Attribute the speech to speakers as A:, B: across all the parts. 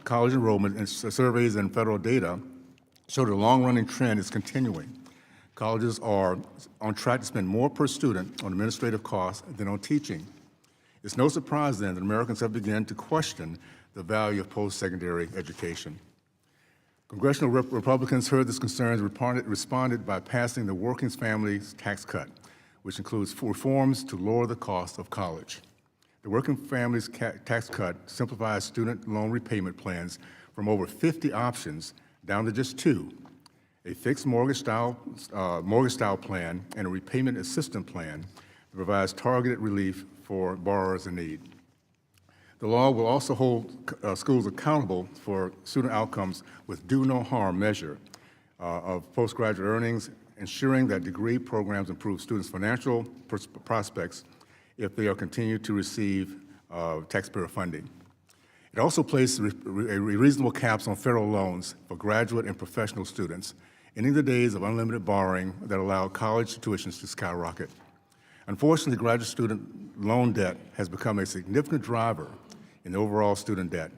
A: college enrollment and surveys and federal data show the long-running trend is continuing. Colleges are on track to spend more per student on administrative costs than on teaching. It's no surprise then that Americans have begun to question the value of post-secondary education. Congressional Republicans heard these concerns and responded by passing the Working Families Tax Cut, which includes reforms to lower the cost of college. The Working Families Tax Cut simplifies student loan repayment plans from over 50 options down to just 2, a fixed mortgage style plan and a repayment assistance plan that provides targeted relief for borrowers in need. The law will also hold schools accountable for student outcomes with do no harm measure of postgraduate earnings, ensuring that degree programs improve students' financial prospects if they are continued to receive taxpayer funding. It also places reasonable caps on federal loans for graduate and professional students, ending the days of unlimited borrowing that allowed college tuitions to skyrocket. Unfortunately, graduate student loan debt has become a significant driver in overall student debt.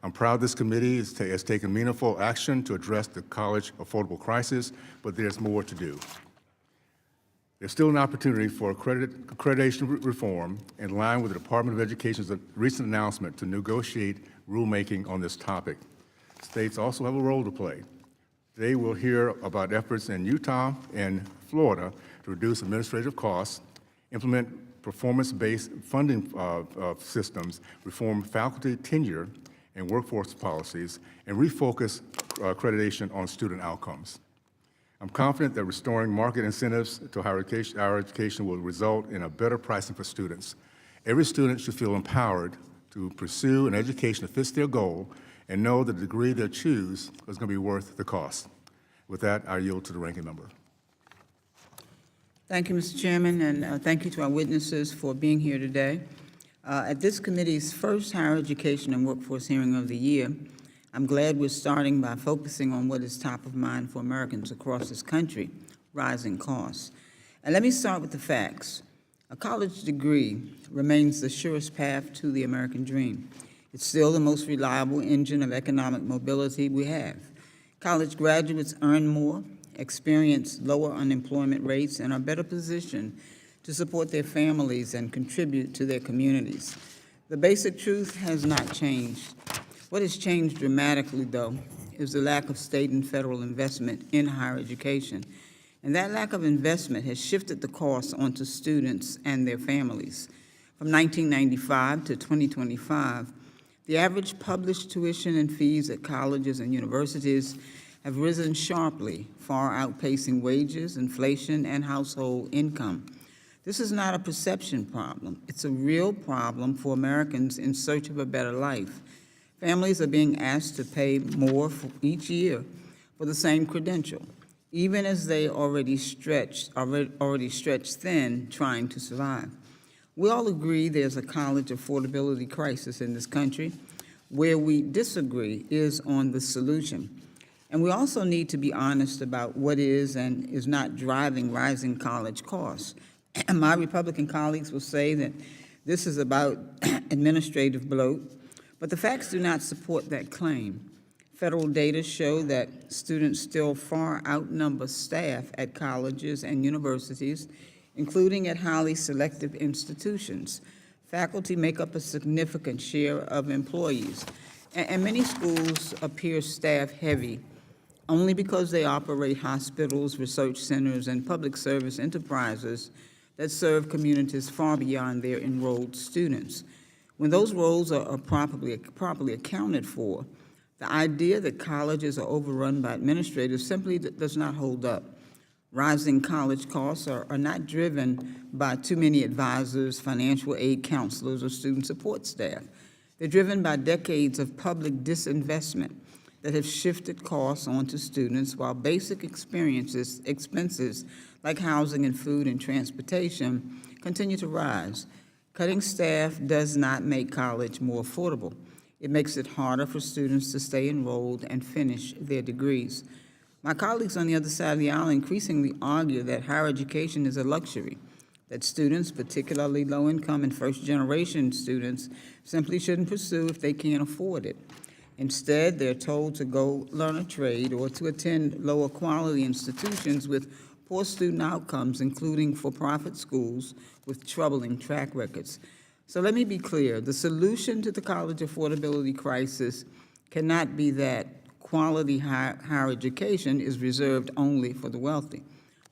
A: I'm proud this committee has taken meaningful action to address the college affordable crisis, but there's more to do. There's still an opportunity for accreditation reform in line with the Department of Education's recent announcement to negotiate rulemaking on this topic. States also have a role to play. Today we'll hear about efforts in Utah and Florida to reduce administrative costs, implement performance-based funding systems, reform faculty tenure and workforce policies, and refocus accreditation on student outcomes. I'm confident that restoring market incentives to higher education will result in a better pricing for students. Every student should feel empowered to pursue an education that fits their goal and know that the degree they choose is going to be worth the cost. With that, I yield to the ranking member.
B: Thank you, Mr. Chairman, and thank you to our witnesses for being here today. At this committee's first higher education and workforce hearing of the year, I'm glad we're starting by focusing on what is top of mind for Americans across this country, rising costs. And let me start with the facts. A college degree remains the surest path to the American dream. It's still the most reliable engine of economic mobility we have. College graduates earn more, experience lower unemployment rates, and are better positioned to support their families and contribute to their communities. The basic truth has not changed. What has changed dramatically, though, is the lack of state and federal investment in higher education. And that lack of investment has shifted the costs onto students and their families. From 1995 to 2025, the average published tuition and fees at colleges and universities have risen sharply, far outpacing wages, inflation, and household income. This is not a perception problem. It's a real problem for Americans in search of a better life. Families are being asked to pay more for each year for the same credential, even as they already stretched thin trying to survive. We all agree there's a college affordability crisis in this country. Where we disagree is on the solution. And we also need to be honest about what is and is not driving rising college costs. And my Republican colleagues will say that this is about administrative bloat, but the facts do not support that claim. Federal data show that students still far outnumber staff at colleges and universities, including at highly selective institutions. Faculty make up a significant share of employees, and many schools appear staff-heavy only because they operate hospitals, research centers, and public service enterprises that serve communities far beyond their enrolled students. When those roles are properly accounted for, the idea that colleges are overrun by administrators simply does not hold up. Rising college costs are not driven by too many advisors, financial aid counselors, or student support staff. They're driven by decades of public disinvestment that have shifted costs onto students while basic expenses like housing and food and transportation continue to rise. Cutting staff does not make college more affordable. It makes it harder for students to stay enrolled and finish their degrees. My colleagues on the other side of the aisle increasingly argue that higher education is a luxury, that students, particularly low-income and first-generation students, simply shouldn't pursue if they can't afford it. Instead, they're told to go learn a trade or to attend lower quality institutions with poor student outcomes, including for-profit schools with troubling track records. So let me be clear, the solution to the college affordability crisis cannot be that quality higher education is reserved only for the wealthy.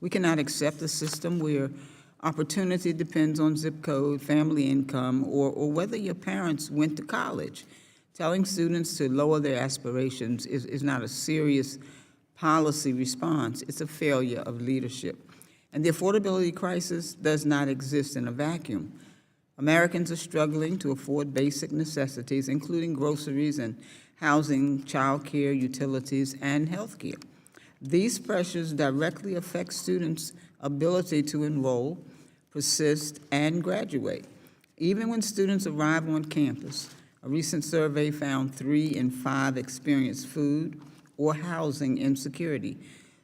B: We cannot accept a system where opportunity depends on zip code, family income, or whether your parents went to college. Telling students to lower their aspirations is not a serious policy response, it's a failure of leadership. And the affordability crisis does not exist in a vacuum. Americans are struggling to afford basic necessities, including groceries and housing, child care, utilities, and health care. These pressures directly affect students' ability to enroll, persist, and graduate. Even when students arrive on campus, a recent survey found 3 in 5 experience food or housing insecurity.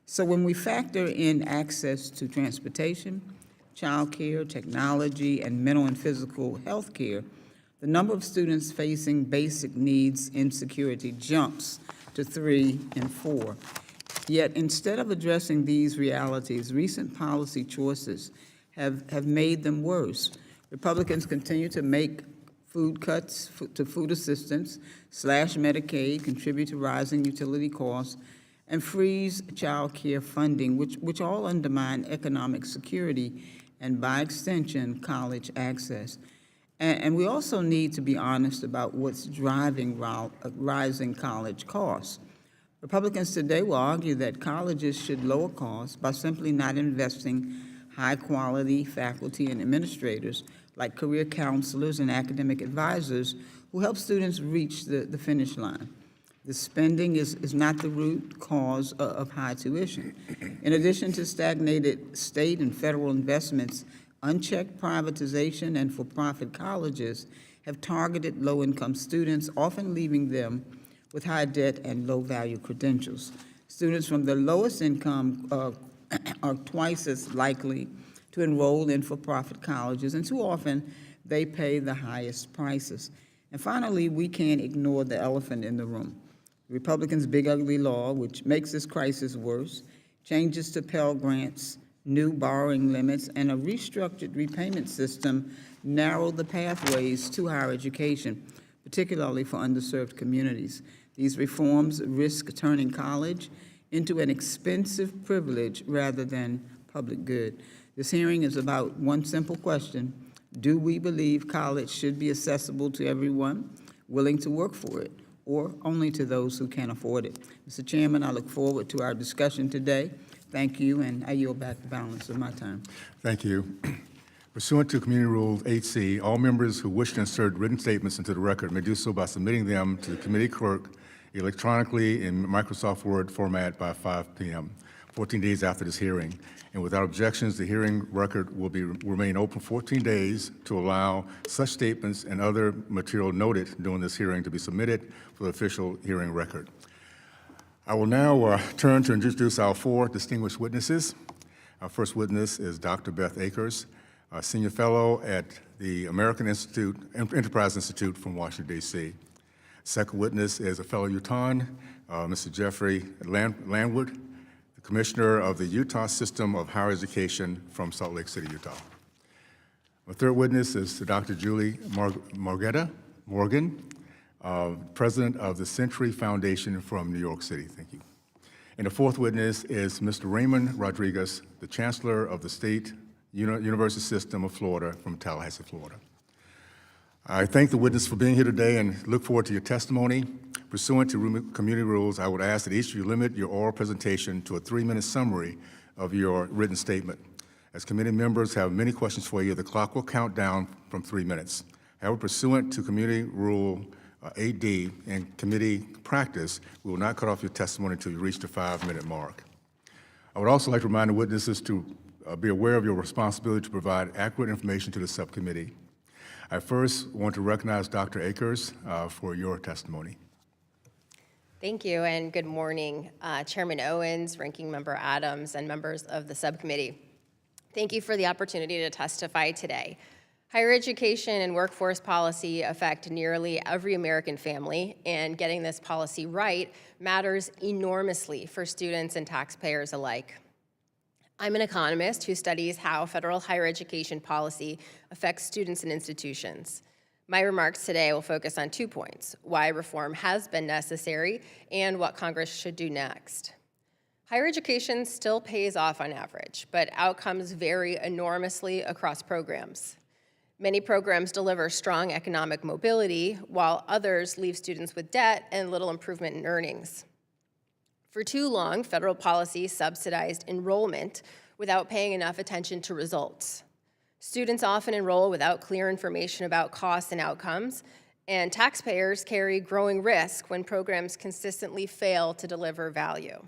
B: So when we factor in access to transportation, child care, technology, and mental and physical health care, the number of students facing basic needs insecurity jumps to 3 in 4. Yet instead of addressing these realities, recent policy choices have made them worse. Republicans continue to make food cuts to food assistance, slash Medicaid, contribute to rising utility costs, and freeze child care funding, which all undermine economic security and, by extension, college access. And we also need to be honest about what's driving rising college costs. Republicans today will argue that colleges should lower costs by simply not investing high-quality faculty and administrators like career counselors and academic advisors who help students reach the finish line. The spending is not the root cause of high tuition. In addition to stagnated state and federal investments, unchecked privatization and for-profit colleges have targeted low-income students, often leaving them with high debt and low-value credentials. Students from the lowest income are twice as likely to enroll in for-profit colleges, and too often they pay the highest prices. And finally, we can't ignore the elephant in the room. Republicans' big ugly law, which makes this crisis worse, changes to Pell Grants, new borrowing limits, and a restructured repayment system narrow the pathways to higher education, particularly for underserved communities. These reforms risk turning college into an expensive privilege rather than public good. This hearing is about one simple question: do we believe college should be accessible to everyone willing to work for it, or only to those who can't afford it? Mr. Chairman, I look forward to our discussion today. Thank you, and I yield back the balance of my time.
A: Thank you. Pursuant to Community Rule 8C, all members who wish to insert written statements into the record may do so by submitting them to the committee clerk electronically in Microsoft Word format by 5 p.m., 14 days after this hearing. And without objections, the hearing record will remain open 14 days to allow such statements and other material noted during this hearing to be submitted for the official hearing record. I will now turn to introduce our 4 distinguished witnesses. Our first witness is Dr. Beth Akers, a senior fellow at the American Enterprise Institute from Washington, D.C. Second witness is a fellow Utahn, Mr. Jeffrey Landwood, the commissioner of the Utah System of Higher Education from Salt Lake City, Utah. Our third witness is Dr. Julie Morgan, president of the Century Foundation from New York City. Thank you. And the fourth witness is Mr. Raymond Rodriguez, the chancellor of the State University System of Florida from Tallahassee, Florida. I thank the witness for being here today and look forward to your testimony. Pursuant to community rules, I would ask that each of you limit your oral presentation to a 3-minute summary of your written statement. As committee members have many questions for you, the clock will count down from 3 minutes. However, pursuant to community rule 8D and committee practice, we will not cut off your testimony until you reach the 5-minute mark. I would also like to remind the witnesses to be aware of your responsibility to provide accurate information to the subcommittee. I first want to recognize Dr. Akers for your testimony.
C: Thank you, and good morning, Chairman Owens, Ranking Member Adams, and members of the subcommittee. Thank you for the opportunity to testify today. Higher education and workforce policy affect nearly every American family, and getting this policy right matters enormously for students and taxpayers alike. I'm an economist who studies how federal higher education policy affects students and institutions. My remarks today will focus on 2 points: why reform has been necessary and what Congress should do next. Higher education still pays off on average, but outcomes vary enormously across programs. Many programs deliver strong economic mobility, while others leave students with debt and little improvement in earnings. For too long, federal policy subsidized enrollment without paying enough attention to results. Students often enroll without clear information about costs and outcomes, and taxpayers carry growing risk when programs consistently fail to deliver value.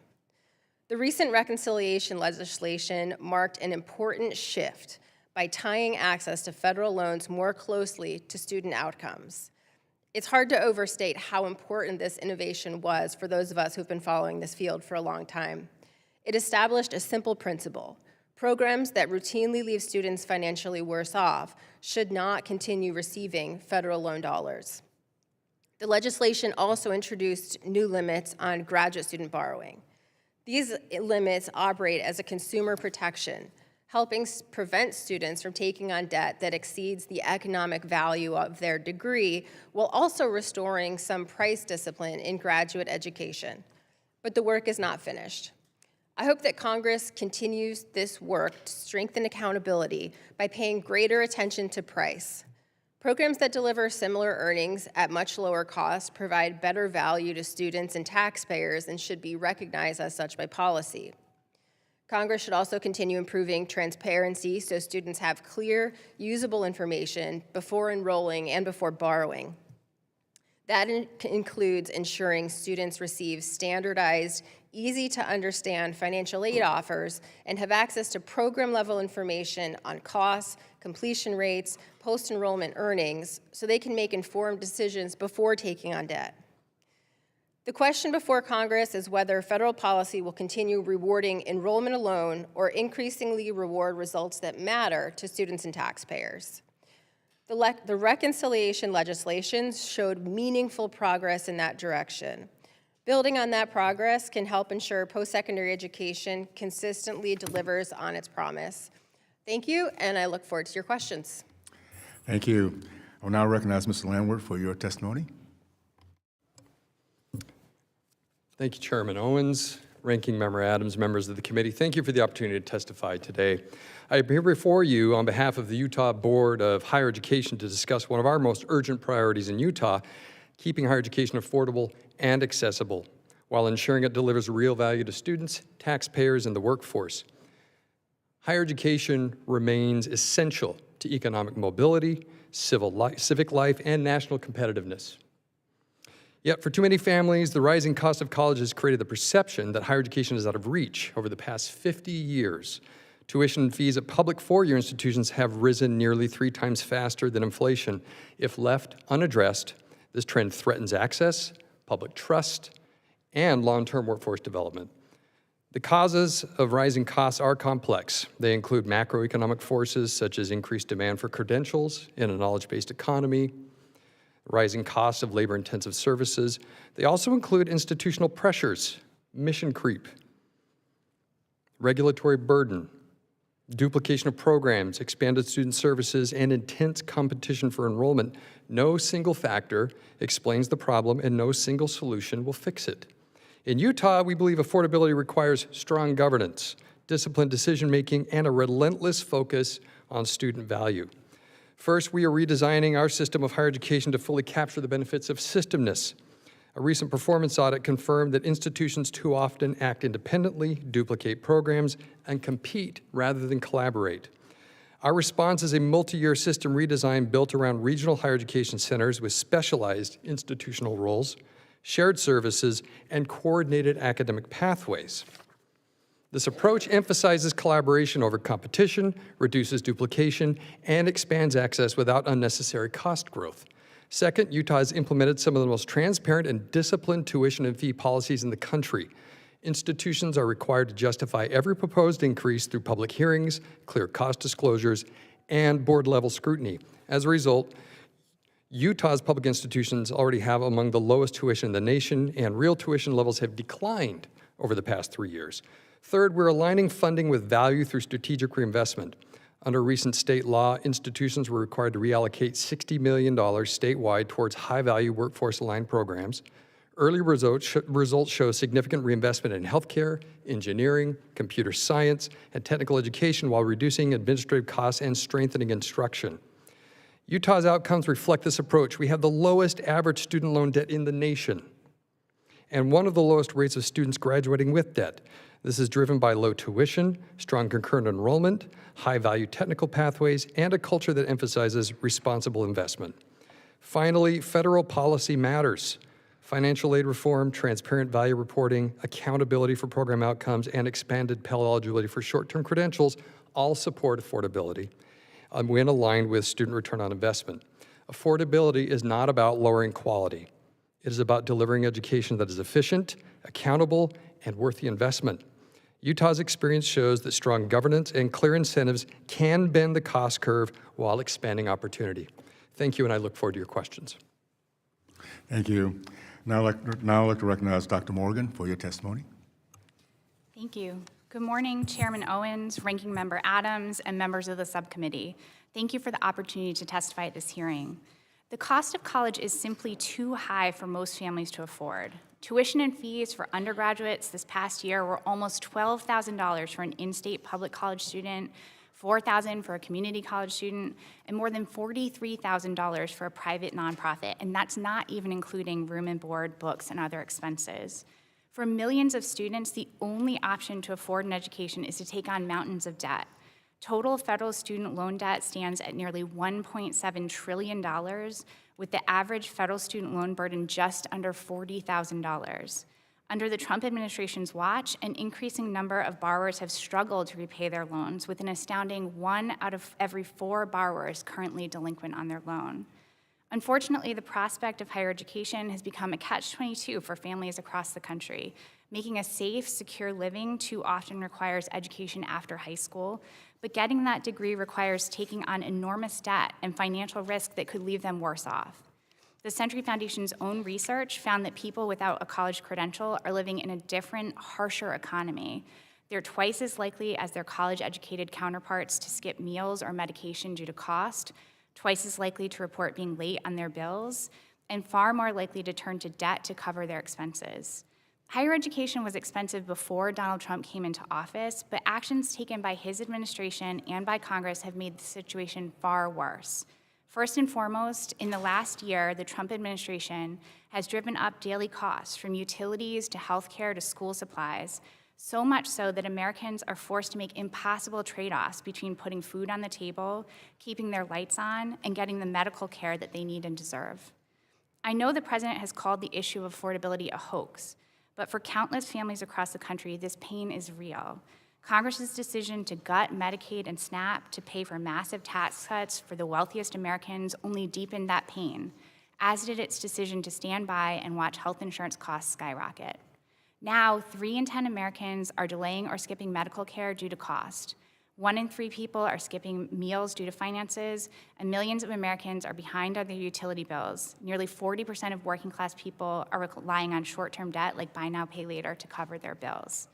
C: The recent reconciliation legislation marked an important shift by tying access to federal loans more closely to student outcomes. It's hard to overstate how important this innovation was for those of us who've been following this field for a long time. It established a simple principle: programs that routinely leave students financially worse off should not continue receiving federal loan dollars. The legislation also introduced new limits on graduate student borrowing. These limits operate as a consumer protection, helping prevent students from taking on debt that exceeds the economic value of their degree, while also restoring some price discipline in graduate education. But the work is not finished. I hope that Congress continues this work to strengthen accountability by paying greater attention to price. Programs that deliver similar earnings at much lower cost provide better value to students and taxpayers and should be recognized as such by policy. Congress should also continue improving transparency so students have clear, usable information before enrolling and before borrowing. That includes ensuring students receive standardized, easy-to-understand financial aid offers and have access to program-level information on costs, completion rates, post-enrollment earnings, so they can make informed decisions before taking on debt. The question before Congress is whether federal policy will continue rewarding enrollment alone or increasingly reward results that matter to students and taxpayers. The reconciliation legislation showed meaningful progress in that direction. Building on that progress can help ensure post-secondary education consistently delivers on its promise. Thank you, and I look forward to your questions.
A: Thank you. I will now recognize Mr. Landwehr for your testimony.
D: Thank you, Chairman Owens, Ranking Member Adams, members of the committee. Thank you for the opportunity to testify today. I am here before you on behalf of the Utah Board of Higher Education to discuss one of our most urgent priorities in Utah, keeping higher education affordable and accessible, while ensuring it delivers real value to students, taxpayers, and the workforce. Higher education remains essential to economic mobility, civic life, and national competitiveness. Yet for too many families, the rising cost of college has created the perception that higher education is out of reach. Over the past 50 years, tuition and fees at public four-year institutions have risen nearly 3 times faster than inflation. If left unaddressed, this trend threatens access, public trust, and long-term workforce development. The causes of rising costs are complex. They include macroeconomic forces such as increased demand for credentials in a knowledge-based economy, rising costs of labor-intensive services. They also include institutional pressures, mission creep, regulatory burden, duplication of programs, expanded student services, and intense competition for enrollment. No single factor explains the problem, and no single solution will fix it. In Utah, we believe affordability requires strong governance, disciplined decision-making, and a relentless focus on student value. First, we are redesigning our system of higher education to fully capture the benefits of systemness. A recent performance audit confirmed that institutions too often act independently, duplicate programs, and compete rather than collaborate. Our response is a multi-year system redesign built around regional higher education centers with specialized institutional roles, shared services, and coordinated academic pathways. This approach emphasizes collaboration over competition, reduces duplication, and expands access without unnecessary cost growth. Second, Utah has implemented some of the most transparent and disciplined tuition and fee policies in the country. Institutions are required to justify every proposed increase through public hearings, clear cost disclosures, and board-level scrutiny. As a result, Utah's public institutions already have among the lowest tuition in the nation, and real tuition levels have declined over the past 3 years. Third, we're aligning funding with value through strategic reinvestment. Under recent state law, institutions were required to reallocate $60 million statewide towards high-value workforce-aligned programs. Early results show significant reinvestment in healthcare, engineering, computer science, and technical education while reducing administrative costs and strengthening instruction. Utah's outcomes reflect this approach. We have the lowest average student loan debt in the nation, and one of the lowest rates of students graduating with debt. This is driven by low tuition, strong concurrent enrollment, high-value technical pathways, and a culture that emphasizes responsible investment. Finally, federal policy matters. Financial aid reform, transparent value reporting, accountability for program outcomes, and expanded Pell eligibility for short-term credentials all support affordability when aligned with student return on investment. Affordability is not about lowering quality. It is about delivering education that is efficient, accountable, and worth the investment. Utah's experience shows that strong governance and clear incentives can bend the cost curve while expanding opportunity. Thank you, and I look forward to your questions.
A: Thank you. Now I'd like to recognize Dr. Morgan for your testimony.
E: Thank you. Good morning, Chairman Owens, Ranking Member Adams, and members of the subcommittee. Thank you for the opportunity to testify at this hearing. The cost of college is simply too high for most families to afford. Tuition and fees for undergraduates this past year were almost $12,000 for an in-state public college student, $4,000 for a community college student, and more than $43,000 for a private nonprofit, and that's not even including room and board, books, and other expenses. For millions of students, the only option to afford an education is to take on mountains of debt. Total federal student loan debt stands at nearly $1.7 trillion, with the average federal student loan burden just under $40,000. Under the Trump administration's watch, an increasing number of borrowers have struggled to repay their loans, with an astounding 1 out of every 4 borrowers currently delinquent on their loan. Unfortunately, the prospect of higher education has become a catch-22 for families across the country. Making a safe, secure living too often requires education after high school, but getting that degree requires taking on enormous debt and financial risk that could leave them worse off. The Century Foundation's own research found that people without a college credential are living in a different, harsher economy. They're twice as likely as their college-educated counterparts to skip meals or medication due to cost, twice as likely to report being late on their bills, and far more likely to turn to debt to cover their expenses. Higher education was expensive before Donald Trump came into office, but actions taken by his administration and by Congress have made the situation far worse. First and foremost, in the last year, the Trump administration has driven up daily costs from utilities to healthcare to school supplies, so much so that Americans are forced to make impossible trade-offs between putting food on the table, keeping their lights on, and getting the medical care that they need and deserve. I know the president has called the issue of affordability a hoax, but for countless families across the country, this pain is real. Congress's decision to gut Medicaid and SNAP to pay for massive tax cuts for the wealthiest Americans only deepened that pain, as did its decision to stand by and watch health insurance costs skyrocket. Now, 3 in 10 Americans are delaying or skipping medical care due to cost. 1 in 3 people are skipping meals due to finances, and millions of Americans are behind on their utility bills. Nearly 40% of working class people are relying on short-term debt like buy now, pay later to cover their bills.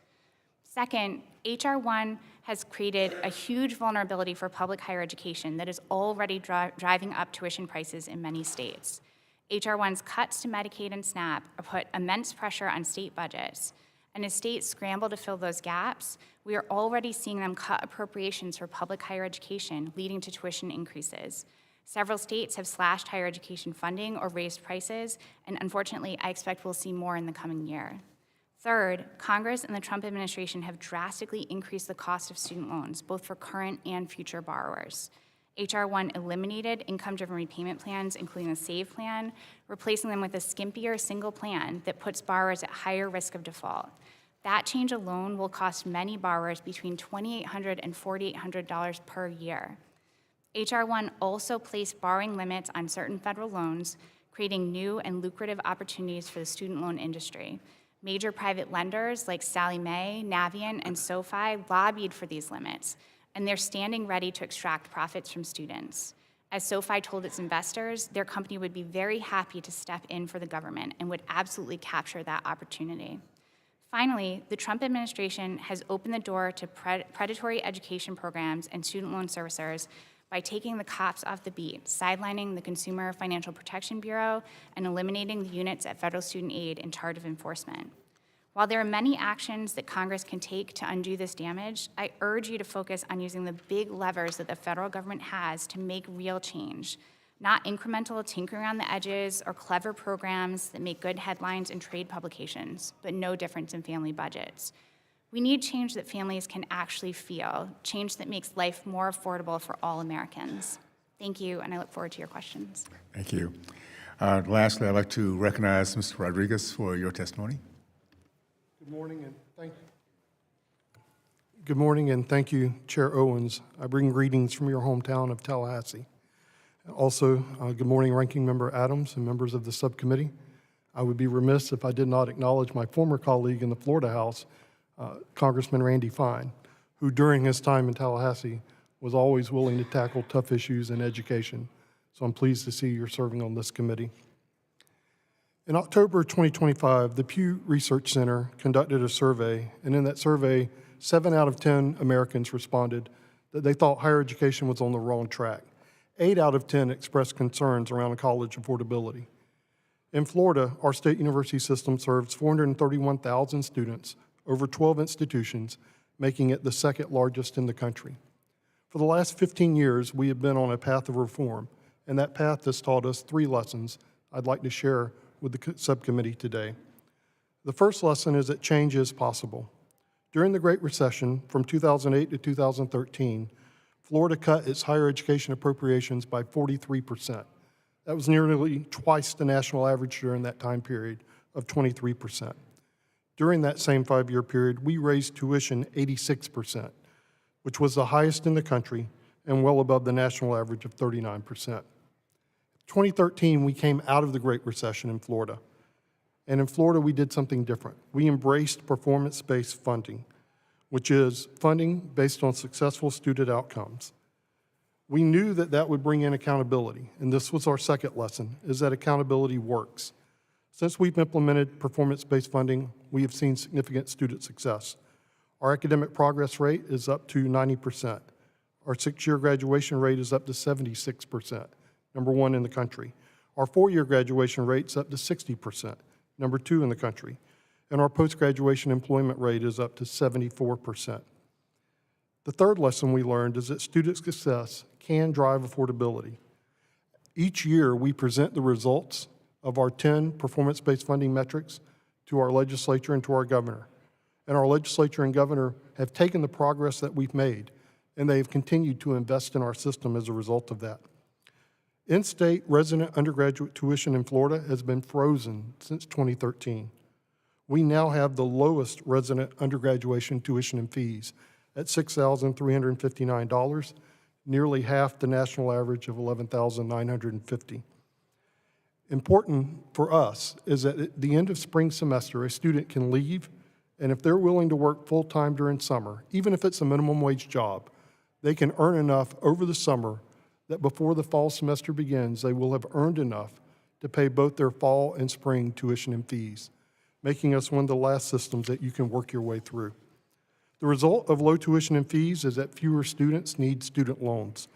E: Second, H.R. 1 has created a huge vulnerability for public higher education that is already driving up tuition prices in many states. H.R. 1's cuts to Medicaid and SNAP have put immense pressure on state budgets, and as states scramble to fill those gaps, we are already seeing them cut appropriations for public higher education, leading to tuition increases. Several states have slashed higher education funding or raised prices, and unfortunately, I expect we'll see more in the coming year. Third, Congress and the Trump administration have drastically increased the cost of student loans, both for current and future borrowers. H.R. 1 eliminated income-driven repayment plans, including the SAVE plan, replacing them with a skimpier single plan that puts borrowers at higher risk of default. That change alone will cost many borrowers between $2,800 and $4,800 per year. H.R. 1 also placed borrowing limits on certain federal loans, creating new and lucrative opportunities for the student loan industry. Major private lenders like Sallie Mae, Navient, and SoFi lobbied for these limits, and they're standing ready to extract profits from students. As SoFi told its investors, their company would be very happy to step in for the government and would absolutely capture that opportunity. Finally, the Trump administration has opened the door to predatory education programs and student loan servicers by taking the cops off the beat, sidelining the Consumer Financial Protection Bureau, and eliminating the units at federal student aid in charge of enforcement. While there are many actions that Congress can take to undo this damage, I urge you to focus on using the big levers that the federal government has to make real change, not incremental tinkering around the edges or clever programs that make good headlines in trade publications, but no difference in family budgets. We need change that families can actually feel, change that makes life more affordable for all Americans. Thank you, and I look forward to your questions.
A: Thank you. Lastly, I'd like to recognize Mr. Rodriguez for your testimony.
F: Good morning, and thank you, Chair Owens. I bring greetings from your hometown of Tallahassee. Also, good morning, Ranking Member Adams and members of the subcommittee. I would be remiss if I did not acknowledge my former colleague in the Florida House, Congressman Randy Fine, who during his time in Tallahassee was always willing to tackle tough issues in education. So I'm pleased to see you're serving on this committee. In October 2025, the Pew Research Center conducted a survey, and in that survey, 7 out of 10 Americans responded that they thought higher education was on the wrong track. 8 out of 10 expressed concerns around college affordability. In Florida, our state university system serves 431,000 students over 12 institutions, making it the second largest in the country. For the last 15 years, we have been on a path of reform, and that path has taught us 3 lessons I'd like to share with the subcommittee today. The first lesson is that change is possible. During the Great Recession from 2008 to 2013, Florida cut its higher education appropriations by 43%. That was nearly twice the national average during that time period of 23%. During that same 5-year period, we raised tuition 86%, which was the highest in the country and well above the national average of 39%. 2013, we came out of the Great Recession in Florida. And in Florida, we did something different. We embraced performance-based funding, which is funding based on successful student outcomes. We knew that that would bring in accountability, and this was our second lesson, is that accountability works. Since we've implemented performance-based funding, we have seen significant student success. Our academic progress rate is up to 90%. Our 6-year graduation rate is up to 76%. Number 1 in the country. Our 4-year graduation rate's up to 60%, number 2 in the country. And our post-graduation employment rate is up to 74%. The third lesson we learned is that student success can drive affordability. Each year, we present the results of our 10 performance-based funding metrics to our legislature and to our governor. And our legislature and governor have taken the progress that we've made, and they have continued to invest in our system as a result of that. In-state resident undergraduate tuition in Florida has been frozen since 2013. We now have the lowest resident undergraduate tuition and fees at $6,359, nearly half the national average of $11,950. Important for us is that at the end of spring semester, a student can leave, and if they're willing to work full-time during summer, even if it's a minimum wage job, they can earn enough over the summer that before the fall semester begins, they will have earned enough to pay both their fall and spring tuition and fees, making us one of the last systems that you can work your way through. The result of low tuition and fees is that fewer students need student loans.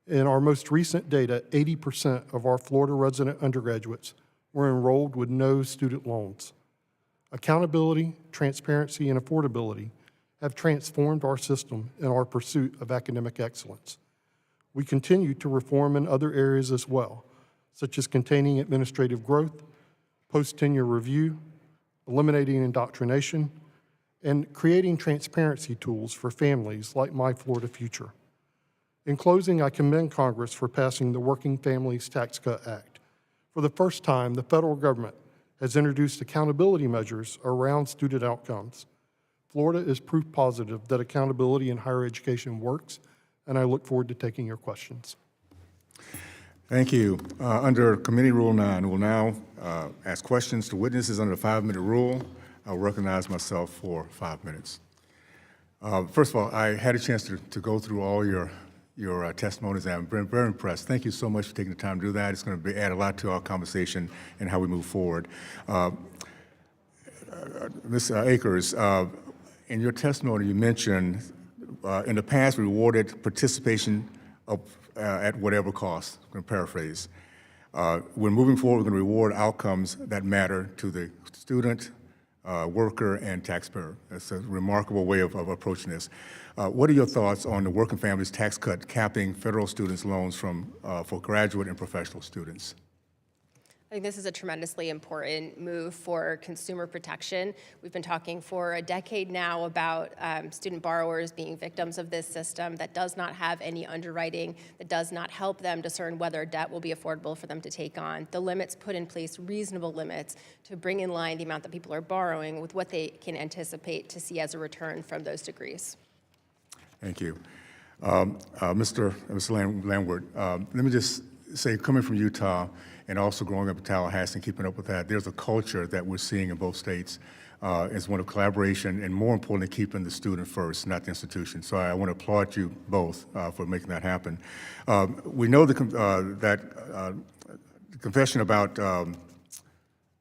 F: In our most recent data, 80% of our Florida resident undergraduates were enrolled with no student loans. Accountability, transparency, and affordability have transformed our system in our pursuit of academic excellence. We continue to reform in other areas as well, such as containing administrative growth, post-tenure review, eliminating indoctrination, and creating transparency tools for families like My Florida Future. In closing, I commend Congress for passing the Working Families Tax Cut Act. For the first time, the federal government has introduced accountability measures around student outcomes. Florida is proof positive that accountability in higher education works, and I look forward to taking your questions.
A: Thank you. Under Committee Rule 9, we'll now ask questions to witnesses under the 5-minute rule. I'll recognize myself for 5 minutes. First of all, I had a chance to go through all your testimonies, and I'm very impressed. Thank you so much for taking the time to do that. It's going to add a lot to our conversation and how we move forward. Ms. Akers, in your testimony, you mentioned in the past we rewarded participation at whatever cost. I'm going to paraphrase. When moving forward, we're going to reward outcomes that matter to the student, worker, and taxpayer. That's a remarkable way of approaching this. What are your thoughts on the Working Families Tax Cut capping federal students' loans for graduate and professional students?
C: I think this is a tremendously important move for consumer protection. We've been talking for a decade now about student borrowers being victims of this system that does not have any underwriting, that does not help them discern whether debt will be affordable for them to take on. The limits put in place, reasonable limits, to bring in line the amount that people are borrowing with what they can anticipate to see as a return from those degrees.
A: Thank you. Mr. Landward, let me just say, coming from Utah and also growing up in Tallahassee and keeping up with that, there's a culture that we're seeing in both states. It's one of collaboration and, more importantly, keeping the student first, not the institution. So I want to applaud you both for making that happen. We know that confession about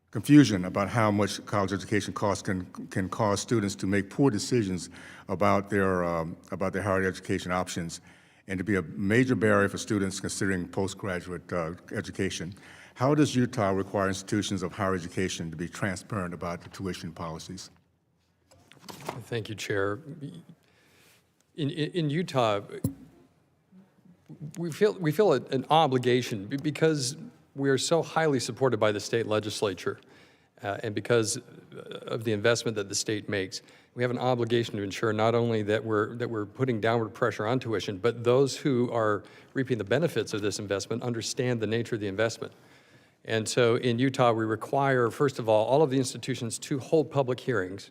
A: confusion about how much college education costs can cause students to make poor decisions about their higher education options, and to be a major barrier for students considering postgraduate education. How does Utah require institutions of higher education to be transparent about the tuition policies?
D: Thank you, Chair. In Utah, we feel an obligation because we are so highly supported by the state legislature, and because of the investment that the state makes. We have an obligation to ensure not only that we're putting downward pressure on tuition, but those who are reaping the benefits of this investment understand the nature of the investment. And so in Utah, we require, first of all of the institutions to hold public hearings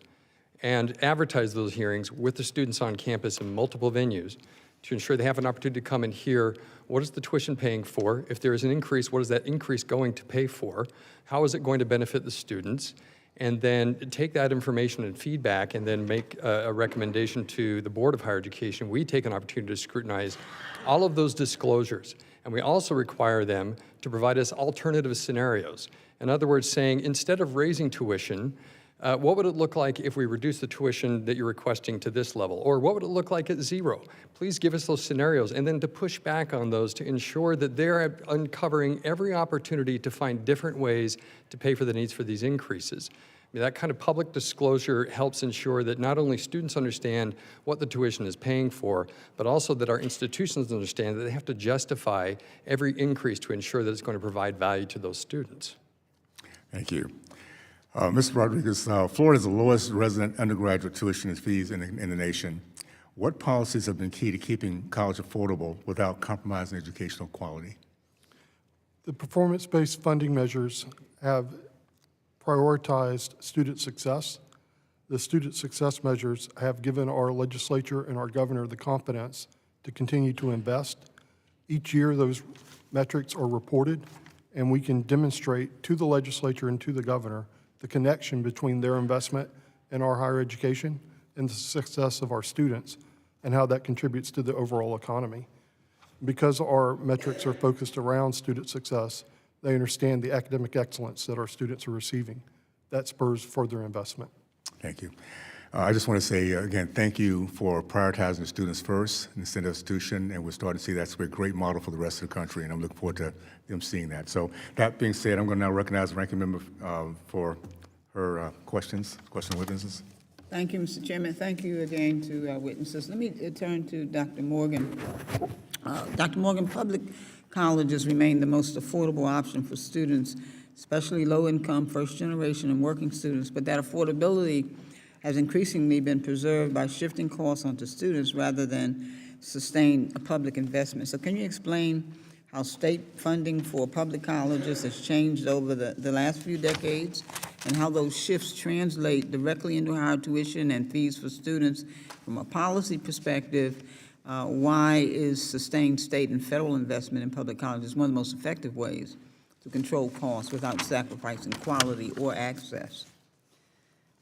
D: and advertise those hearings with the students on campus in multiple venues to ensure they have an opportunity to come and hear what is the tuition paying for. If there is an increase, what is that increase going to pay for? How is it going to benefit the students? And then take that information and feedback and then make a recommendation to the Board of Higher Education. We take an opportunity to scrutinize all of those disclosures. And we also require them to provide us alternative scenarios. In other words, saying instead of raising tuition, what would it look like if we reduce the tuition that you're requesting to this level? Or what would it look like at zero? Please give us those scenarios, and then to push back on those to ensure that they're uncovering every opportunity to find different ways to pay for the needs for these increases. I mean, that kind of public disclosure helps ensure that not only students understand what the tuition is paying for, but also that our institutions understand that they have to justify every increase to ensure that it's going to provide value to those students.
A: Thank you. Mr. Rodriguez, Florida is the lowest resident undergraduate tuition and fees in the nation. What policies have been key to keeping college affordable without compromising educational quality?
F: The performance-based funding measures have prioritized student success. The student success measures have given our legislature and our governor the confidence to continue to invest. Each year, those metrics are reported, and we can demonstrate to the legislature and to the governor the connection between their investment in our higher education and the success of our students and how that contributes to the overall economy. Because our metrics are focused around student success, they understand the academic excellence that our students are receiving. That spurs further investment.
A: Thank you. I just want to say, again, thank you for prioritizing the students first in the state institution, and we're starting to see that's a great model for the rest of the country, and I'm looking forward to them seeing that. So that being said, I'm going to now recognize the ranking member for her question witnesses.
B: Thank you, Mr. Chairman. Thank you again to our witnesses. Let me turn to Dr. Morgan. Dr. Morgan, public colleges remain the most affordable option for students, especially low-income, first-generation, and working students, but that affordability has increasingly been preserved by shifting costs onto students rather than sustain a public investment. So can you explain how state funding for public colleges has changed over the last few decades, and how those shifts translate directly into higher tuition and fees for students from a policy perspective? Why is sustained state and federal investment in public colleges one of the most effective ways to control costs without sacrificing quality or access?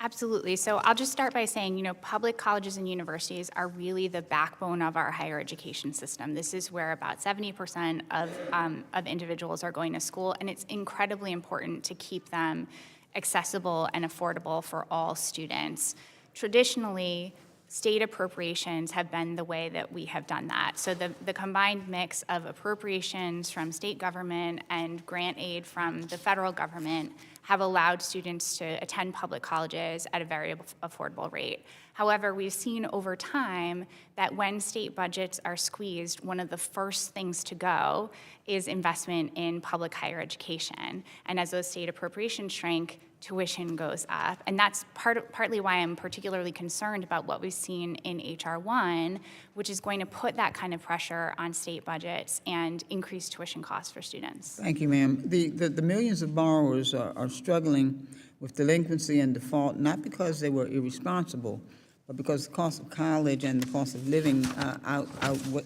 E: Absolutely. So I'll just start by saying, public colleges and universities are really the backbone of our higher education system. This is where about 70% of individuals are going to school, and it's incredibly important to keep them accessible and affordable for all students. Traditionally, state appropriations have been the way that we have done that. So the combined mix of appropriations from state government and grant aid from the federal government have allowed students to attend public colleges at a very affordable rate. However, we've seen over time that when state budgets are squeezed, one of the first things to go is investment in public higher education. And as those state appropriations shrink, tuition goes up. And that's partly why I'm particularly concerned about what we've seen in H.R. 1, which is going to put that kind of pressure on state budgets and increase tuition costs for students.
B: Thank you, ma'am. The millions of borrowers are struggling with delinquency and default, not because they were irresponsible, but because the cost of college and the cost of living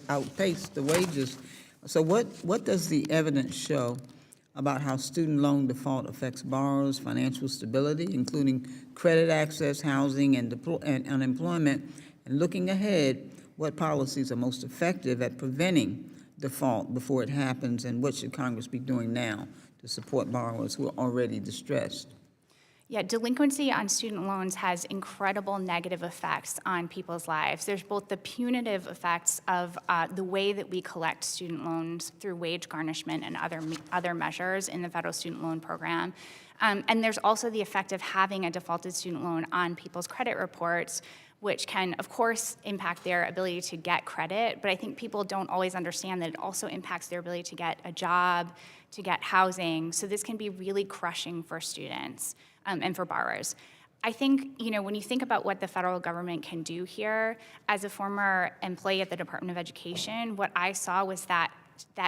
B: outpaced the wages. So what does the evidence show about how student loan default affects borrowers' financial stability, including credit access, housing, and unemployment? And looking ahead, what policies are most effective at preventing default before it happens, and what should Congress be doing now to support borrowers who are already distressed?
E: Yeah, delinquency on student loans has incredible negative effects on people's lives. There's both the punitive effects of the way that we collect student loans through wage garnishment and other measures in the federal student loan program. And there's also the effect of having a defaulted student loan on people's credit reports, which can, of course, impact their ability to get credit. But I think people don't always understand that it also impacts their ability to get a job, to get housing. So this can be really crushing for students and for borrowers. I think, when you think about what the federal government can do here, as a former employee at the Department of Education, what I saw was that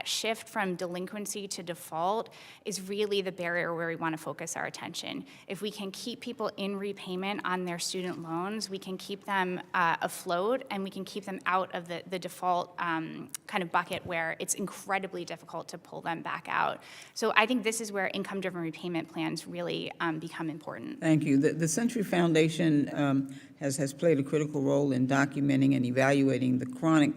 E: shift from delinquency to default is really the barrier where we want to focus our attention. If we can keep people in repayment on their student loans, we can keep them afloat, and we can keep them out of the default kind of bucket where it's incredibly difficult to pull them back out. So I think this is where income-driven repayment plans really become important.
B: Thank you. The Century Foundation has played a critical role in documenting and evaluating the chronic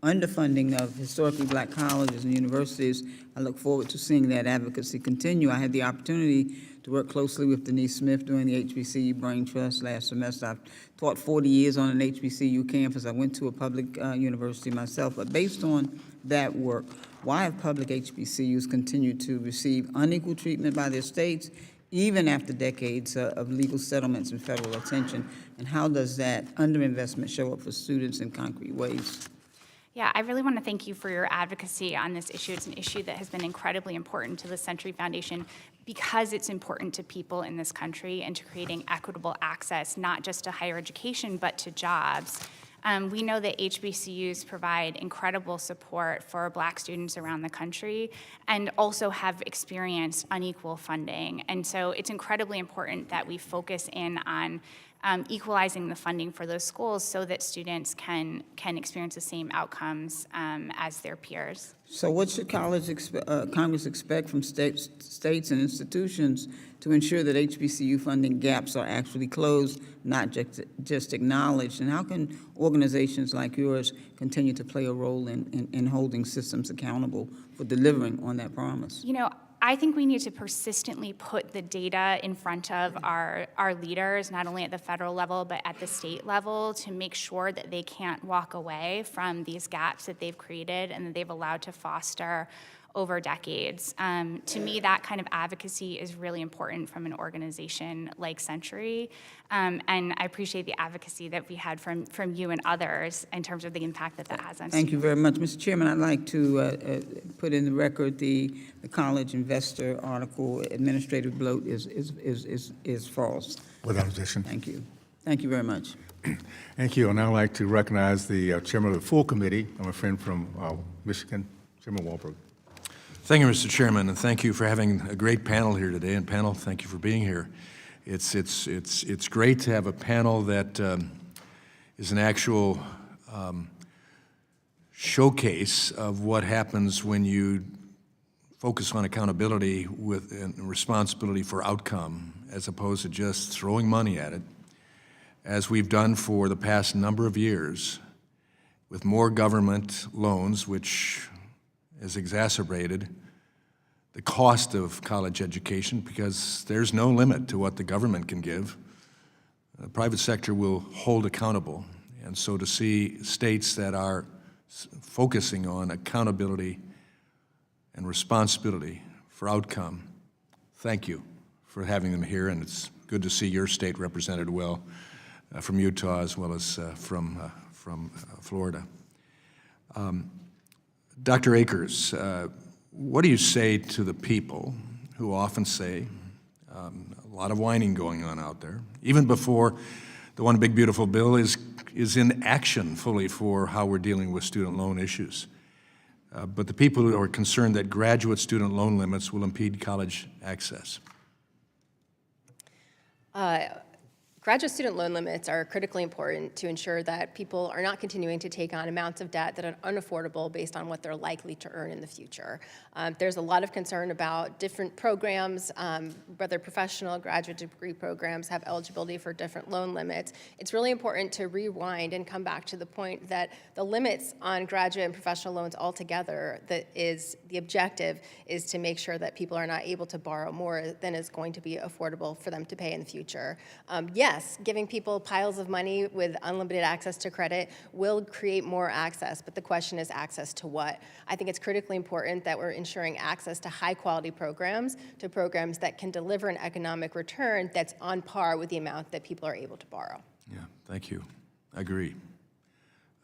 B: underfunding of historically black colleges and universities. I look forward to seeing that advocacy continue. I had the opportunity to work closely with Denise Smith during the HBCU Brain Trust last semester. I've taught 40 years on an HBCU campus. I went to a public university myself, but based on that work, why have public HBCUs continued to receive unequal treatment by their states, even after decades of legal settlements and federal attention? And how does that underinvestment show up for students in concrete ways?
E: Yeah, I really want to thank you for your advocacy on this issue. It's an issue that has been incredibly important to the Century Foundation because it's important to people in this country and to creating equitable access, not just to higher education, but to jobs. We know that HBCUs provide incredible support for Black students around the country and also have experienced unequal funding. And so it's incredibly important that we focus in on equalizing the funding for those schools so that students can experience the same outcomes as their peers.
B: So what should Congress expect from states and institutions to ensure that HBCU funding gaps are actually closed, not just acknowledged? And how can organizations like yours continue to play a role in holding systems accountable for delivering on that promise?
E: I think we need to persistently put the data in front of our leaders, not only at the federal level, but at the state level, to make sure that they can't walk away from these gaps that they've created and that they've allowed to foster over decades. To me, that kind of advocacy is really important from an organization like Century, and I appreciate the advocacy that we had from you and others in terms of the impact that has on students.
B: Thank you very much. Mr. Chairman, I'd like to put in the record the College Investor article, administrative bloat is false.
A: Without objection.
B: Thank you. Thank you very much.
A: Thank you. I'd now like to recognize the chairman of the full committee, my friend from Michigan, Chairman Walberg.
G: Thank you, Mr. Chairman, and thank you for having a great panel here today. And panel, thank you for being here. It's great to have a panel that is an actual showcase of what happens when you focus on accountability and responsibility for outcome, as opposed to just throwing money at it. as we've done for the past number of years, with more government loans, which has exacerbated the cost of college education because there's no limit to what the government can give. The private sector will hold accountable. And so to see states that are focusing on accountability and responsibility for outcome, thank you for having them here, and it's good to see your state represented well from Utah as well as from Florida. Dr. Akers, what do you say to the people who often say, a lot of whining going on out there, even before the One Big Beautiful Bill is in action fully for how we're dealing with student loan issues? But the people who are concerned that graduate student loan limits will impede college access.
C: Graduate student loan limits are critically important to ensure that people are not continuing to take on amounts of debt that are unaffordable based on what they're likely to earn in the future. There's a lot of concern about different programs, whether professional, graduate degree programs have eligibility for different loan limits. It's really important to rewind and come back to the point that the limits on graduate and professional loans altogether, the objective is to make sure that people are not able to borrow more than is going to be affordable for them to pay in the future. Yes, giving people piles of money with unlimited access to credit will create more access, but the question is access to what? I think it's critically important that we're ensuring access to high-quality programs, to programs that can deliver an economic return that's on par with the amount that people are able to borrow.
G: Yeah, thank you. I agree.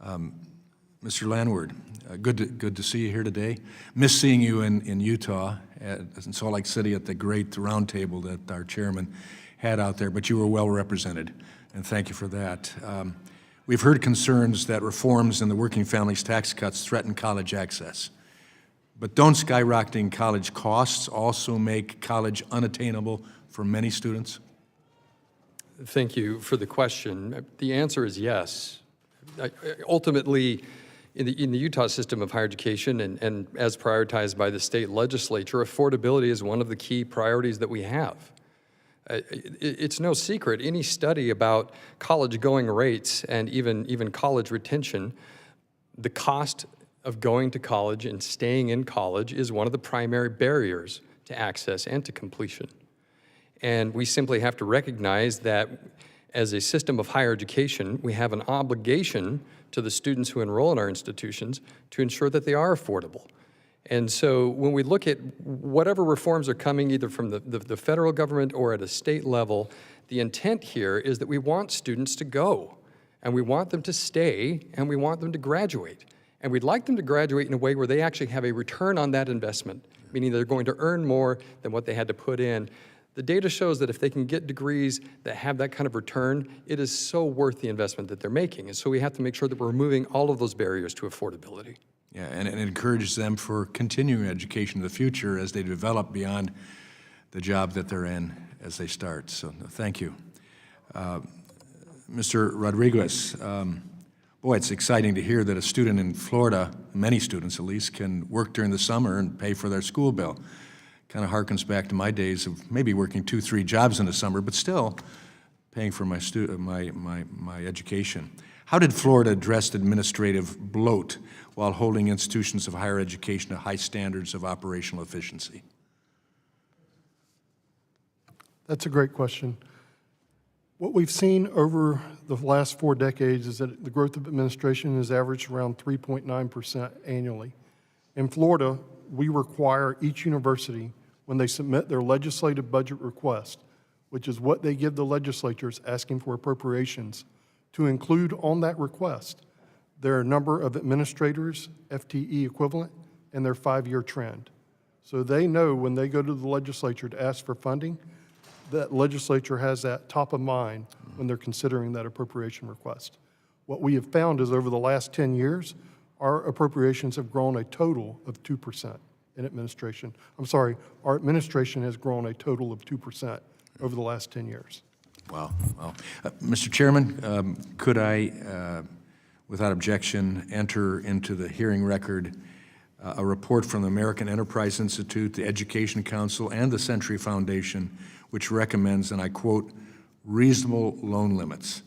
G: Mr. Landward, good to see you here today. Miss seeing you in Utah, in Salt Lake City at the great roundtable that our chairman had out there, but you were well represented, and thank you for that. We've heard concerns that reforms in the working families tax cuts threaten college access. But don't skyrocketing college costs also make college unattainable for many students?
D: Thank you for the question. The answer is yes. Ultimately, in the Utah system of higher education and as prioritized by the state legislature, affordability is one of the key priorities that we have. It's no secret, any study about college-going rates and even college retention, the cost of going to college and staying in college is one of the primary barriers to access and to completion. And we simply have to recognize that as a system of higher education, we have an obligation to the students who enroll in our institutions to ensure that they are affordable. And so when we look at whatever reforms are coming either from the federal government or at a state level, the intent here is that we want students to go, and we want them to stay, and we want them to graduate. And we'd like them to graduate in a way where they actually have a return on that investment, meaning they're going to earn more than what they had to put in. The data shows that if they can get degrees that have that kind of return, it is so worth the investment that they're making. And so we have to make sure that we're removing all of those barriers to affordability.
G: Yeah, and it encourages them for continuing education in the future as they develop beyond the job that they're in as they start. So thank you. Mr. Rodriguez, boy, it's exciting to hear that a student in Florida, many students at least, can work during the summer and pay for their school bill. Kind of harkens back to my days of maybe working 2-3 jobs in the summer, but still paying for my education. How did Florida address administrative bloat while holding institutions of higher education to high standards of operational efficiency?
F: That's a great question. What we've seen over the last 4 decades is that the growth of administration has averaged around 3.9% annually. In Florida, we require each university, when they submit their legislative budget request, which is what they give the legislatures asking for appropriations, to include on that request their number of administrators, FTE equivalent, and their 5-year trend. So they know when they go to the legislature to ask for funding, that legislature has that top of mind when they're considering that appropriation request. What we have found is over the last 10 years, our appropriations have grown a total of 2% in administration. I'm sorry, our administration has grown a total of 2% over the last 10 years.
G: Wow, wow. Mr. Chairman, could I, without objection, enter into the hearing record a report from the American Enterprise Institute, the Education Council, and the Century Foundation, which recommends, and I quote, reasonable loan limits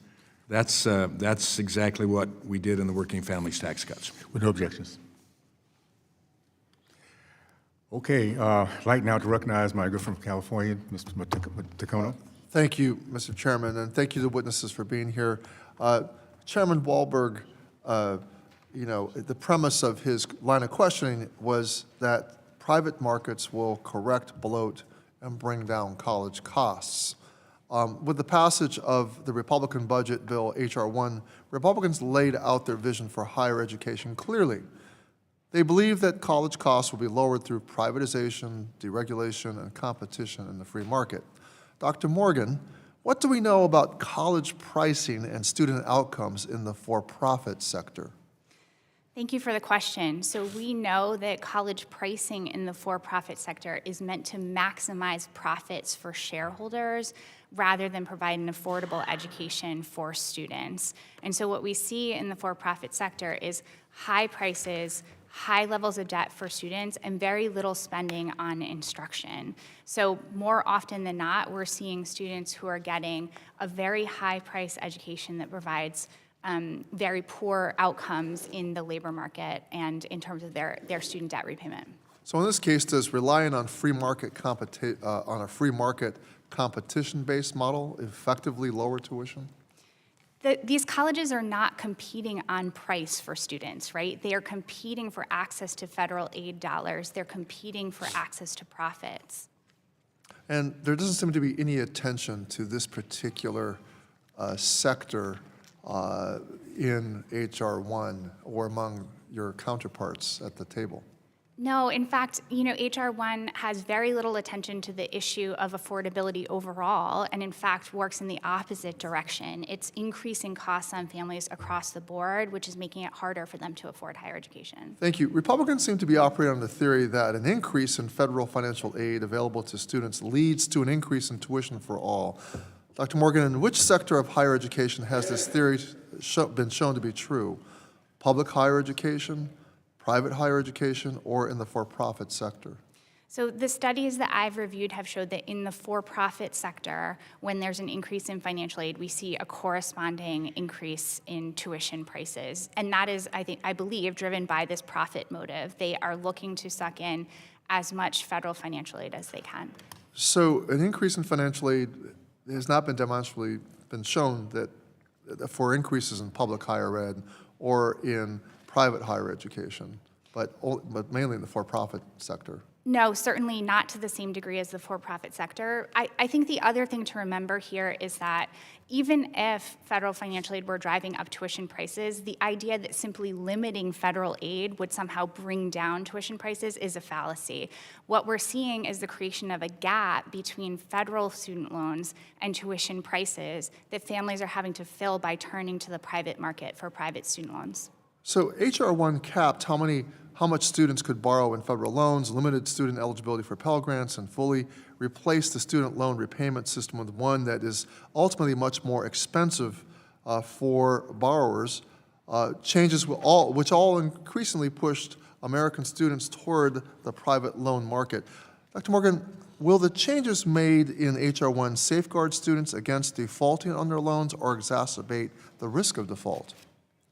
G: That's exactly what we did in the working families tax cuts.
A: With no objections. Okay, I'd like now to recognize my good friend from California, Mr. Matacono.
H: Thank you, Mr. Chairman, and thank you to the witnesses for being here. Chairman Wahlberg, the premise of his line of questioning was that private markets will correct bloat and bring down college costs. With the passage of the Republican budget bill, H.R. 1, Republicans laid out their vision for higher education clearly. They believe that college costs will be lowered through privatization, deregulation, and competition in the free market. Dr. Morgan, what do we know about college pricing and student outcomes in the for-profit sector?
E: Thank you for the question. So we know that college pricing in the for-profit sector is meant to maximize profits for shareholders rather than provide an affordable education for students. And so what we see in the for-profit sector is high prices, high levels of debt for students, and very little spending on instruction. So more often than not, we're seeing students who are getting a very high-priced education that provides very poor outcomes in the labor market and in terms of their student debt repayment.
H: So in this case, does relying on a free market competition-based model effectively lower tuition?
E: These colleges are not competing on price for students, right? They are competing for access to federal aid dollars. They're competing for access to profits.
H: And there doesn't seem to be any attention to this particular sector in H.R. 1 or among your counterparts at the table.
E: No, in fact, H.R. 1 has very little attention to the issue of affordability overall, and in fact works in the opposite direction. It's increasing costs on families across the board, which is making it harder for them to afford higher education.
H: Thank you. Republicans seem to be operating on the theory that an increase in federal financial aid available to students leads to an increase in tuition for all. Dr. Morgan, in which sector of higher education has this theory been shown to be true? Public higher education, private higher education, or in the for-profit sector?
E: So the studies that I've reviewed have showed that in the for-profit sector, when there's an increase in financial aid, we see a corresponding increase in tuition prices. And that is, I believe, driven by this profit motive. They are looking to suck in as much federal financial aid as they can.
H: So an increase in financial aid has not been demonstrably been shown that for increases in public higher ed or in private higher education, but mainly in the for-profit sector.
E: No, certainly not to the same degree as the for-profit sector. I think the other thing to remember here is that even if federal financial aid were driving up tuition prices, the idea that simply limiting federal aid would somehow bring down tuition prices is a fallacy. What we're seeing is the creation of a gap between federal student loans and tuition prices that families are having to fill by turning to the private market for private student loans.
H: So H.R. 1 capped how much students could borrow in federal loans, limited student eligibility for Pell Grants, and fully replaced the student loan repayment system with one that is ultimately much more expensive for borrowers, changes which all increasingly pushed American students toward the private loan market. Dr. Morgan, will the changes made in H.R. 1 safeguard students against defaulting on their loans or exacerbate the risk of default?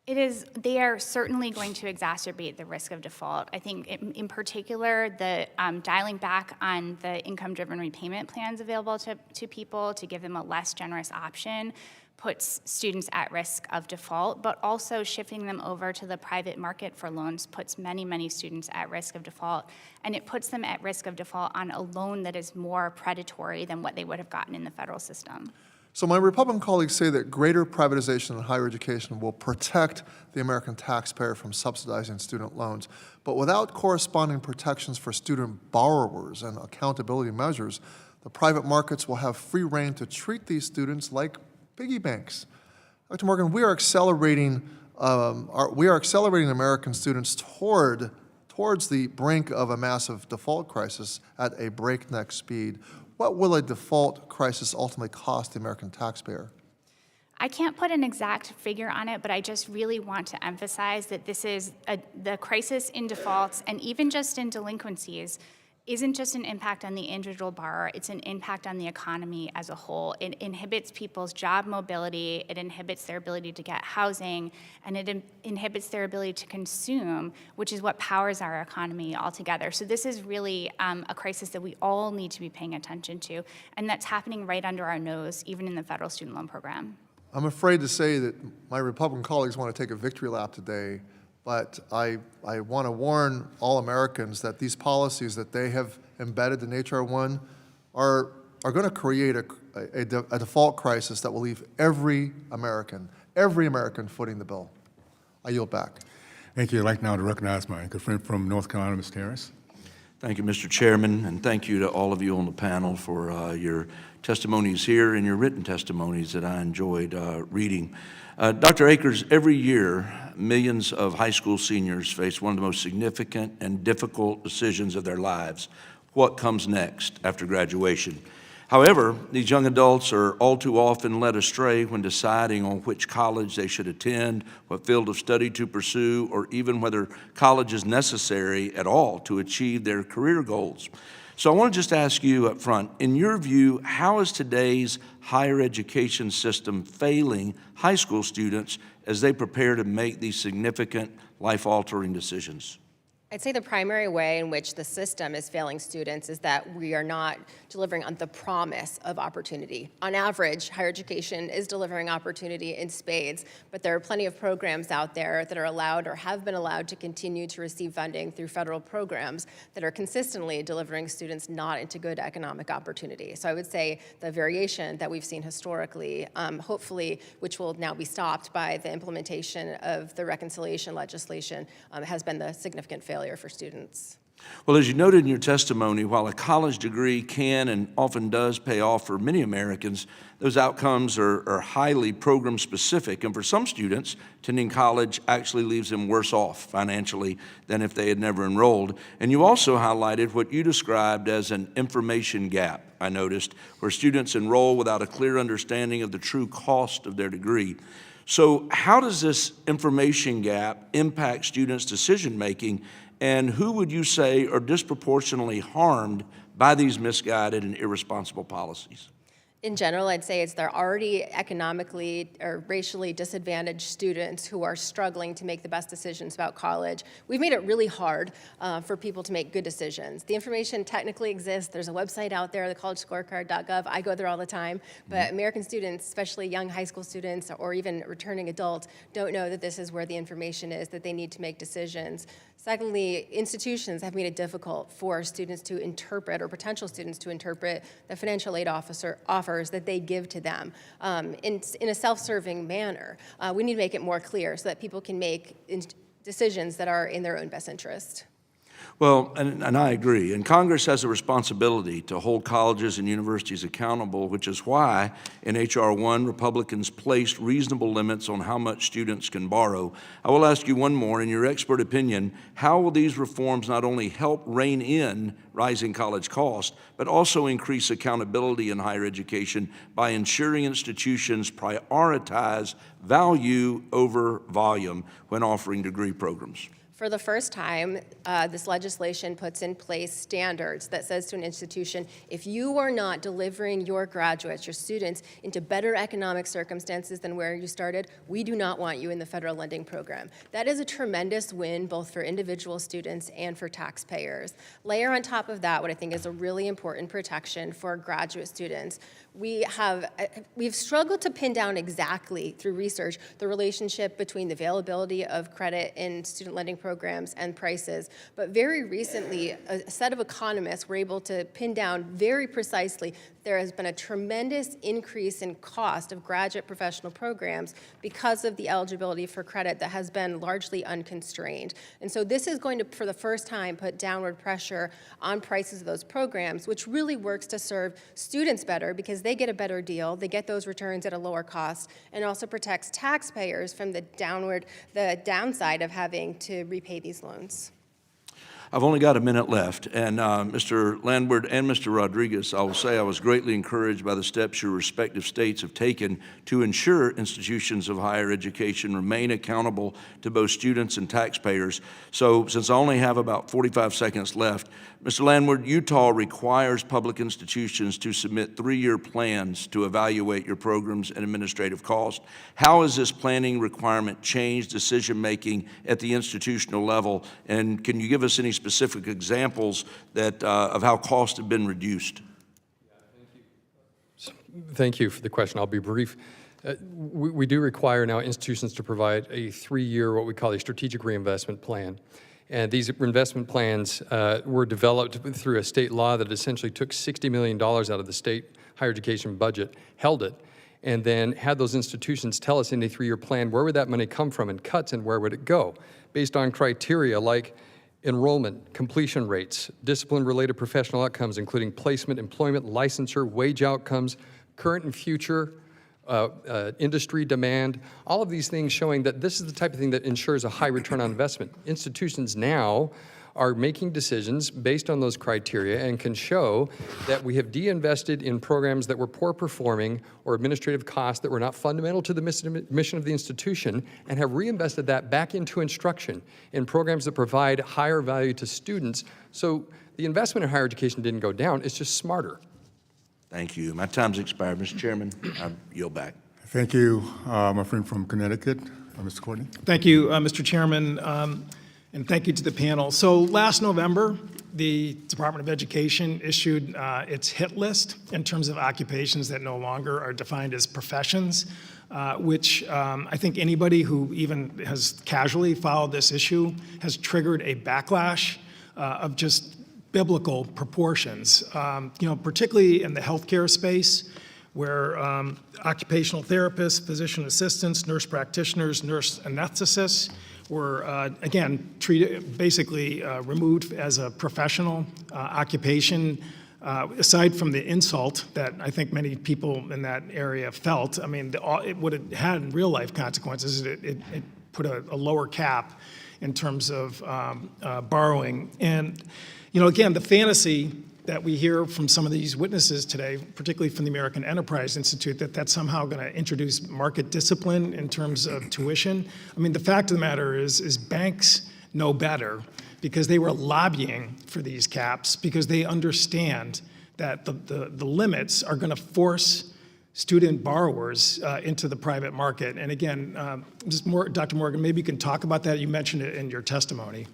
E: They are certainly going to exacerbate the risk of default. I think in particular, the dialing back on the income-driven repayment plans available to people to give them a less generous option puts students at risk of default, but also shifting them over to the private market for loans puts many, many students at risk of default, and it puts them at risk of default on a loan that is more predatory than what they would have gotten in the federal system.
H: So my Republican colleagues say that greater privatization in higher education will protect the American taxpayer from subsidizing student loans. But without corresponding protections for student borrowers and accountability measures, the private markets will have free rein to treat these students like piggy banks. Dr. Morgan, we are accelerating American students towards the brink of a massive default crisis at a breakneck speed. What will a default crisis ultimately cost the American taxpayer?
E: I can't put an exact figure on it, but I just really want to emphasize that this is the crisis in defaults and even just in delinquencies isn't just an impact on the individual borrower, it's an impact on the economy as a whole. It inhibits people's job mobility, it inhibits their ability to get housing, and it inhibits their ability to consume, which is what powers our economy altogether. So this is really a crisis that we all need to be paying attention to, and that's happening right under our nose, even in the federal student loan program.
H: I'm afraid to say that my Republican colleagues want to take a victory lap today, but I want to warn all Americans that these policies that they have embedded in H.R. 1 are going to create a default crisis that will leave every American footing the bill. I yield back.
A: Thank you. I'd like now to recognize my good friend from North Carolina, Ms. Harris.
I: Thank you, Mr. Chairman, and thank you to all of you on the panel for your testimonies here and your written testimonies that I enjoyed reading. Dr. Akers, every year, millions of high school seniors face one of the most significant and difficult decisions of their lives: what comes next after graduation. However, these young adults are all too often led astray when deciding on which college they should attend, what field of study to pursue, or even whether college is necessary at all to achieve their career goals. So I want to just ask you up front, in your view, how is today's higher education system failing high school students as they prepare to make these significant life-altering decisions?
C: I'd say the primary way in which the system is failing students is that we are not delivering on the promise of opportunity. On average, higher education is delivering opportunity in spades, but there are plenty of programs out there that are allowed or have been allowed to continue to receive funding through federal programs that are consistently delivering students not into good economic opportunity. So I would say the variation that we've seen historically, hopefully, which will now be stopped by the implementation of the reconciliation legislation, has been the significant failure for students.
I: Well, as you noted in your testimony, while a college degree can and often does pay off for many Americans, those outcomes are highly program specific, and for some students, attending college actually leaves them worse off financially than if they had never enrolled. And you also highlighted what you described as an information gap, I noticed, where students enroll without a clear understanding of the true cost of their degree. So how does this information gap impact students' decision-making, and who would you say are disproportionately harmed by these misguided and irresponsible policies?
C: In general, I'd say they're already economically or racially disadvantaged students who are struggling to make the best decisions about college. We've made it really hard for people to make good decisions. The information technically exists. There's a website out there, the collegescorecard.gov. I go there all the time. But American students, especially young high school students or even returning adults, don't know that this is where the information is, that they need to make decisions. Secondly, institutions have made it difficult for students to interpret, or potential students to interpret, the financial aid offers that they give to them in a self-serving manner. We need to make it more clear so that people can make decisions that are in their own best interest.
I: Well, and I agree. And Congress has a responsibility to hold colleges and universities accountable, which is why in H.R. 1, Republicans placed reasonable limits on how much students can borrow. I will ask you one more. In your expert opinion, how will these reforms not only help rein in rising college costs, but also increase accountability in higher education by ensuring institutions prioritize value over volume when offering degree programs?
C: For the first time, this legislation puts in place standards that says to an institution, if you are not delivering your graduates, your students, into better economic circumstances than where you started, we do not want you in the federal lending program. That is a tremendous win, both for individual students and for taxpayers. Layer on top of that what I think is a really important protection for graduate students. We've struggled to pin down exactly through research the relationship between the availability of credit in student lending programs and prices. But very recently, a set of economists were able to pin down very precisely there has been a tremendous increase in cost of graduate professional programs because of the eligibility for credit that has been largely unconstrained. And so this is going to, for the first time, put downward pressure on prices of those programs, which really works to serve students better because they get a better deal, they get those returns at a lower cost, and also protects taxpayers from the downside of having to repay these loans.
I: I've only got a minute left, and Mr. Landward and Mr. Rodriguez, I will say I was greatly encouraged by the steps your respective states have taken to ensure institutions of higher education remain accountable to both students and taxpayers. So since I only have about 45 seconds left, Mr. Landward, Utah requires public institutions to submit 3-year plans to evaluate your programs and administrative costs. How has this planning requirement changed decision-making at the institutional level? And can you give us any specific examples that, of how costs have been reduced?
D: Thank you for the question. I'll be brief. We do require now institutions to provide a 3-year, what we call a strategic reinvestment plan. And these investment plans were developed through a state law that essentially took $60 million out of the state higher education budget, held it, and then had those institutions tell us in a 3-year plan where would that money come from and cuts and where would it go, based on criteria like enrollment, completion rates, discipline-related professional outcomes, including placement, employment, licensure, wage outcomes, current and future industry demand, all of these things showing that this is the type of thing that ensures a high return on investment. Institutions now are making decisions based on those criteria and can show that we have de-invested in programs that were poor performing or administrative costs that were not fundamental to the mission of the institution, and have reinvested that back into instruction in programs that provide higher value to students. So the investment in higher education didn't go down, it's just smarter.
I: Thank you. My time's expired, Mr. Chairman. I yield back.
A: Thank you, my friend from Connecticut, Mr. Courtney.
J: Thank you, Mr. Chairman, and thank you to the panel. So last November, the Department of Education issued its hit list in terms of occupations that no longer are defined as professions, which I think anybody who even has casually followed this issue has triggered a backlash of just biblical proportions, particularly in the healthcare space, where occupational therapists, physician assistants, nurse practitioners, nurse anesthetists were, again, treated, basically removed as a professional occupation. Aside from the insult that I think many people in that area felt, I mean, it would have had real-life consequences. It put a lower cap in terms of borrowing. And again, the fantasy that we hear from some of these witnesses today, particularly from the American Enterprise Institute, that that's somehow going to introduce market discipline in terms of tuition. I mean, the fact of the matter is banks know better because they were lobbying for these caps because they understand that the limits are going to force student borrowers into the private market. And again, Dr. Morgan, maybe you can talk about that. You mentioned it in your testimony.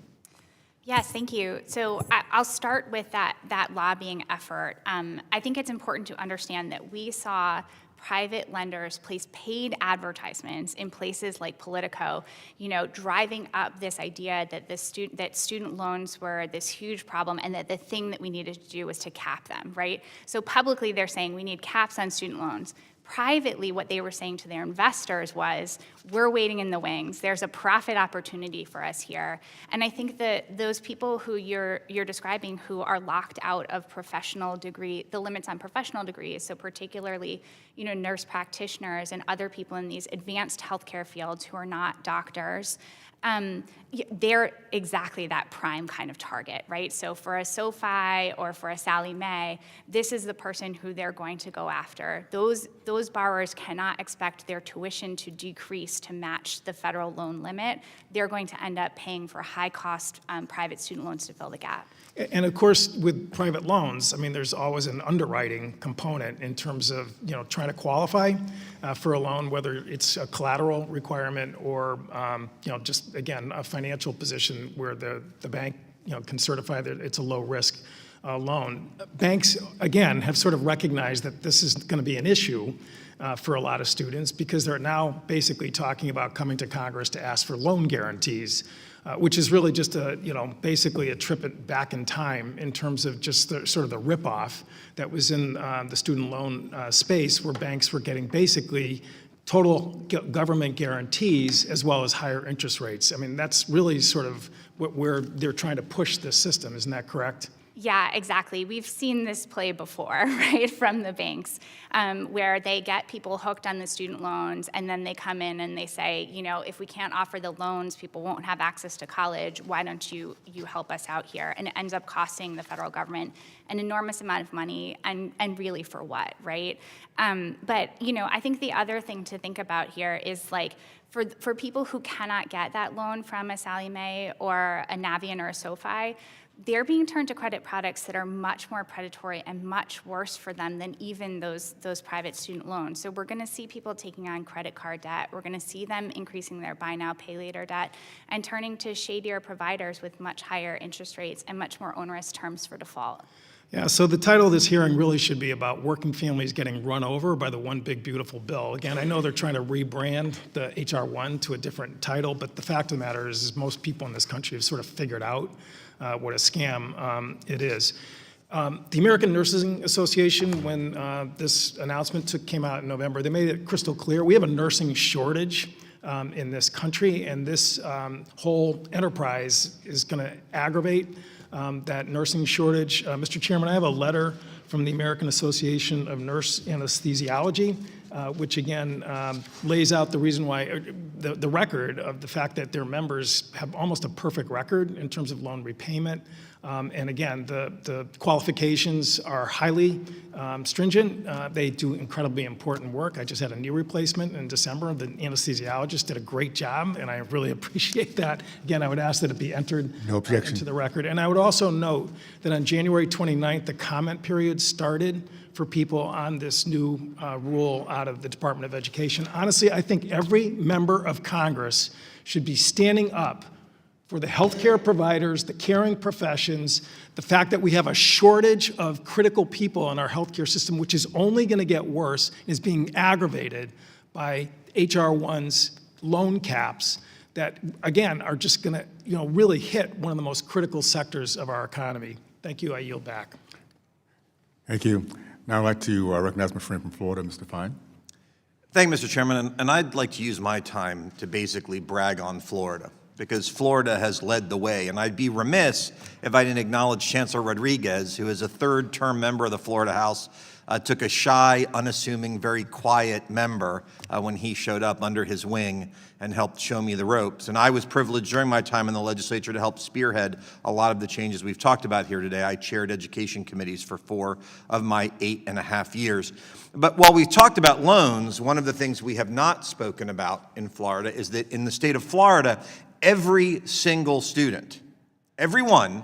E: Yes, thank you. So I'll start with that lobbying effort. I think it's important to understand that we saw private lenders place paid advertisements in places like Politico, driving up this idea that student loans were this huge problem and that the thing that we needed to do was to cap them, right? So publicly they're saying we need caps on student loans. Privately, what they were saying to their investors was, we're waiting in the wings. There's a profit opportunity for us here. And I think that those people who you're describing who are locked out of the limits on professional degrees, so particularly, nurse practitioners and other people in these advanced healthcare fields who are not doctors, they're exactly that prime kind of target, right? So for a SoFi or for a Sallie Mae, this is the person who they're going to go after. Those borrowers cannot expect their tuition to decrease to match the federal loan limit. They're going to end up paying for high-cost private student loans to fill the gap.
J: And of course, with private loans, I mean, there's always an underwriting component in terms of, trying to qualify for a loan, whether it's a collateral requirement or, just, again, a financial position where the bank, can certify that it's a low-risk loan. Banks, again, have sort of recognized that this is going to be an issue for a lot of students because they're now basically talking about coming to Congress to ask for loan guarantees, which is really just basically a trip back in time in terms of just sort of the ripoff that was in the student loan space, where banks were getting basically total government guarantees as well as higher interest rates. I mean, that's really sort of where they're trying to push this system. Isn't that correct?
E: Yeah, exactly. We've seen this play before, right, from the banks, where they get people hooked on the student loans, and then they come in and they say, you know, if we can't offer the loans, people won't have access to college. Why don't you help us out here? And it ends up costing the federal government an enormous amount of money, and really for what, right? But, you know, I think the other thing to think about here is, like, for people who cannot get that loan from a Sallie Mae or a Navient or a SoFi, they're being turned to credit products that are much more predatory and much worse for them than even those private student loans. So we're going to see people taking on credit card debt. We're going to see them increasing their buy now, pay later debt and turning to shadier providers with much higher interest rates and much more onerous terms for default.
J: Yeah, so the title of this hearing really should be about working families getting run over by the one big beautiful bill. Again, I know they're trying to rebrand the H.R. 1 to a different title, but the fact of the matter is most people in this country have sort of figured out what a scam it is. The American Nursing Association, when this announcement came out in November, they made it crystal clear. We have a nursing shortage in this country, and this whole enterprise is going to aggravate that nursing shortage. Mr. Chairman, I have a letter from the American Association of Nurse Anesthesiology, which again lays out the reason why, the record of the fact that their members have almost a perfect record in terms of loan repayment. And again, the qualifications are highly stringent. They do incredibly important work. I just had a knee replacement in December. The anesthesiologist did a great job, and I really appreciate that. Again, I would ask that it be entered into the record. And I would also note that on January 29th, the comment period started for people on this new rule out of the Department of Education. Honestly, I think every member of Congress should be standing up for the healthcare providers, the caring professions, the fact that we have a shortage of critical people in our healthcare system, which is only going to get worse, is being aggravated by H.R. 1's loan caps that, again, are just going to, really hit one of the most critical sectors of our economy. Thank you. I yield back.
A: Thank you. Now I'd like to recognize my friend from Florida, Mr. Fine.
K: Thank you, Mr. Chairman, and I'd like to use my time to basically brag on Florida, because Florida has led the way. And I'd be remiss if I didn't acknowledge Chancellor Rodriguez, who is a third-term member of the Florida House, took a shy, unassuming, very quiet member when he showed up under his wing and helped show me the ropes. And I was privileged during my time in the legislature to help spearhead a lot of the changes we've talked about here today. I chaired education committees for 4 of my 8.5 years. But while we've talked about loans, one of the things we have not spoken about in Florida is that in the state of Florida, every single student, everyone,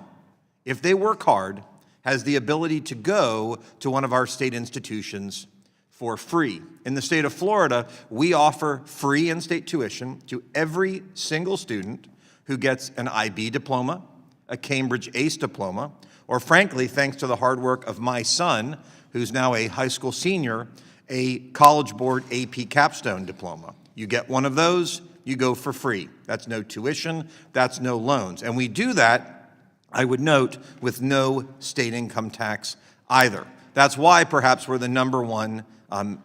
K: if they work hard, has the ability to go to one of our state institutions for free. In the state of Florida, we offer free in-state tuition to every single student who gets an IB diploma, a Cambridge ACE diploma, or frankly, thanks to the hard work of my son, who's now a high school senior, a College Board AP capstone diploma. You get one of those, you go for free. That's no tuition, that's no loans. And we do that, I would note, with no state income tax either. That's why perhaps we're the #1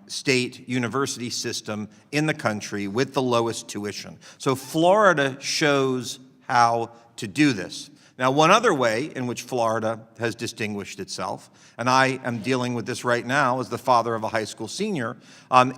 K: state university system in the country with the lowest tuition. So Florida shows how to do this. Now, one other way in which Florida has distinguished itself, and I am dealing with this right now as the father of a high school senior,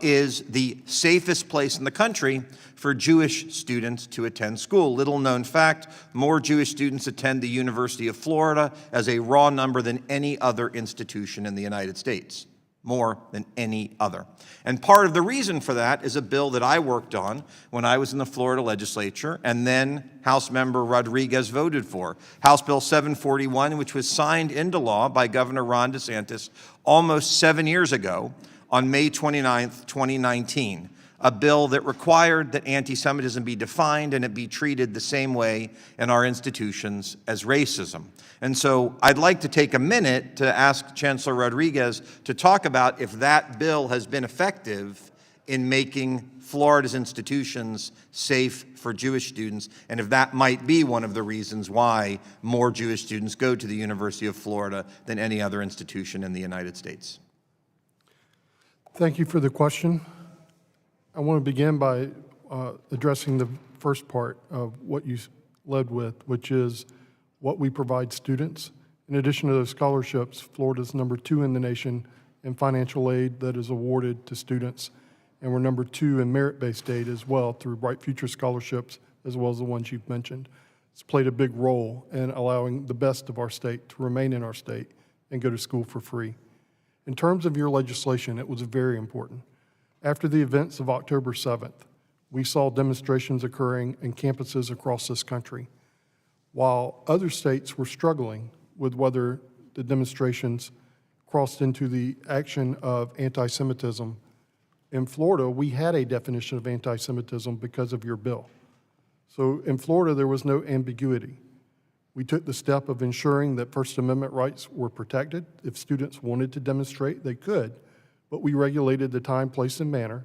K: is the safest place in the country for Jewish students to attend school. Little known fact, more Jewish students attend the University of Florida as a raw number than any other institution in the United States. More than any other. And part of the reason for that is a bill that I worked on when I was in the Florida legislature, and then House Member Rodriguez voted for. House Bill 741, which was signed into law by Governor Ron DeSantis almost 7 years ago on May 29th, 2019. A bill that required that anti-Semitism be defined and it be treated the same way in our institutions as racism. And so I'd like to take a minute to ask Chancellor Rodriguez to talk about if that bill has been effective in making Florida's institutions safe for Jewish students, and if that might be one of the reasons why more Jewish students go to the University of Florida than any other institution in the United States.
F: Thank you for the question. I want to begin by addressing the first part of what you led with, which is what we provide students In addition to those scholarships, Florida's number 2 in the nation in financial aid that is awarded to students, and we're number 2 in merit-based aid as well through Bright Future scholarships, as well as the ones you've mentioned. It's played a big role in allowing the best of our state to remain in our state and go to school for free. In terms of your legislation, it was very important. After the events of October 7th, we saw demonstrations occurring in campuses across this country. While other states were struggling with whether the demonstrations crossed into the action of anti-Semitism, in Florida, we had a definition of anti-Semitism because of your bill. So in Florida, there was no ambiguity. We took the step of ensuring that First Amendment rights were protected. If students wanted to demonstrate, they could, but we regulated the time, place, and manner.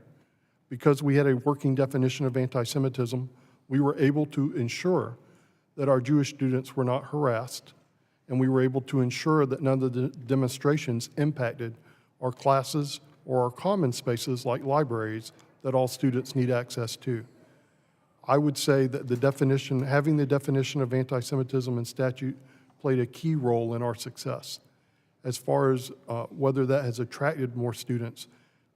F: Because we had a working definition of anti-Semitism, we were able to ensure that our Jewish students were not harassed, and we were able to ensure that none of the demonstrations impacted our classes or our common spaces like libraries that all students need access to. I would say that having the definition of anti-Semitism in statute played a key role in our success. As far as whether that has attracted more students,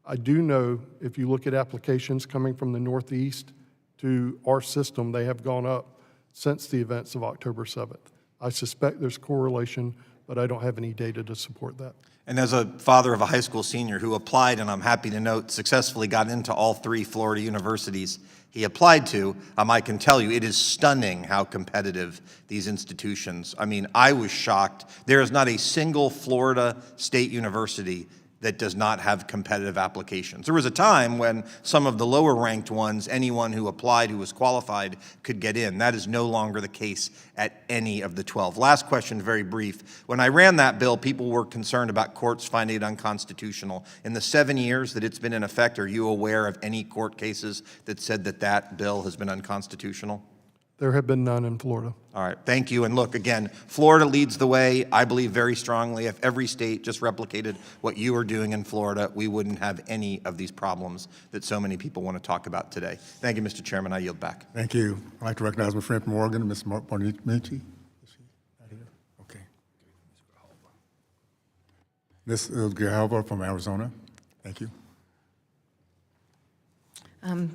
F: I do know if you look at applications coming from the Northeast to our system, they have gone up since the events of October 7th. I suspect there's correlation, but I don't have any data to support that.
K: And as a father of a high school senior who applied, and I'm happy to note, successfully got into all 3 Florida universities he applied to, I can tell you it is stunning how competitive these institutions. I mean, I was shocked. There is not a single Florida state university that does not have competitive applications. There was a time when some of the lower ranked ones, anyone who applied who was qualified could get in. That is no longer the case at any of the 12. Last question, very brief. When I ran that bill, people were concerned about courts finding it unconstitutional. In the 7 years that it's been in effect, are you aware of any court cases that said that that bill has been unconstitutional?
F: There have been none in Florida.
K: All right, thank you. And look, again, Florida leads the way. I believe very strongly if every state just replicated what you are doing in Florida, we wouldn't have any of these problems that so many people want to talk about today. Thank you, Mr. Chairman. I yield back.
A: Thank you. I'd like to recognize my friend from Oregon, Ms. Bonici. Is she out here? Okay. Ms. Grijalva from Arizona. Thank you.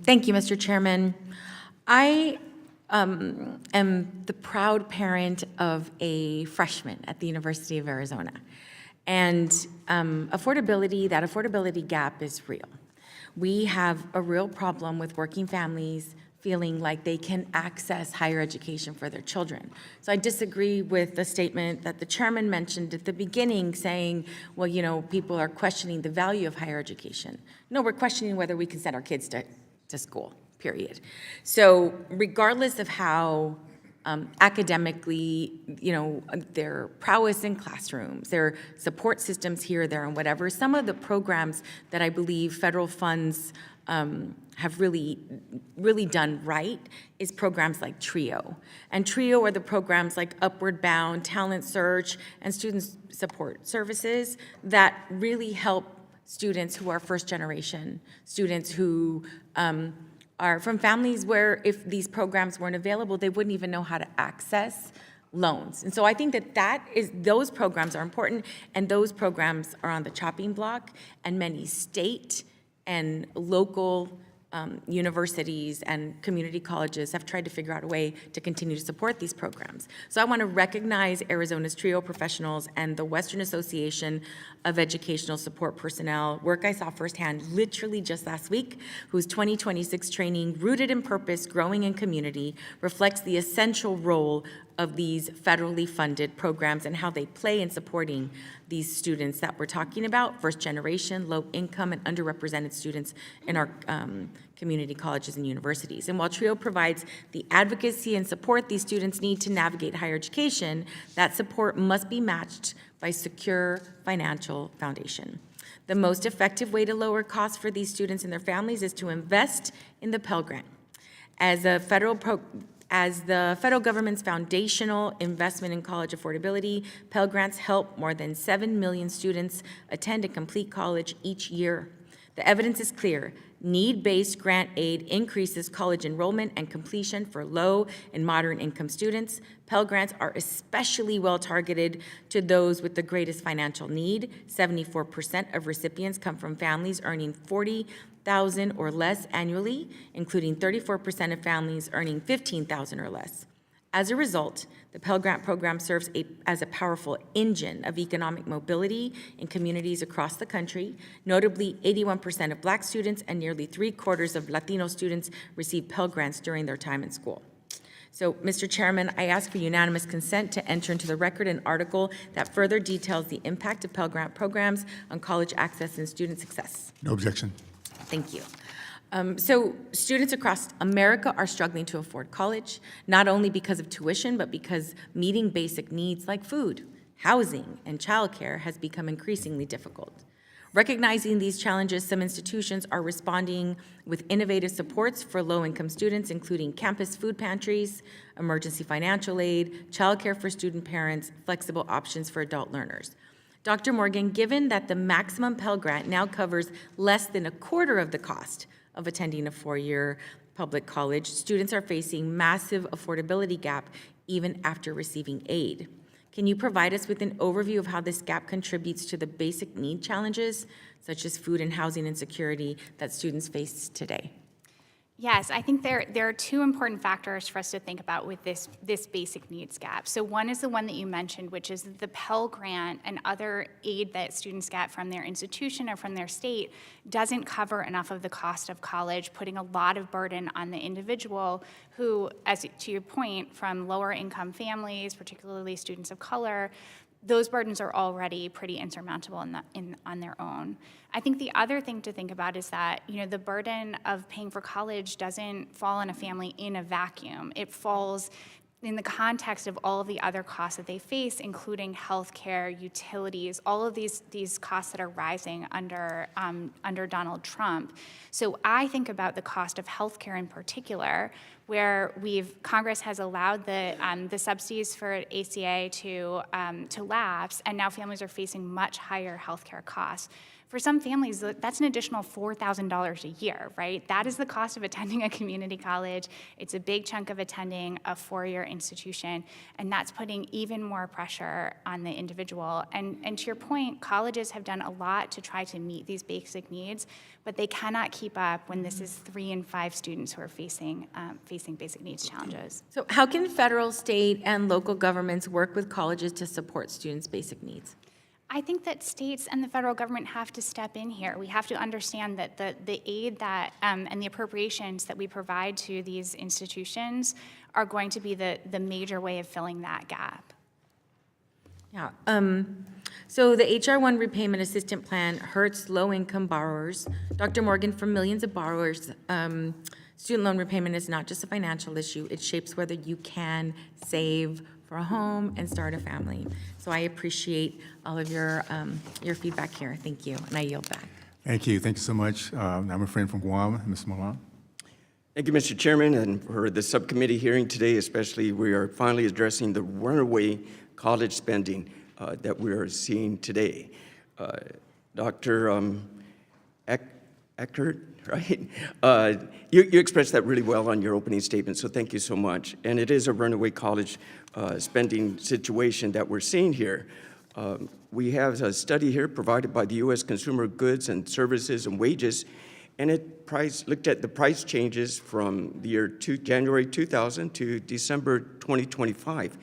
L: Thank you, Mr. Chairman. I am the proud parent of a freshman at the University of Arizona. And that affordability gap is real. We have a real problem with working families feeling like they can access higher education for their children. So I disagree with the statement that the chairman mentioned at the beginning saying, well, you know, people are questioning the value of higher education. No, we're questioning whether we can send our kids to school. Period. So regardless of how academically, you know, their prowess in classrooms, their support systems here, there, and whatever, some of the programs that I believe federal funds have really done right is programs like TRIO. And TRIO are the programs like Upward Bound, Talent Search, and Student Support Services that really help students who are first generation, students who are from families where if these programs weren't available, they wouldn't even know how to access loans. And so I think that those programs are important, and those programs are on the chopping block, and many state and local universities and community colleges have tried to figure out a way to continue to support these programs. So I want to recognize Arizona's TRIO professionals and the Western Association of Educational Support Personnel, work I saw firsthand literally just last week, whose 2026 training, Rooted in Purpose, Growing in Community, reflects the essential role of these federally funded programs and how they play in supporting these students that we're talking about, first generation, low income, and underrepresented students in our community colleges and universities. And while TRIO provides the advocacy and support these students need to navigate higher education, that support must be matched by secure financial foundation. The most effective way to lower costs for these students and their families is to invest in the Pell Grant. As the federal government's foundational investment in college affordability, Pell Grants help more than 7 million students attend and complete college each year. The evidence is clear. Need-based grant aid increases college enrollment and completion for low and moderate income students. Pell Grants are especially well targeted to those with the greatest financial need. 74% of recipients come from families earning $40,000 or less annually, including 34% of families earning $15,000 or less. As a result, the Pell Grant program serves as a powerful engine of economic mobility in communities across the country. Notably, 81% of Black students and nearly 3/4 of Latino students receive Pell Grants during their time in school. So, Mr. Chairman, I ask for unanimous consent to enter into the record an article that further details the impact of Pell Grant programs on college access and student success.
A: No objection.
L: Thank you. So students across America are struggling to afford college, not only because of tuition, but because meeting basic needs like food, housing, and childcare has become increasingly difficult. Recognizing these challenges, some institutions are responding with innovative supports for low-income students, including campus food pantries, emergency financial aid, childcare for student parents, flexible options for adult learners. Dr. Morgan, given that the maximum Pell Grant now covers less than 1/4 of the cost of attending a four-year public college, students are facing massive affordability gap even after receiving aid. Can you provide us with an overview of how this gap contributes to the basic need challenges, such as food and housing insecurity, that students face today?
E: Yes, I think there are two important factors for us to think about with this basic needs gap. So one is the one that you mentioned, which is the Pell Grant and other aid that students get from their institution or from their state doesn't cover enough of the cost of college, putting a lot of burden on the individual who, as to your point, from lower income families, particularly students of color, those burdens are already pretty insurmountable on their own. I think the other thing to think about is that, the burden of paying for college doesn't fall on a family in a vacuum. It falls in the context of all of the other costs that they face, including healthcare, utilities, all of these costs that are rising under Donald Trump. So I think about the cost of healthcare in particular, where Congress has allowed the subsidies for ACA to lapse, and now families are facing much higher healthcare costs. For some families, that's an additional $4,000 a year, right? That is the cost of attending a community college. It's a big chunk of attending a four-year institution, and that's putting even more pressure on the individual. And to your point, colleges have done a lot to try to meet these basic needs, but they cannot keep up when this is 3 in 5 students who are facing basic needs challenges.
L: So how can federal, state, and local governments work with colleges to support students' basic needs?
E: I think that states and the federal government have to step in here. We have to understand that the aid that and the appropriations that we provide to these institutions are going to be the major way of filling that gap.
L: Yeah. So the HR 1 repayment assistance plan hurts low-income borrowers. Dr. Morgan, for millions of borrowers, student loan repayment is not just a financial issue. It shapes whether you can save for a home and start a family. So I appreciate all of your feedback here. Thank you, and I yield back.
A: Thank you. Thank you so much. I'm a friend from Guam, Ms. Milan.
M: Thank you, Mr. Chairman, and for the subcommittee hearing today, especially we are finally addressing the runaway college spending that we are seeing today. Dr. Eckert, right? You expressed that really well on your opening statement, so thank you so much. And it is a runaway college spending situation that we're seeing here. We have a study here provided by the U.S. Consumer Goods and Services and Wages, and it looked at the price changes from the year January 2000 to December 2025.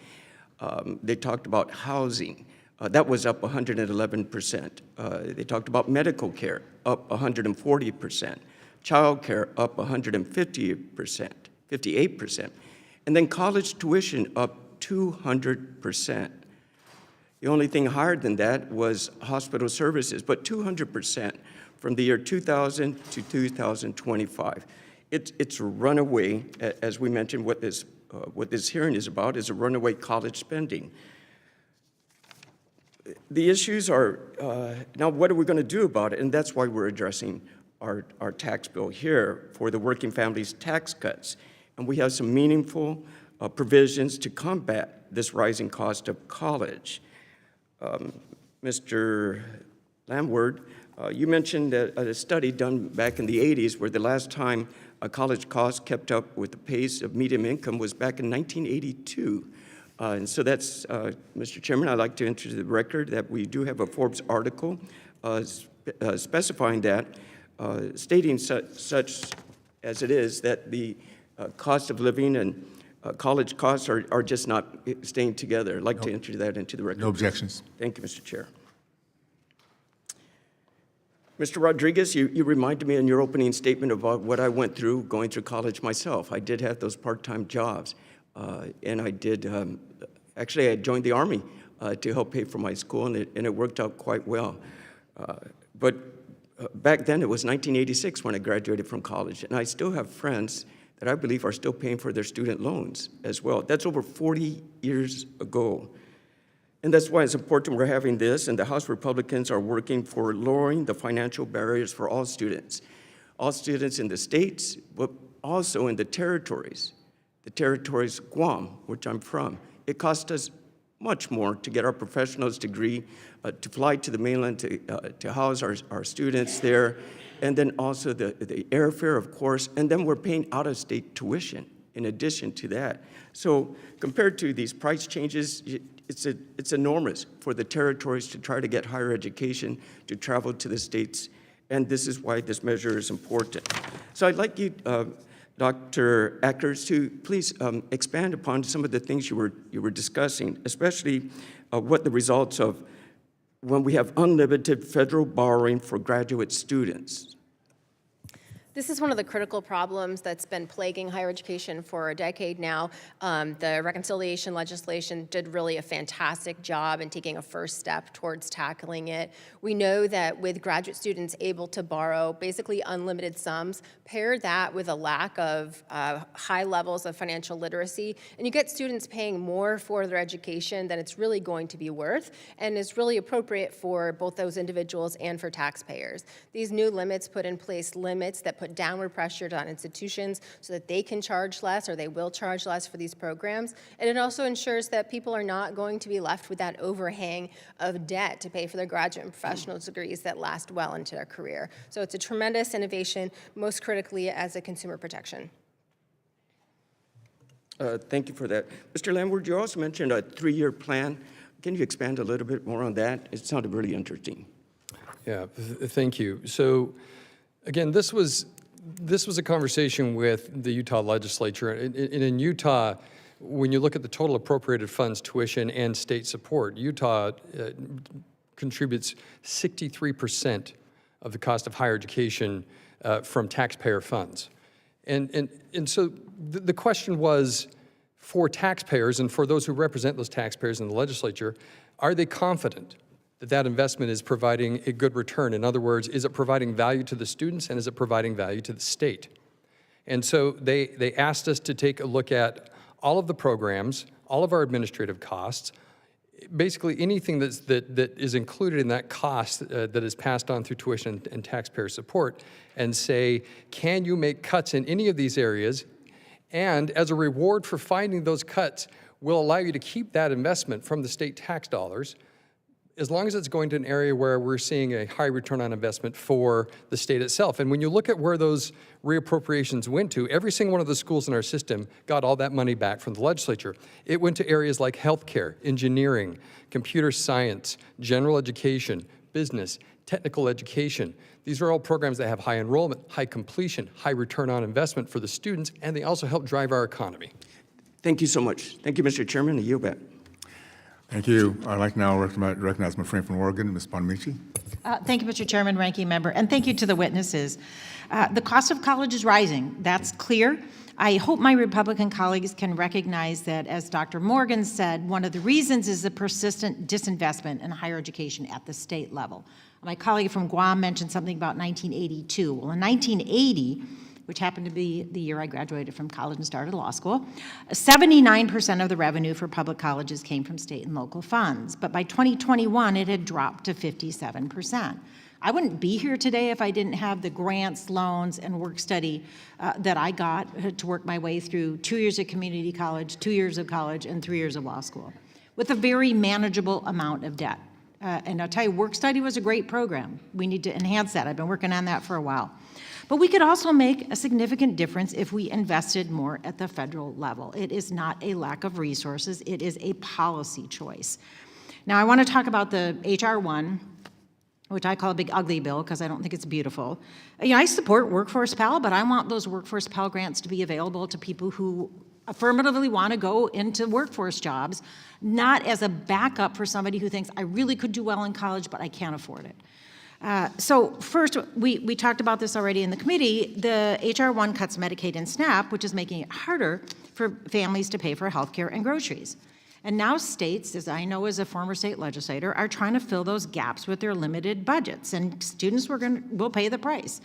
M: They talked about housing. That was up 111%. They talked about medical care, up 140%. Child care, up 150%, 58%. And then college tuition, up 200%. The only thing higher than that was hospital services, but 200% from the year 2000 to 2025. It's a runaway, as we mentioned, what this hearing is about, is a runaway college spending. The issues are, now what are we going to do about it? And that's why we're addressing our tax bill here for the working families tax cuts. And we have some meaningful provisions to combat this rising cost of college. Mr. Landward, you mentioned a study done back in the 80s where the last time college costs kept up with the pace of median income was back in 1982. And so that's, Mr. Chairman, I'd like to enter to the record that we do have a Forbes article specifying that, stating such as it is, that the cost of living and college costs are just not staying together. I'd like to enter that into the record.
A: No objections.
M: Thank you, Mr. Chair. Mr. Rodriguez, you reminded me in your opening statement about what I went through going through college myself. I did have those part-time jobs, and I did, actually I joined the Army to help pay for my school, and it worked out quite well. But back then, it was 1986 when I graduated from college, and I still have friends that I believe are still paying for their student loans as well. That's over 40 years ago. And that's why it's important we're having this, and the House Republicans are working for lowering the financial barriers for all students in the states, but also in the territories. The territories, Guam, which I'm from, it costs us much more to get our professional's degree, to fly to the mainland to house our students there, and then also the airfare, of course, and then we're paying out-of-state tuition in addition to that. So compared to these price changes, it's enormous for the territories to try to get higher education, to travel to the states, and this is why this measure is important. So I'd like you, Dr. Ackers, to please expand upon some of the things you were discussing, especially what the results of when we have unlimited federal borrowing for graduate students.
C: This is one of the critical problems that's been plaguing higher education for a decade now. The reconciliation legislation did really a fantastic job in taking a first step towards tackling it. We know that with graduate students able to borrow basically unlimited sums, pair that with a lack of high levels of financial literacy, and you get students paying more for their education than it's really going to be worth, and is really appropriate for both those individuals and for taxpayers. These new limits put in place limits that put downward pressure on institutions so that they can charge less, or they will charge less for these programs. And it also ensures that people are not going to be left with that overhang of debt to pay for their graduate and professional degrees that last well into their career. So it's a tremendous innovation, most critically as a consumer protection.
M: Thank you for that. Mr. Landward, you also mentioned a 3-year plan. Can you expand a little bit more on that? It sounded really interesting.
D: Yeah, thank you. So again, this was a conversation with the Utah legislature. In Utah, when you look at the total appropriated funds, tuition, and state support, Utah contributes 63% of the cost of higher education from taxpayer funds. And so the question was, for taxpayers and for those who represent those taxpayers in the legislature, are they confident that that investment is providing a good return? In other words, is it providing value to the students, and is it providing value to the state? And so they asked us to take a look at all of the programs, all of our administrative costs, basically anything that is included in that cost that is passed on through tuition and taxpayer support, and say, can you make cuts in any of these areas? And as a reward for finding those cuts, will allow you to keep that investment from the state tax dollars, as long as it's going to an area where we're seeing a high return on investment for the state itself. And when you look at where those reappropriations went to, every single one of the schools in our system got all that money back from the legislature. It went to areas like healthcare, engineering, computer science, general education, business, technical education. These are all programs that have high enrollment, high completion, high return on investment for the students, and they also help drive our economy.
M: Thank you so much. Thank you, Mr. Chairman. I yield back.
A: Thank you. I'd like now to recognize my friend from Oregon, Ms. Bonamici.
N: Thank you, Mr. Chairman, Ranking Member, and thank you to the witnesses. The cost of college is rising. That's clear. I hope my Republican colleagues can recognize that, as Dr. Morgan said, one of the reasons is the persistent disinvestment in higher education at the state level. My colleague from Guam mentioned something about 1982. Well, in 1980, which happened to be the year I graduated from college and started law school, 79% of the revenue for public colleges came from state and local funds. But by 2021, it had dropped to 57%. I wouldn't be here today if I didn't have the grants, loans, and work study that I got to work my way through 2 years of community college, 2 years of college, and 3 years of law school, with a very manageable amount of debt. And I'll tell you, work study was a great program. We need to enhance that. I've been working on that for a while. But we could also make a significant difference if we invested more at the federal level. It is not a lack of resources, it is a policy choice. Now, I want to talk about the H.R. 1, which I call a big ugly bill because I don't think it's beautiful. You know, I support Workforce Pell, but I want those Workforce Pell grants to be available to people who affirmatively want to go into workforce jobs, not as a backup for somebody who thinks, I really could do well in college, but I can't afford it. So first, we talked about this already in the committee. The H.R. 1 cuts Medicaid and SNAP, which is making it harder for families to pay for health care and groceries. And now states, as I know as a former state legislator, are trying to fill those gaps with their limited budgets, and students will pay the price.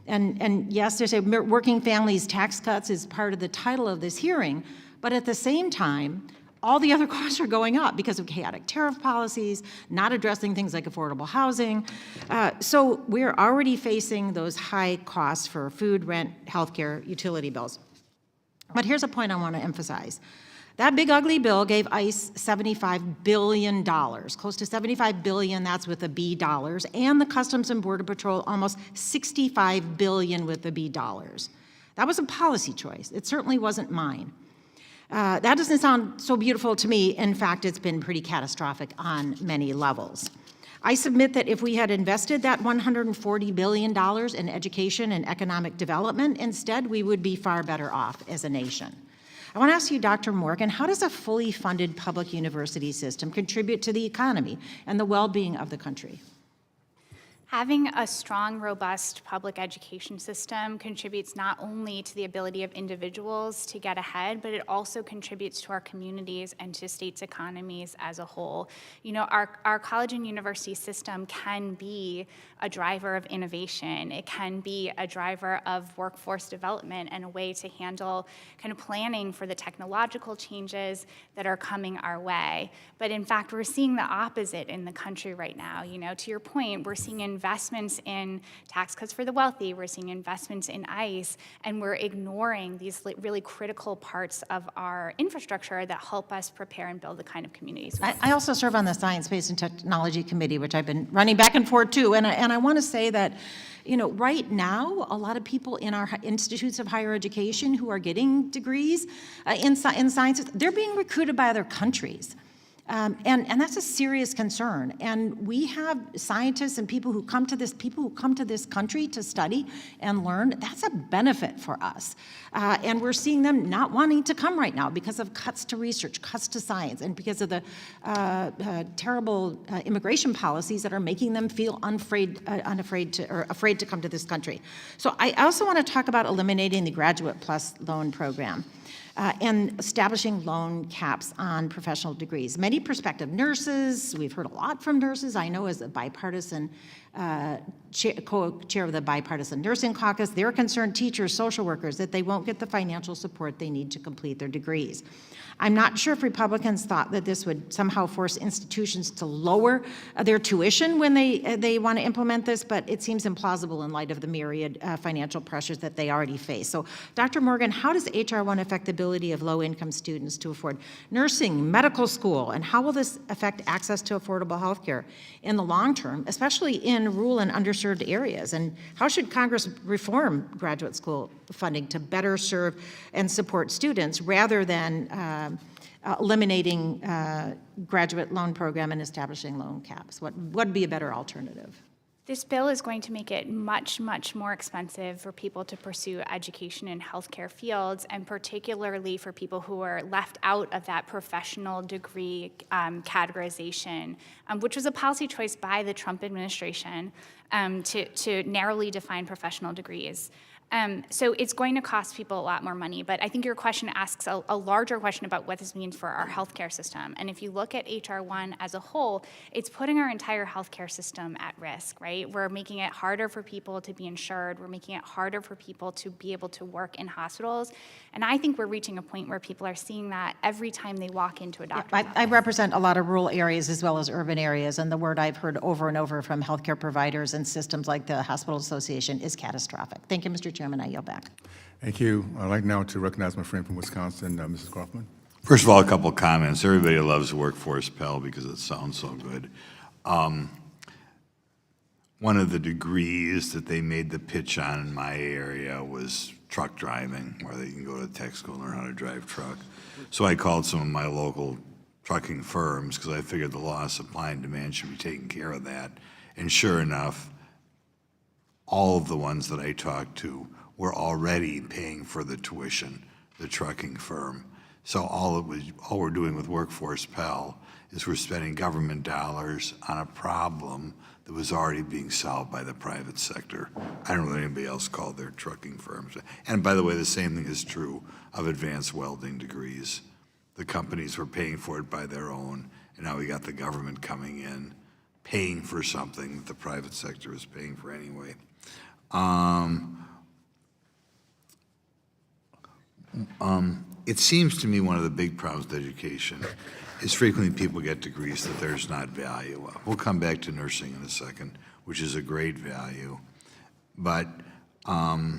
N: And yes, there's a working families tax cuts is part of the title of this hearing, but at the same time, all the other costs are going up because of chaotic tariff policies, not addressing things like affordable housing. So we're already facing those high costs for food, rent, healthcare, utility bills. But here's a point I want to emphasize. That big ugly bill gave ICE $75 billion, close to $75 billion, that's with the B dollars, and the Customs and Border Patrol almost $65 billion with the B dollars. That was a policy choice. It certainly wasn't mine. That doesn't sound so beautiful to me. In fact, it's been pretty catastrophic on many levels. I submit that if we had invested that $140 billion in education and economic development, instead, we would be far better off as a nation. I want to ask you, Dr. Morgan, how does a fully funded public university system contribute to the economy and the well-being of the country?
E: Having a strong, robust public education system contributes not only to the ability of individuals to get ahead, but it also contributes to our communities and to states' economies as a whole. You know, our college and university system can be a driver of innovation. It can be a driver of workforce development and a way to handle kind of planning for the technological changes that are coming our way. But in fact, we're seeing the opposite in the country right now. You know, to your point, we're seeing investments in tax cuts for the wealthy, we're seeing investments in ICE, and we're ignoring these really critical parts of our infrastructure that help us prepare and build the kind of communities.
N: I also serve on the Science, Space, and Technology Committee, which I've been running back and forth too, and I want to say that, you know, right now, a lot of people in our institutes of higher education who are getting degrees in sciences, they're being recruited by other countries. And that's a serious concern. And we have scientists and people who come to this country to study and learn. That's a benefit for us. And we're seeing them not wanting to come right now because of cuts to research, cuts to science, and because of the terrible immigration policies that are making them feel afraid to come to this country. So I also want to talk about eliminating the Graduate Plus loan program. And establishing loan caps on professional degrees. Many prospective nurses, we've heard a lot from nurses, I know as a bipartisan co-chair of the Bipartisan Nursing Caucus, they're concerned, teachers, social workers, that they won't get the financial support they need to complete their degrees. I'm not sure if Republicans thought that this would somehow force institutions to lower their tuition when they want to implement this, but it seems implausible in light of the myriad financial pressures that they already face. So, Dr. Morgan, how does H.R. 1 affect the ability of low-income students to afford nursing, medical school, and how will this affect access to affordable health care in the long term, especially in rural and underserved areas? And how should Congress reform graduate school funding to better serve and support students rather than eliminating graduate loan program and establishing loan caps? What would be a better alternative?
E: This bill is going to make it much, much more expensive for people to pursue education in healthcare fields, and particularly for people who are left out of that professional degree categorization, which was a policy choice by the Trump administration to narrowly define professional degrees. So it's going to cost people a lot more money, but I think your question asks a larger question about what this means for our healthcare system. And if you look at H.R. 1 as a whole, it's putting our entire healthcare system at risk, right? We're making it harder for people to be insured. We're making it harder for people to be able to work in hospitals. And I think we're reaching a point where people are seeing that every time they walk into a doctor's office.
N: I represent a lot of rural areas as well as urban areas, and the word I've heard over and over from healthcare providers and systems like the Hospital Association is catastrophic. Thank you, Mr. Chairman. I yield back.
A: Thank you. I'd like now to recognize my friend from Wisconsin, Mrs. Kaufman.
O: First of all, a couple comments. Everybody loves Workforce Pell because it sounds so good. One of the degrees that they made the pitch on in my area was truck driving, where they can go to tech school and learn how to drive truck. So I called some of my local trucking firms because I figured the law of supply and demand should be taking care of that. And sure enough, all of the ones that I talked to were already paying for the tuition, the trucking firm. So all we're doing with Workforce Pell is we're spending government dollars on a problem that was already being solved by the private sector. I don't know what anybody else called their trucking firms. And by the way, the same thing is true of advanced welding degrees. The companies were paying for it by their own, and now we got the government coming in, paying for something that the private sector was paying for anyway. It seems to me one of the big problems with education is frequently people get degrees that there's not value of. We'll come back to nursing in a second, which is a great value. But, you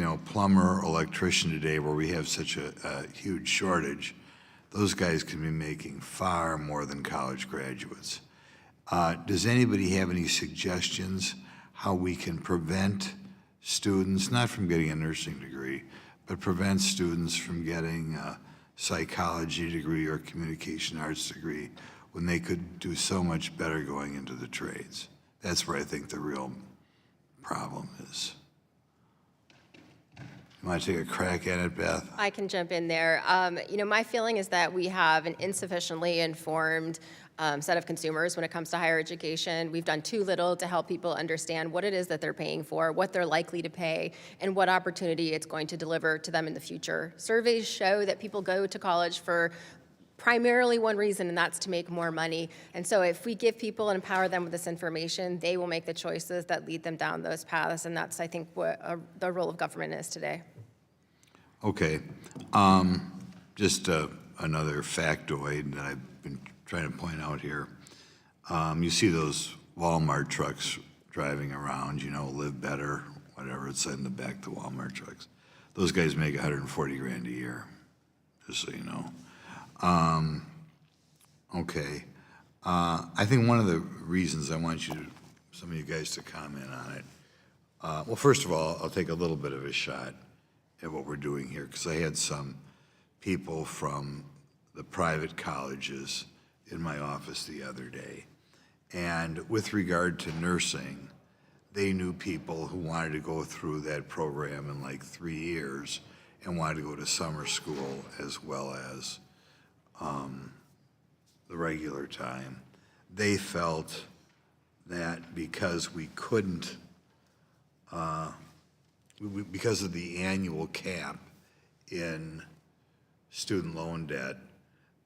O: know, plumber, electrician today, where we have such a huge shortage, those guys can be making far more than college graduates. Does anybody have any suggestions how we can prevent students, not from getting a nursing degree, but prevent students from getting a psychology degree or communication arts degree when they could do so much better going into the trades? That's where I think the real problem is. You want to take a crack at it, Beth?
C: I can jump in there. You know, my feeling is that we have an insufficiently informed set of consumers when it comes to higher education. We've done too little to help people understand what it is that they're paying for, what they're likely to pay, and what opportunity it's going to deliver to them in the future. Surveys show that people go to college for primarily one reason, and that's to make more money. And so if we give people and empower them with this information, they will make the choices that lead them down those paths, and that's, I think, what the role of government is today.
O: Okay. Just another factoid that I've been trying to point out here. You see those Walmart trucks driving around, you know, Live Better, whatever, it's in the back, the Walmart trucks. Those guys make 140 grand a year, just so you know. Okay. I think one of the reasons I want some of you guys to comment on it, well, first of all, I'll take a little bit of a shot at what we're doing here, because I had some people from the private colleges in my office the other day. And with regard to nursing, they knew people who wanted to go through that program in like 3 years and wanted to go to summer school as well as the regular time. They felt that because we couldn't, because of the annual cap in student loan debt,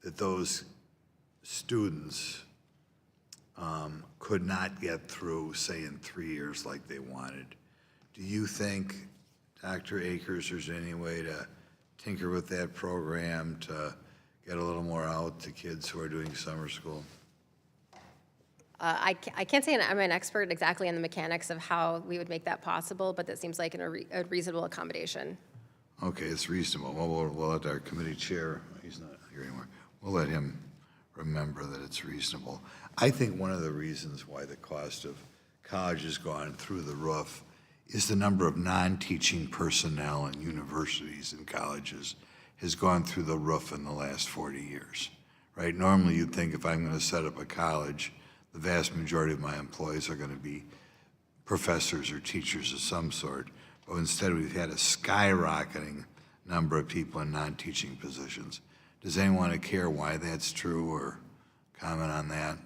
O: that those students could not get through, say, in 3 years like they wanted. Do you think, Dr. Akers, there's any way to tinker with that program to get a little more out to kids who are doing summer school?
C: I can't say I'm an expert exactly on the mechanics of how we would make that possible, but that seems like a reasonable accommodation.
O: Okay, it's reasonable. Well, we'll let our committee chair, he's not here anymore, we'll let him remember that it's reasonable. I think one of the reasons why the cost of college has gone through the roof is the number of non-teaching personnel in universities and colleges has gone through the roof in the last 40 years, right? Normally you'd think if I'm going to set up a college, the vast majority of my employees are going to be professors or teachers of some sort, but instead we've had a skyrocketing number of people in non-teaching positions. Does anyone care why that's true or comment on that?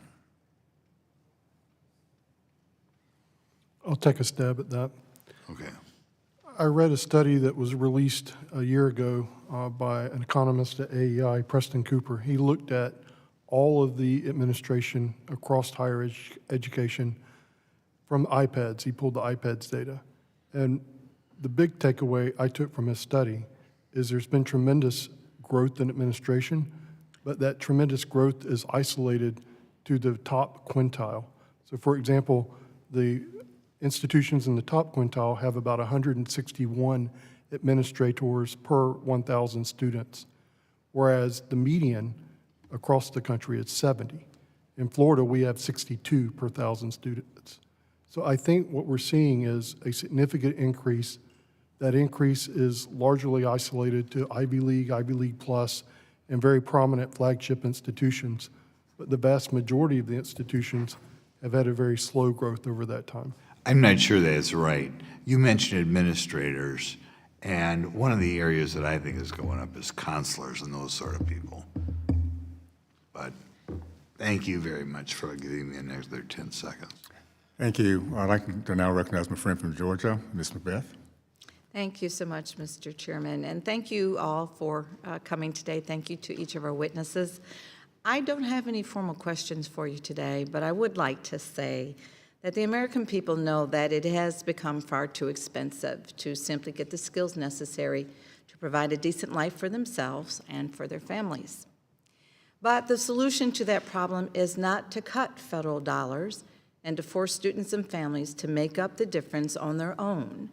F: I'll take a stab at that.
O: Okay.
F: I read a study that was released a year ago by an economist at AEI, Preston Cooper. He looked at all of the administration across higher education from iPads. He pulled the iPads data. And the big takeaway I took from his study is there's been tremendous growth in administration, but that tremendous growth is isolated to the top quintile. So for example, the institutions in the top quintile have about 161 administrators per 1,000 students, whereas the median across the country is 70. In Florida, we have 62 per 1,000 students. So I think what we're seeing is a significant increase. That increase is largely isolated to Ivy League Plus, and very prominent flagship institutions. But the vast majority of the institutions have had a very slow growth over that time.
O: I'm not sure that it's right. You mentioned administrators, and one of the areas that I think is going up is counselors and those sort of people. But thank you very much for giving me another 10 seconds.
A: Thank you. I'd like to now recognize my friend from Georgia, Ms. Macbeth.
P: Thank you so much, Mr. Chairman, and thank you all for coming today. Thank you to each of our witnesses. I don't have any formal questions for you today, but I would like to say that the American people know that it has become far too expensive to simply get the skills necessary to provide a decent life for themselves and for their families. But the solution to that problem is not to cut federal dollars and to force students and families to make up the difference on their own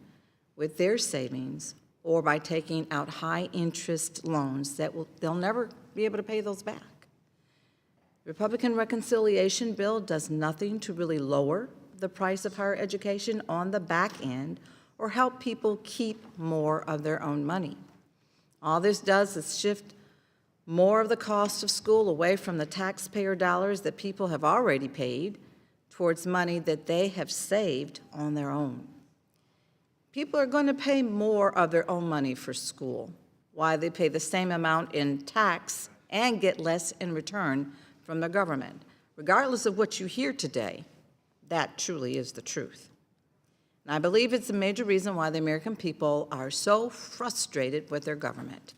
P: with their savings or by taking out high-interest loans that they'll never be able to pay those back. The Republican reconciliation bill does nothing to really lower the price of higher education on the back end or help people keep more of their own money. All this does is shift more of the cost of school away from the taxpayer dollars that people have already paid towards money that they have saved on their own. People are going to pay more of their own money for school, while they pay the same amount in tax and get less in return from the government. Regardless of what you hear today, that truly is the truth. And I believe it's a major reason why the American people are so frustrated with their government.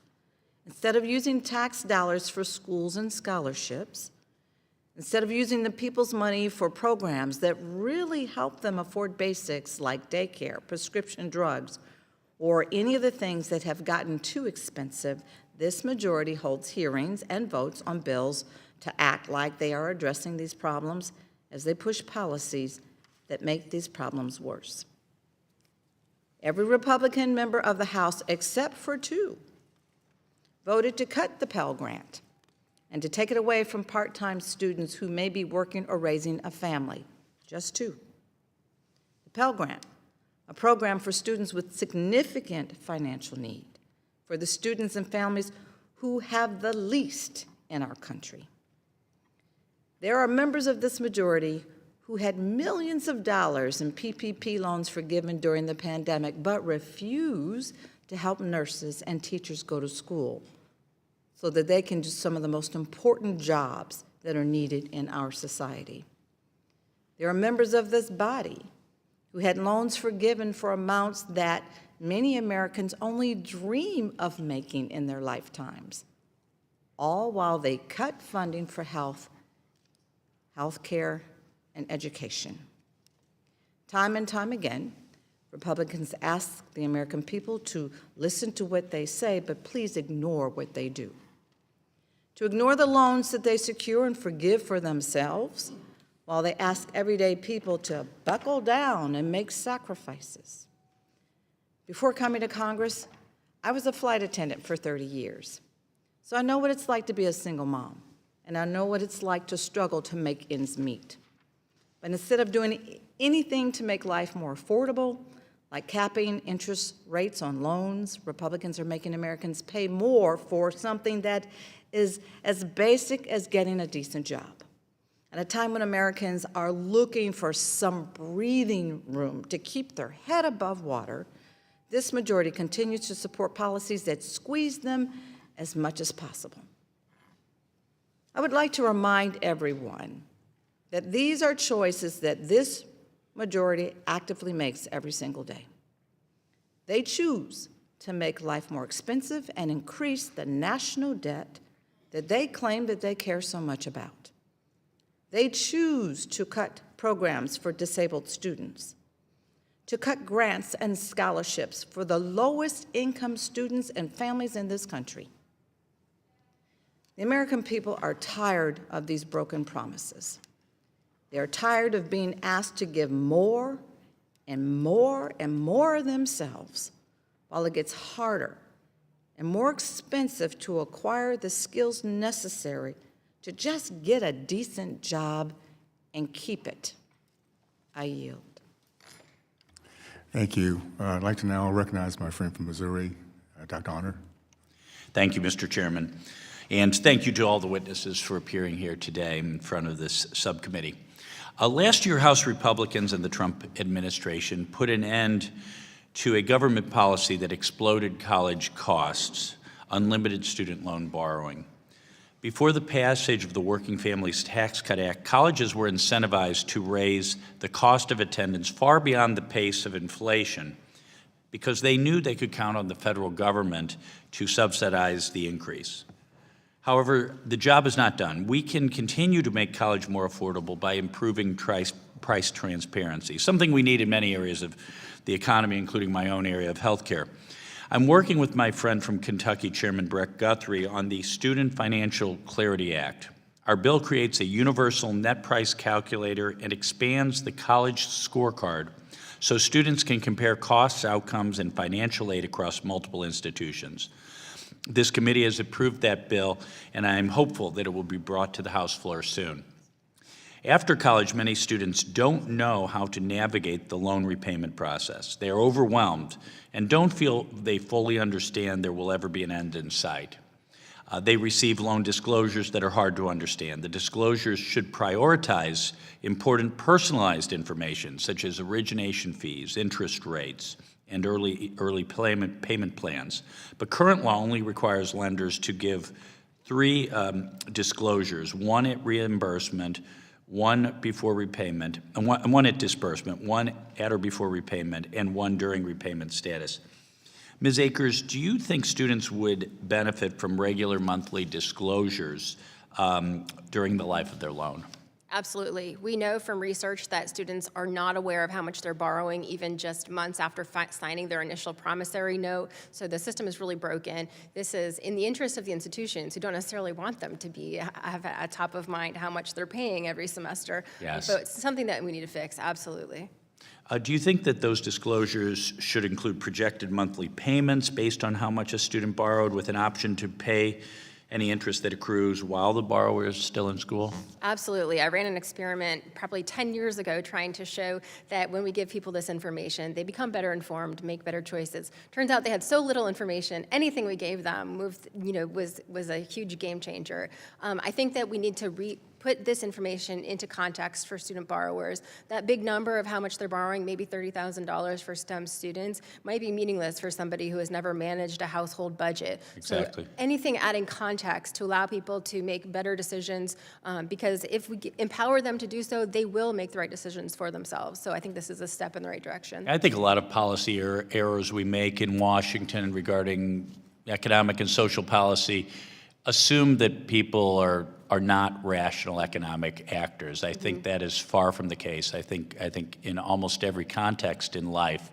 P: Instead of using tax dollars for schools and scholarships, instead of using the people's money for programs that really help them afford basics like daycare, prescription drugs, or any of the things that have gotten too expensive, this majority holds hearings and votes on bills to act like they are addressing these problems as they push policies that make these problems worse. Every Republican member of the House, except for two, voted to cut the Pell Grant and to take it away from part-time students who may be working or raising a family. Just two. The Pell Grant, a program for students with significant financial need, for the students and families who have the least in our country. There are members of this majority who had millions of dollars in PPP loans forgiven during the pandemic, but refuse to help nurses and teachers go to school so that they can do some of the most important jobs that are needed in our society. There are members of this body who had loans forgiven for amounts that many Americans only dream of making in their lifetimes, all while they cut funding for health care, and education. Time and time again, Republicans ask the American people to listen to what they say, but please ignore what they do. To ignore the loans that they secure and forgive for themselves, while they ask everyday people to buckle down and make sacrifices. Before coming to Congress, I was a flight attendant for 30 years. So I know what it's like to be a single mom, and I know what it's like to struggle to make ends meet. But instead of doing anything to make life more affordable, like capping interest rates on loans, Republicans are making Americans pay more for something that is as basic as getting a decent job. At a time when Americans are looking for some breathing room to keep their head above water, this majority continues to support policies that squeeze them as much as possible. I would like to remind everyone that these are choices that this majority actively makes every single day. They choose to make life more expensive and increase the national debt that they claim that they care so much about. They choose to cut programs for disabled students, to cut grants and scholarships for the lowest income students and families in this country. The American people are tired of these broken promises. They're tired of being asked to give more and more and more of themselves while it gets harder and more expensive to acquire the skills necessary to just get a decent job and keep it. I yield.
A: Thank you. I'd like to now recognize my friend from Missouri, Dr. Honor.
Q: Thank you, Mr. Chairman. And thank you to all the witnesses for appearing here today in front of this subcommittee. Last year, House Republicans and the Trump administration put an end to a government policy that exploded college costs, unlimited student loan borrowing. Before the passage of the Working Families Tax Cut Act, colleges were incentivized to raise the cost of attendance far beyond the pace of inflation because they knew they could count on the federal government to subsidize the increase. However, the job is not done. We can continue to make college more affordable by improving price transparency, something we need in many areas of the economy, including my own area of healthcare. I'm working with my friend from Kentucky, Chairman Brett Guthrie, on the Student Financial Clarity Act. Our bill creates a universal net price calculator and expands the college scorecard so students can compare costs, outcomes, and financial aid across multiple institutions. This committee has approved that bill, and I am hopeful that it will be brought to the House floor soon. After college, many students don't know how to navigate the loan repayment process. They are overwhelmed and don't feel they fully understand there will ever be an end in sight. They receive loan disclosures that are hard to understand. The disclosures should prioritize important personalized information, such as origination fees, interest rates, and early payment plans. But current law only requires lenders to give 3 disclosures: one at reimbursement, one before repayment, and one at disbursement, one at or before repayment, and one during repayment status. Ms. Akers, do you think students would benefit from regular monthly disclosures during the life of their loan?
C: Absolutely. We know from research that students are not aware of how much they're borrowing even just months after signing their initial promissory note. So the system is really broken. This is in the interest of the institutions who don't necessarily want them to have at top of mind how much they're paying every semester.
Q: Yes.
C: So it's something that we need to fix, absolutely.
Q: Do you think that those disclosures should include projected monthly payments based on how much a student borrowed with an option to pay any interest that accrues while the borrower is still in school?
C: Absolutely. I ran an experiment probably 10 years ago trying to show that when we give people this information, they become better informed, make better choices. Turns out they had so little information, anything we gave them was a huge game changer. I think that we need to put this information into context for student borrowers. That big number of how much they're borrowing, maybe $30,000 for STEM students, might be meaningless for somebody who has never managed a household budget.
Q: Exactly.
C: So anything adding context to allow people to make better decisions, because if we empower them to do so, they will make the right decisions for themselves. So I think this is a step in the right direction.
Q: I think a lot of policy errors we make in Washington regarding economic and social policy assume that people are not rational economic actors. I think that is far from the case. I think in almost every context in life,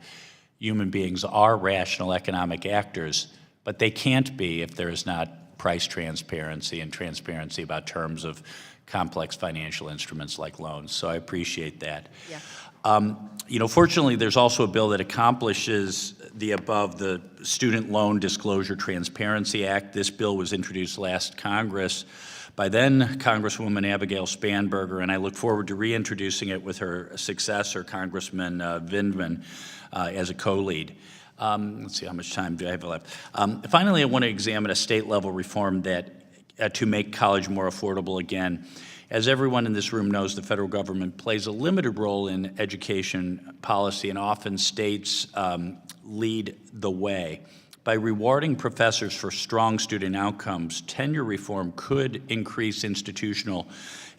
Q: human beings are rational economic actors, but they can't be if there is not price transparency and transparency about terms of complex financial instruments like loans. So I appreciate that. Yeah. Fortunately, there's also a bill that accomplishes the above, the Student Loan Disclosure Transparency Act. This bill was introduced last Congress by then Congresswoman Abigail Spanberger, and I look forward to reintroducing it with her successor, Congressman Vindman, as a co-lead. Let's see, how much time do I have left? Finally, I want to examine a state-level reform that to make college more affordable again. As everyone in this room knows, the federal government plays a limited role in education policy, and often states lead the way. By rewarding professors for strong student outcomes, tenure reform could increase institutional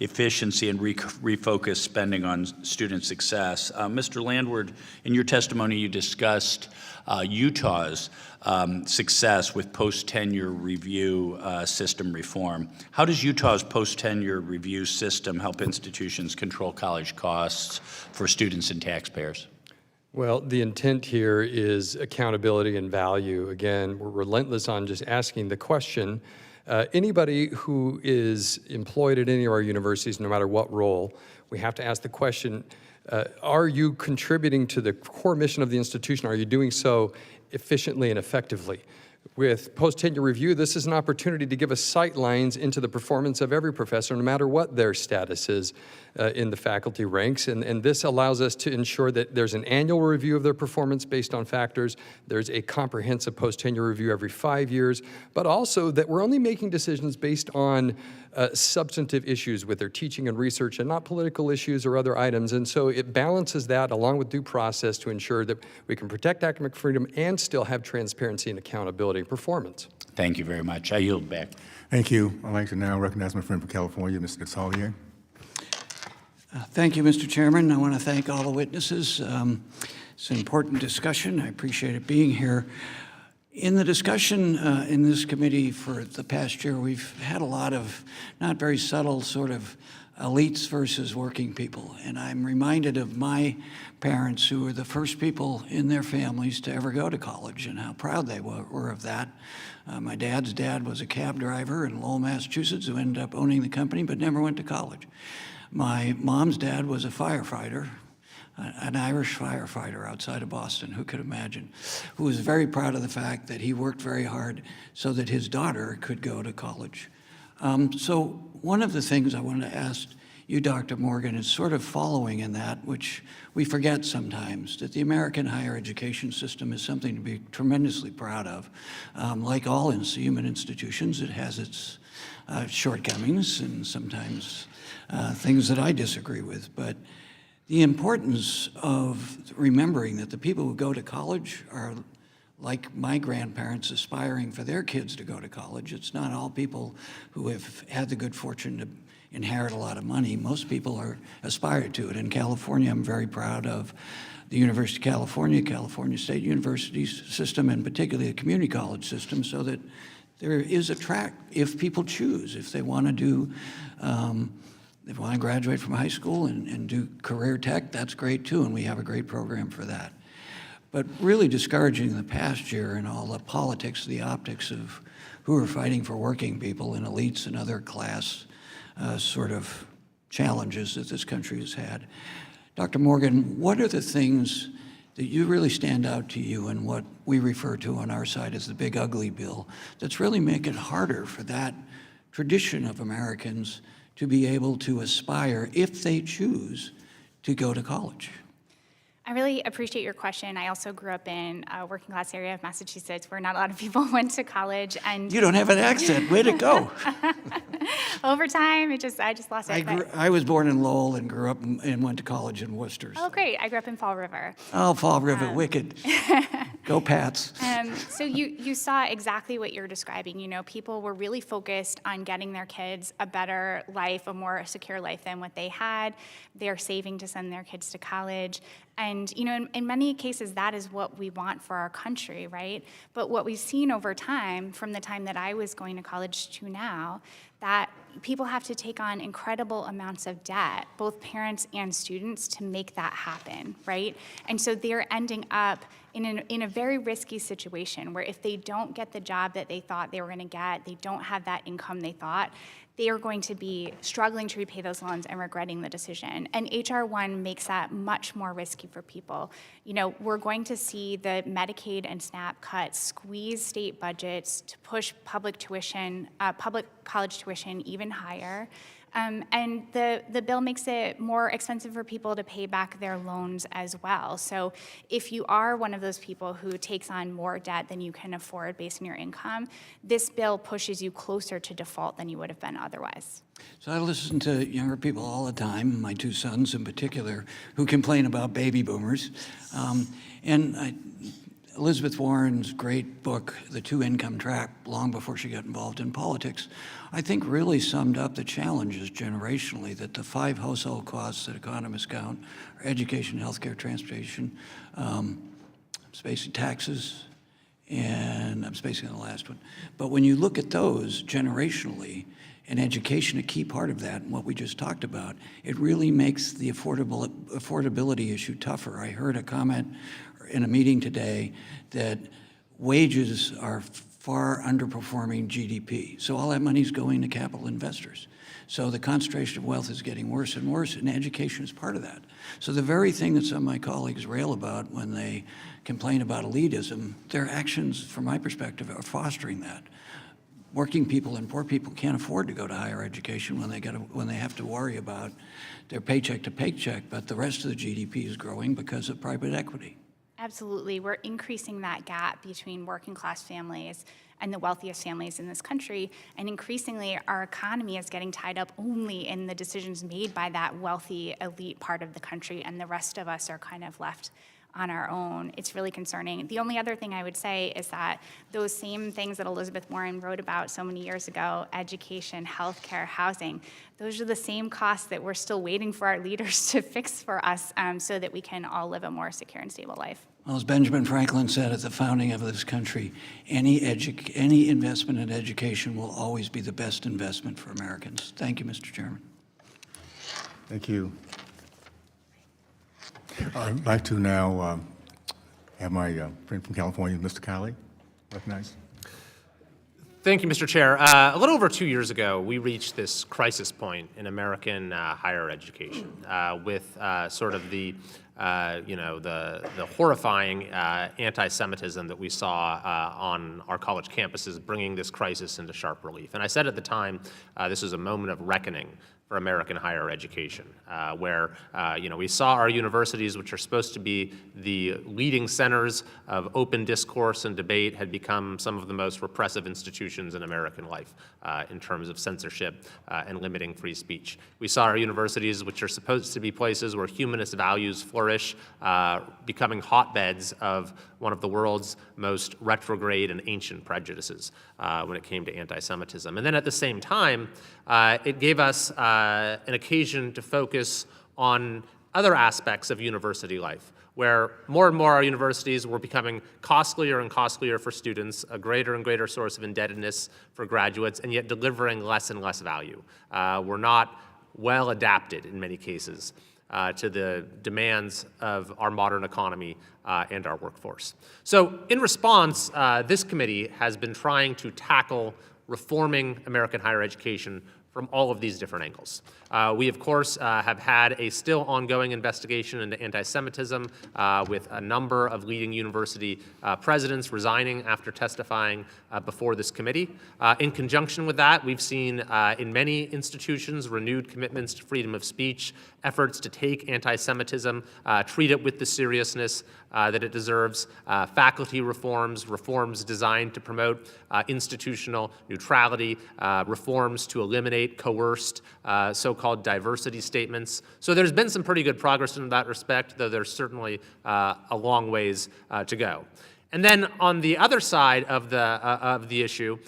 Q: efficiency and refocus spending on student success. Mr. Landward, in your testimony, you discussed Utah's success with post-tenure review system reform. How does Utah's post-tenure review system help institutions control college costs for students and taxpayers?
D: Well, the intent here is accountability and value. Again, we're relentless on just asking the question. Anybody who is employed at any of our universities, no matter what role, we have to ask the question, are you contributing to the core mission of the institution? Are you doing so efficiently and effectively? With post-tenure review, this is an opportunity to give us sight lines into the performance of every professor, no matter what their status is in the faculty ranks. And this allows us to ensure that there's an annual review of their performance based on factors. There's a comprehensive post-tenure review every 5 years, but also that we're only making decisions based on substantive issues with their teaching and research and not political issues or other items. And so it balances that along with due process to ensure that we can protect academic freedom and still have transparency and accountability and performance.
Q: Thank you very much. I yield back.
A: Thank you. I'd like to now recognize my friend from California, Mr. Desaulnier.
R: Thank you, Mr. Chairman. I want to thank all the witnesses. It's an important discussion. I appreciate it being here. In the discussion in this committee for the past year, we've had a lot of not very subtle sort of elites versus working people. And I'm reminded of my parents who were the first people in their families to ever go to college and how proud they were of that. My dad's dad was a cab driver in Lowell, Massachusetts, who ended up owning the company but never went to college. My mom's dad was a firefighter, an Irish firefighter outside of Boston, who could imagine, who was very proud of the fact that he worked very hard so that his daughter could go to college. So one of the things I wanted to ask you, Dr. Morgan, is sort of following in that, which we forget sometimes, that the American higher education system is something to be tremendously proud of. Like all human institutions, it has its shortcomings and sometimes things that I disagree with. But the importance of remembering that the people who go to college are like my grandparents aspiring for their kids to go to college. It's not all people who have had the good fortune to inherit a lot of money. Most people are aspire to it. In California, I'm very proud of the University of California, California State University system, and particularly the community college system, so that there is a track if people choose, if they want to do if they want to graduate from high school and do career tech, that's great too, and we have a great program for that. But really discouraging in the past year and all the politics, the optics of who are fighting for working people and elites and other class sort of challenges that this country has had. Dr. Morgan, what are the things that you really stand out to you and what we refer to on our side as the big ugly bill that's really making it harder for that tradition of Americans to be able to aspire, if they choose, to go to college?
E: I really appreciate your question. I also grew up in a working class area of Massachusetts where not a lot of people went to college. And
R: you don't have an accent. Way to go.
E: Over time, I just lost it.
R: I was born in Lowell and grew up and went to college in Worcester.
E: Oh, great. I grew up in Fall River.
R: Oh, Fall River, wicked. Go Pats.
E: So you saw exactly what you're describing. You know, people were really focused on getting their kids a better life, a more secure life than what they had. They're saving to send their kids to college. And, you know, in many cases, that is what we want for our country, right? But what we've seen over time, from the time that I was going to college to now, that people have to take on incredible amounts of debt, both parents and students, to make that happen, right? And so they're ending up in a very risky situation where if they don't get the job that they thought they were going to get, they don't have that income they thought, they are going to be struggling to repay those loans and regretting the decision. And H.R. 1 makes that much more risky for people. You know, we're going to see the Medicaid and SNAP cuts squeeze state budgets to push public college tuition even higher. And the bill makes it more expensive for people to pay back their loans as well. So if you are one of those people who takes on more debt than you can afford based on your income, this bill pushes you closer to default than you would have been otherwise.
R: So I listen to younger people all the time, my two sons in particular, who complain about baby boomers. Elizabeth Warren's great book, The Two-Income Trap, long before she got involved in politics, I think really summed up the challenges generationally that the 5 household costs that economists count are education, healthcare, transportation, spacing taxes, and I'm spacing on the last one. But when you look at those generationally, and education a key part of that, and what we just talked about, it really makes the affordability issue tougher. I heard a comment in a meeting today that wages are far underperforming GDP. So all that money's going to capital investors. So the concentration of wealth is getting worse and worse, and education is part of that. So the very thing that some of my colleagues rail about when they complain about elitism, their actions, from my perspective, are fostering that. Working people and poor people can't afford to go to higher education when they have to worry about their paycheck to paycheck, but the rest of the GDP is growing because of private equity.
E: Absolutely. We're increasing that gap between working class families and the wealthiest families in this country. And increasingly, our economy is getting tied up only in the decisions made by that wealthy elite part of the country, and the rest of us are kind of left on our own. It's really concerning. The only other thing I would say is that those same things that Elizabeth Warren wrote about so many years ago, education, healthcare, housing, those are the same costs that we're still waiting for our leaders to fix for us so that we can all live a more secure and stable life.
R: Well, as Benjamin Franklin said at the founding of this country, any investment in education will always be the best investment for Americans. Thank you, Mr. Chairman.
A: Thank you. I'd like to now have my friend from California, Mr. Kiley, recognized.
S: Thank you, Mr. Chair. A little over 2 years ago, we reached this crisis point in American higher education with sort of the horrifying anti-Semitism that we saw on our college campuses, bringing this crisis into sharp relief. And I said at the time, this is a moment of reckoning for American higher education, where we saw our universities, which are supposed to be the leading centers of open discourse and debate, had become some of the most repressive institutions in American life in terms of censorship and limiting free speech. We saw our universities, which are supposed to be places where humanist values flourish, becoming hotbeds of one of the world's most retrograde and ancient prejudices when it came to anti-Semitism. And then at the same time, it gave us an occasion to focus on other aspects of university life, where more and more our universities were becoming costlier and costlier for students, a greater and greater source of indebtedness for graduates, and yet delivering less and less value. We're not well adapted in many cases to the demands of our modern economy and our workforce. So in response, this committee has been trying to tackle reforming American higher education from all of these different angles. We, of course, have had a still ongoing investigation into anti-Semitism with a number of leading university presidents resigning after testifying before this committee. In conjunction with that, we've seen in many institutions renewed commitments to freedom of speech, efforts to take anti-Semitism, treat it with the seriousness that it deserves, faculty reforms, reforms designed to promote institutional neutrality, reforms to eliminate coerced so-called diversity statements. So there's been some pretty good progress in that respect, though there's certainly a long ways to go. And then on the other side of the issue,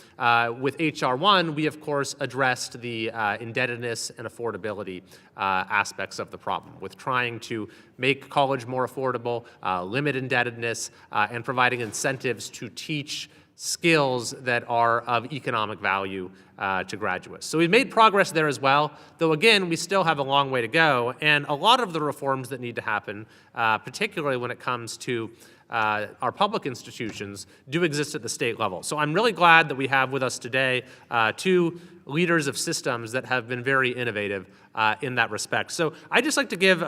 S: with H.R. 1, we of course addressed the indebtedness and affordability aspects of the problem, with trying to make college more affordable, limit indebtedness, and providing incentives to teach skills that are of economic value to graduates. So we've made progress there as well, though again, we still have a long way to go, and a lot of the reforms that need to happen, particularly when it comes to our public institutions, do exist at the state level. So I'm really glad that we have with us today two leaders of systems that have been very innovative in that respect. So I'd just like to give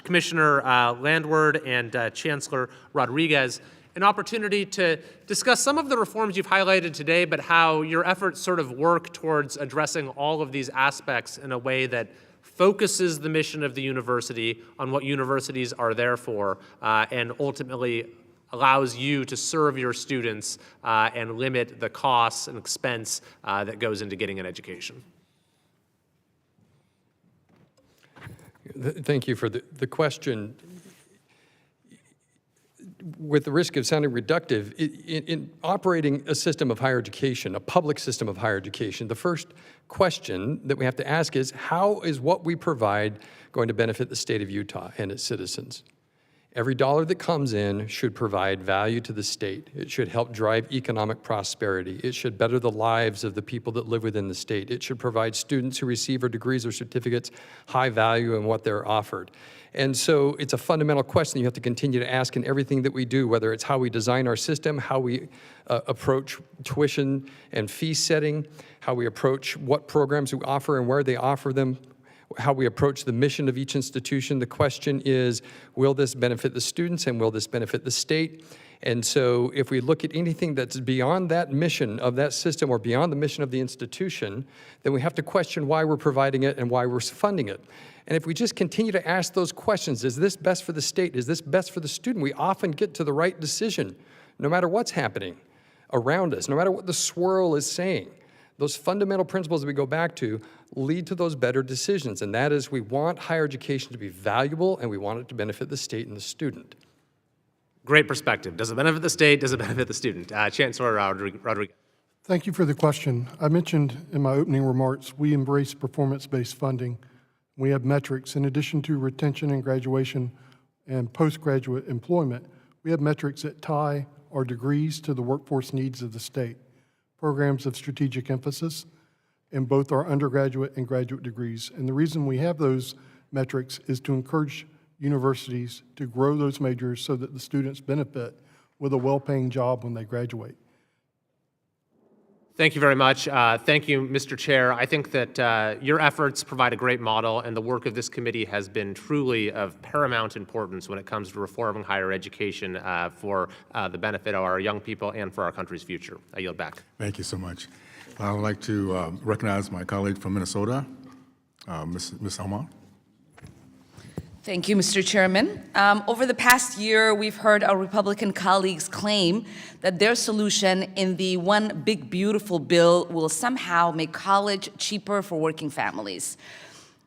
S: Commissioner Landward and Chancellor Rodriguez an opportunity to discuss some of the reforms you've highlighted today, but how your efforts sort of work towards addressing all of these aspects in a way that focuses the mission of the university on what universities are there for, and ultimately allows you to serve your students and limit the costs and expense that goes into getting an education.
D: Thank you for the question. With the risk of sounding reductive, in operating a system of higher education, a public system of higher education, the first question that we have to ask is, how is what we provide going to benefit the state of Utah and its citizens? Every dollar that comes in should provide value to the state. It should help drive economic prosperity. It should better the lives of the people that live within the state. It should provide students who receive our degrees or certificates high value in what they're offered. And so it's a fundamental question you have to continue to ask in everything that we do, whether it's how we design our system, how we approach tuition and fee setting, how we approach what programs we offer and where they offer them, how we approach the mission of each institution. The question is, will this benefit the students and will this benefit the state? And so if we look at anything that's beyond that mission of that system or beyond the mission of the institution, then we have to question why we're providing it and why we're funding it. And if we just continue to ask those questions, is this best for the state? Is this best for the student? We often get to the right decision, no matter what's happening around us, no matter what the swirl is saying. Those fundamental principles that we go back to lead to those better decisions, and that is we want higher education to be valuable and we want it to benefit the state and the student.
S: Great perspective. Does it benefit the state? Does it benefit the student? Chancellor Rodriguez.
F: Thank you for the question. I mentioned in my opening remarks, we embrace performance-based funding. We have metrics. In addition to retention and graduation and postgraduate employment, we have metrics that tie our degrees to the workforce needs of the state. Programs of strategic emphasis in both our undergraduate and graduate degrees. And the reason we have those metrics is to encourage universities to grow those majors so that the students benefit with a well-paying job when they graduate.
S: Thank you very much. Thank you, Mr. Chair. I think that your efforts provide a great model, and the work of this committee has been truly of paramount importance when it comes to reforming higher education for the benefit of our young people and for our country's future. I yield back.
A: Thank you so much. I would like to recognize my colleague from Minnesota, Ms. Alma.
T: Thank you, Mr. Chairman. Over the past year, we've heard our Republican colleagues claim that their solution in the One Big Beautiful Bill will somehow make college cheaper for working families.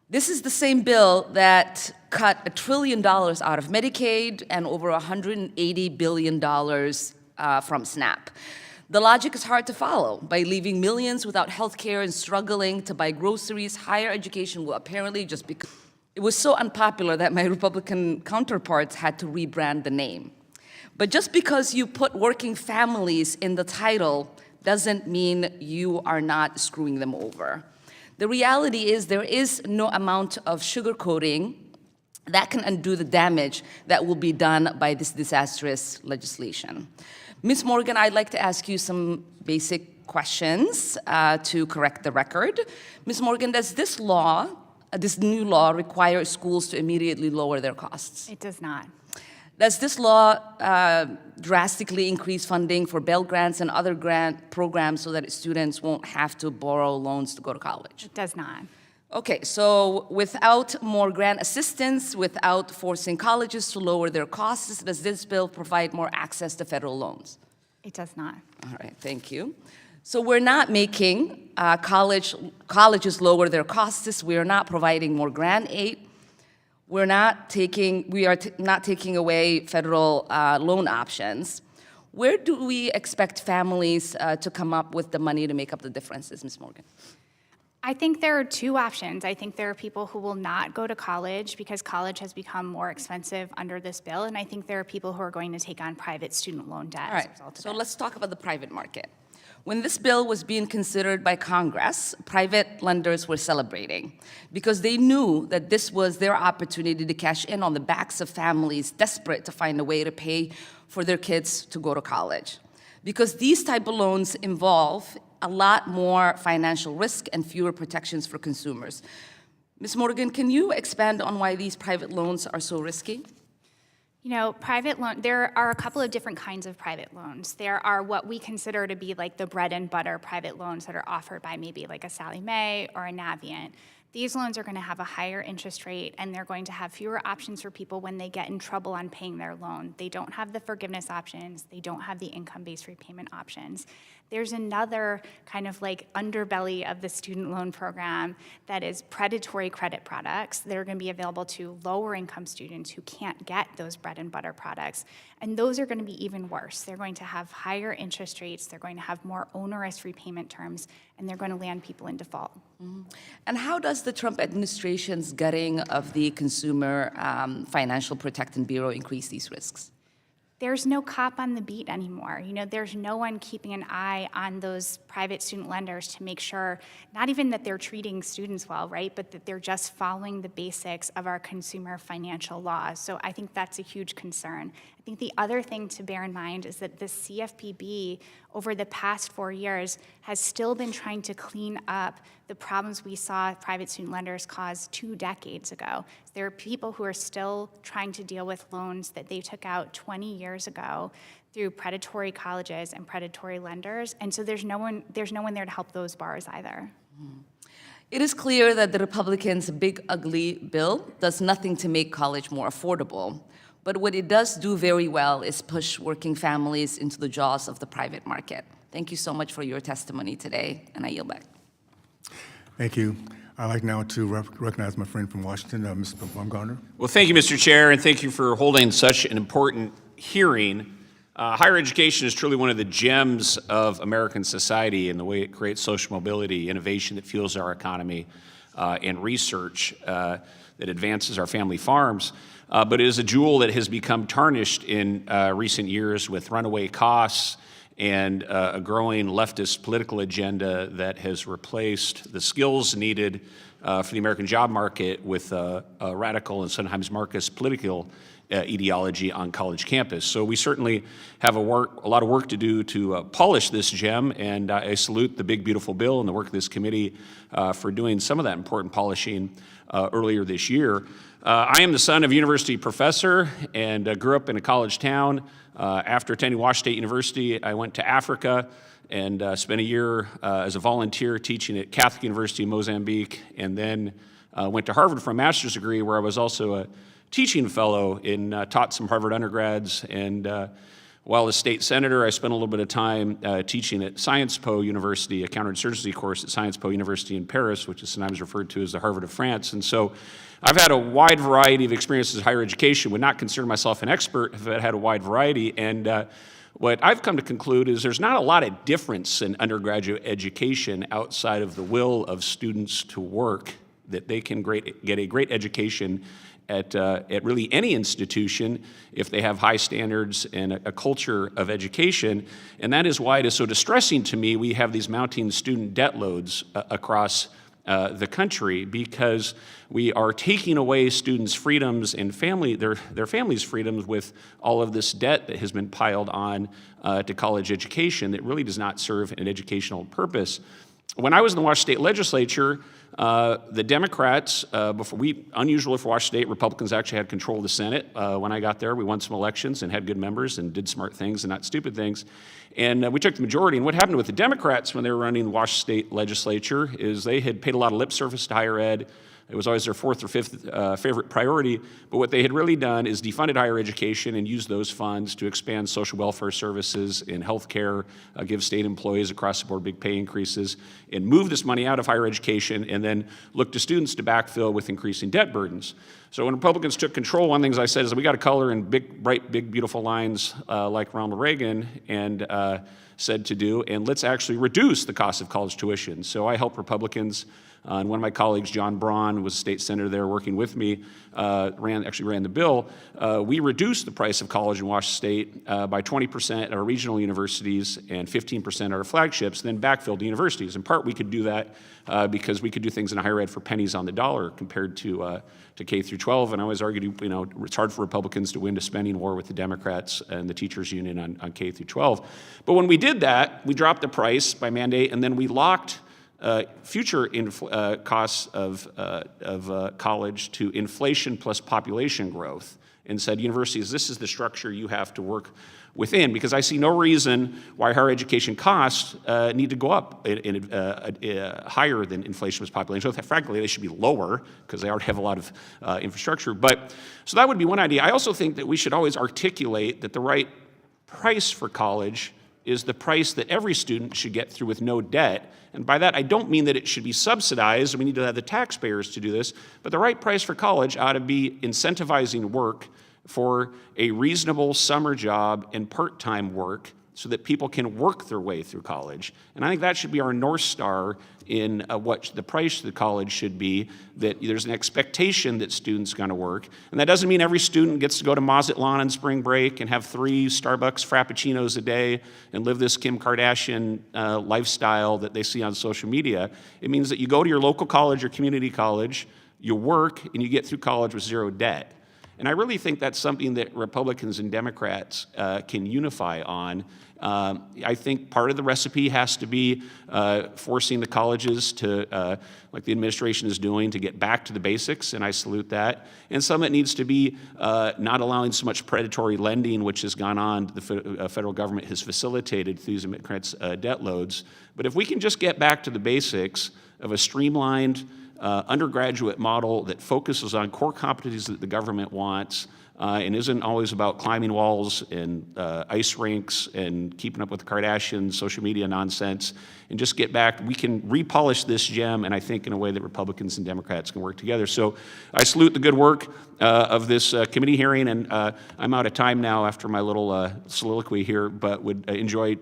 T: This is the same bill that cut $1 trillion out of Medicaid and over $180 billion from SNAP. The logic is hard to follow. By leaving millions without health care and struggling to buy groceries, higher education will apparently just become. It was so unpopular that my Republican counterparts had to rebrand the name. But just because you put working families in the title doesn't mean you are not screwing them over. The reality is there is no amount of sugarcoating that can undo the damage that will be done by this disastrous legislation. Ms. Morgan, I'd like to ask you some basic questions to correct the record. Ms. Morgan, does this new law require schools to immediately lower their costs?
E: It does not.
T: Does this law drastically increase funding for Pell Grants and other grant programs so that students won't have to borrow loans to go to college?
E: It does not.
T: Okay, so without more grant assistance, without forcing colleges to lower their costs, does this bill provide more access to federal loans?
E: It does not.
T: All right, thank you. So we're not making colleges lower their costs. We are not providing more grant aid. We are not taking away federal loan options. Where do we expect families to come up with the money to make up the differences, Ms. Morgan?
E: I think there are two options. I think there are people who will not go to college because college has become more expensive under this bill, and I think there are people who are going to take on private student loan debt.
T: All right, so let's talk about the private market. When this bill was being considered by Congress, private lenders were celebrating because they knew that this was their opportunity to cash in on the backs of families desperate to find a way to pay for their kids to go to college. Because these type of loans involve a lot more financial risk and fewer protections for consumers. Ms. Morgan, can you expand on why these private loans are so risky?
E: You know, there are a couple of different kinds of private loans. There are what we consider to be like the bread and butter private loans that are offered by maybe like a Sallie Mae or a Navient. These loans are going to have a higher interest rate, and they're going to have fewer options for people when they get in trouble on paying their loan. They don't have the forgiveness options. They don't have the income-based repayment options. There's another kind of like underbelly of the student loan program that is predatory credit products that are going to be available to lower income students who can't get those bread and butter products. And those are going to be even worse. They're going to have higher interest rates, they're going to have more onerous repayment terms, and they're going to land people in default.
T: Mm-hmm. And how does the Trump administration's gutting of the Consumer Financial Protection Bureau increase these risks?
E: There's no cop on the beat anymore. You know, there's no one keeping an eye on those private student lenders to make sure, not even that they're treating students well, right, but that they're just following the basics of our consumer financial laws. So I think that's a huge concern. I think the other thing to bear in mind is that the CFPB, over the past 4 years, has still been trying to clean up the problems we saw private student lenders cause 2 decades ago. There are people who are still trying to deal with loans that they took out 20 years ago through predatory colleges and predatory lenders, and so there's no one there to help those borrowers either.
T: It is clear that the Republicans' big ugly bill does nothing to make college more affordable. But what it does do very well is push working families into the jaws of the private market. Thank you so much for your testimony today, and I yield back.
A: Thank you. I'd like now to recognize my friend from Washington, Mr. Baumgartner.
U: Well, thank you, Mr. Chair, and thank you for holding such an important hearing. Higher education is truly one of the gems of American society in the way it creates social mobility, innovation that fuels our economy, and research that advances our family farms. But it is a jewel that has become tarnished in recent years with runaway costs and a growing leftist political agenda that has replaced the skills needed for the American job market with a radical and sometimes Marxist political ideology on college campus. So we certainly have a lot of work to do to polish this gem, and I salute the big, beautiful bill and the work of this committee for doing some of that important polishing earlier this year. I am the son of a university professor and grew up in a college town. After attending Washington State University, I went to Africa and spent a year as a volunteer teaching at Catholic University in Mozambique, and then went to Harvard for a master's degree where I was also a teaching fellow and taught some Harvard undergrads. And while a state senator, I spent a little bit of time teaching at Sciences Po University, a counterinsurgency course at Sciences Po University in Paris, which is sometimes referred to as the Harvard of France. And so I've had a wide variety of experiences in higher education, would not consider myself an expert, but had a wide variety. And what I've come to conclude is there's not a lot of difference in undergraduate education outside of the will of students to work, that they can get a great education at really any institution if they have high standards and a culture of education. And that is why it is so distressing to me we have these mounting student debt loads across the country, because we are taking away students' freedoms and their families' freedoms with all of this debt that has been piled on to college education that really does not serve an educational purpose. When I was in the Washington State Legislature, the Democrats, unusual for Washington State, Republicans actually had control of the Senate. When I got there, we won some elections and had good members and did smart things and not stupid things. And we took the majority. And what happened with the Democrats when they were running the Washington State Legislature is they had paid a lot of lip service to higher ed. It was always their fourth or fifth favorite priority. But what they had really done is defunded higher education and used those funds to expand social welfare services and health care, give state employees across the board big pay increases, and move this money out of higher education and then look to students to backfill with increasing debt burdens. So when Republicans took control, one of the things I said is we got to color in big, bright, big, beautiful lines like Ronald Reagan and said to do, and let's actually reduce the cost of college tuition. So I helped Republicans, and one of my colleagues, John Braun, was a state senator there working with me, ran the bill. We reduced the price of college in Washington State by 20% at our regional universities and 15% at our flagships, then backfilled the universities. In part, we could do that because we could do things in higher ed for pennies on the dollar compared to K through 12. And I always argued, it's hard for Republicans to win a spending war with the Democrats and the teachers union on K through 12. But when we did that, we dropped the price by mandate, and then we locked future costs of college to inflation plus population growth, and said, universities, this is the structure you have to work within, because I see no reason why higher education costs need to go up higher than inflation plus population. So frankly, they should be lower because they already have a lot of infrastructure. So that would be one idea. I also think that we should always articulate that the right price for college is the price that every student should get through with no debt. And by that, I don't mean that it should be subsidized, we need to have the taxpayers to do this, but the right price for college ought to be incentivizing work for a reasonable summer job and part-time work so that people can work their way through college. And I think that should be our North Star in what the price of the college should be, that there's an expectation that students are going to work. And that doesn't mean every student gets to go to Mazatlan on spring break and have 3 Starbucks Frappuccinos a day and live this Kim Kardashian lifestyle that they see on social media. It means that you go to your local college or community college, you work, and you get through college with 0 debt. And I really think that's something that Republicans and Democrats can unify on. I think part of the recipe has to be forcing the colleges to, like the administration is doing, to get back to the basics, and I salute that. And some of it needs to be not allowing so much predatory lending, which has gone on, the federal government has facilitated through these Democrats' debt loads. But if we can just get back to the basics of a streamlined undergraduate model that focuses on core competencies that the government wants and isn't always about climbing walls and ice rinks and keeping up with the Kardashians, social media nonsense, and just get back. We can repolish this gem, and I think in a way that Republicans and Democrats can work together. So I salute the good work of this committee hearing, and I'm out of time now after my little soliloquy here, but would enjoy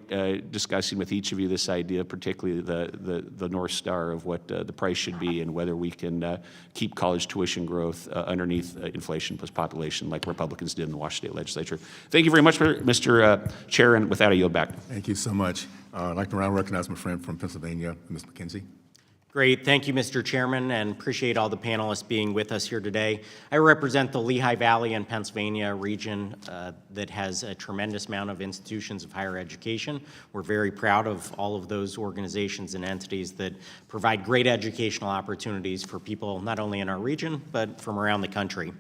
U: discussing with each of you this idea, particularly the North Star of what the price should be and whether we can keep college tuition growth underneath inflation plus population like Republicans did in the Washington State Legislature. Thank you very much, Mr. Chair, and with that, I yield back.
A: Thank you so much. I'd like to now recognize my friend from Pennsylvania, Ms. McKenzie.
B: Great. Thank you, Mr. Chairman, and appreciate all the panelists being with us here today. I represent the Lehigh Valley and Pennsylvania region that has a tremendous amount of institutions of higher education. We're very proud of all of those organizations and entities that provide great educational opportunities for people not only in our region, but from around the country.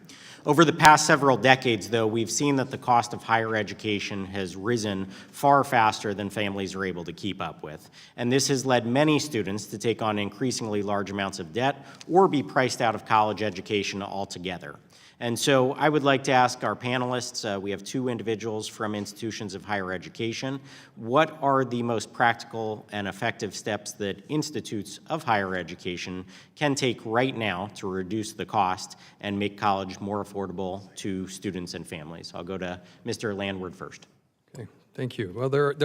B: Over the past several decades, though, we've seen that the cost of higher education has risen far faster than families are able to keep up with. And this has led many students to take on increasingly large amounts of debt or be priced out of college education altogether. And so I would like to ask our panelists, we have 2 individuals from institutions of higher education, what are the most practical and effective steps that institutes of higher education can take right now to reduce the cost and make college more affordable to students and families? I'll go to Mr. Landward first.
D: Okay, thank you. Well, there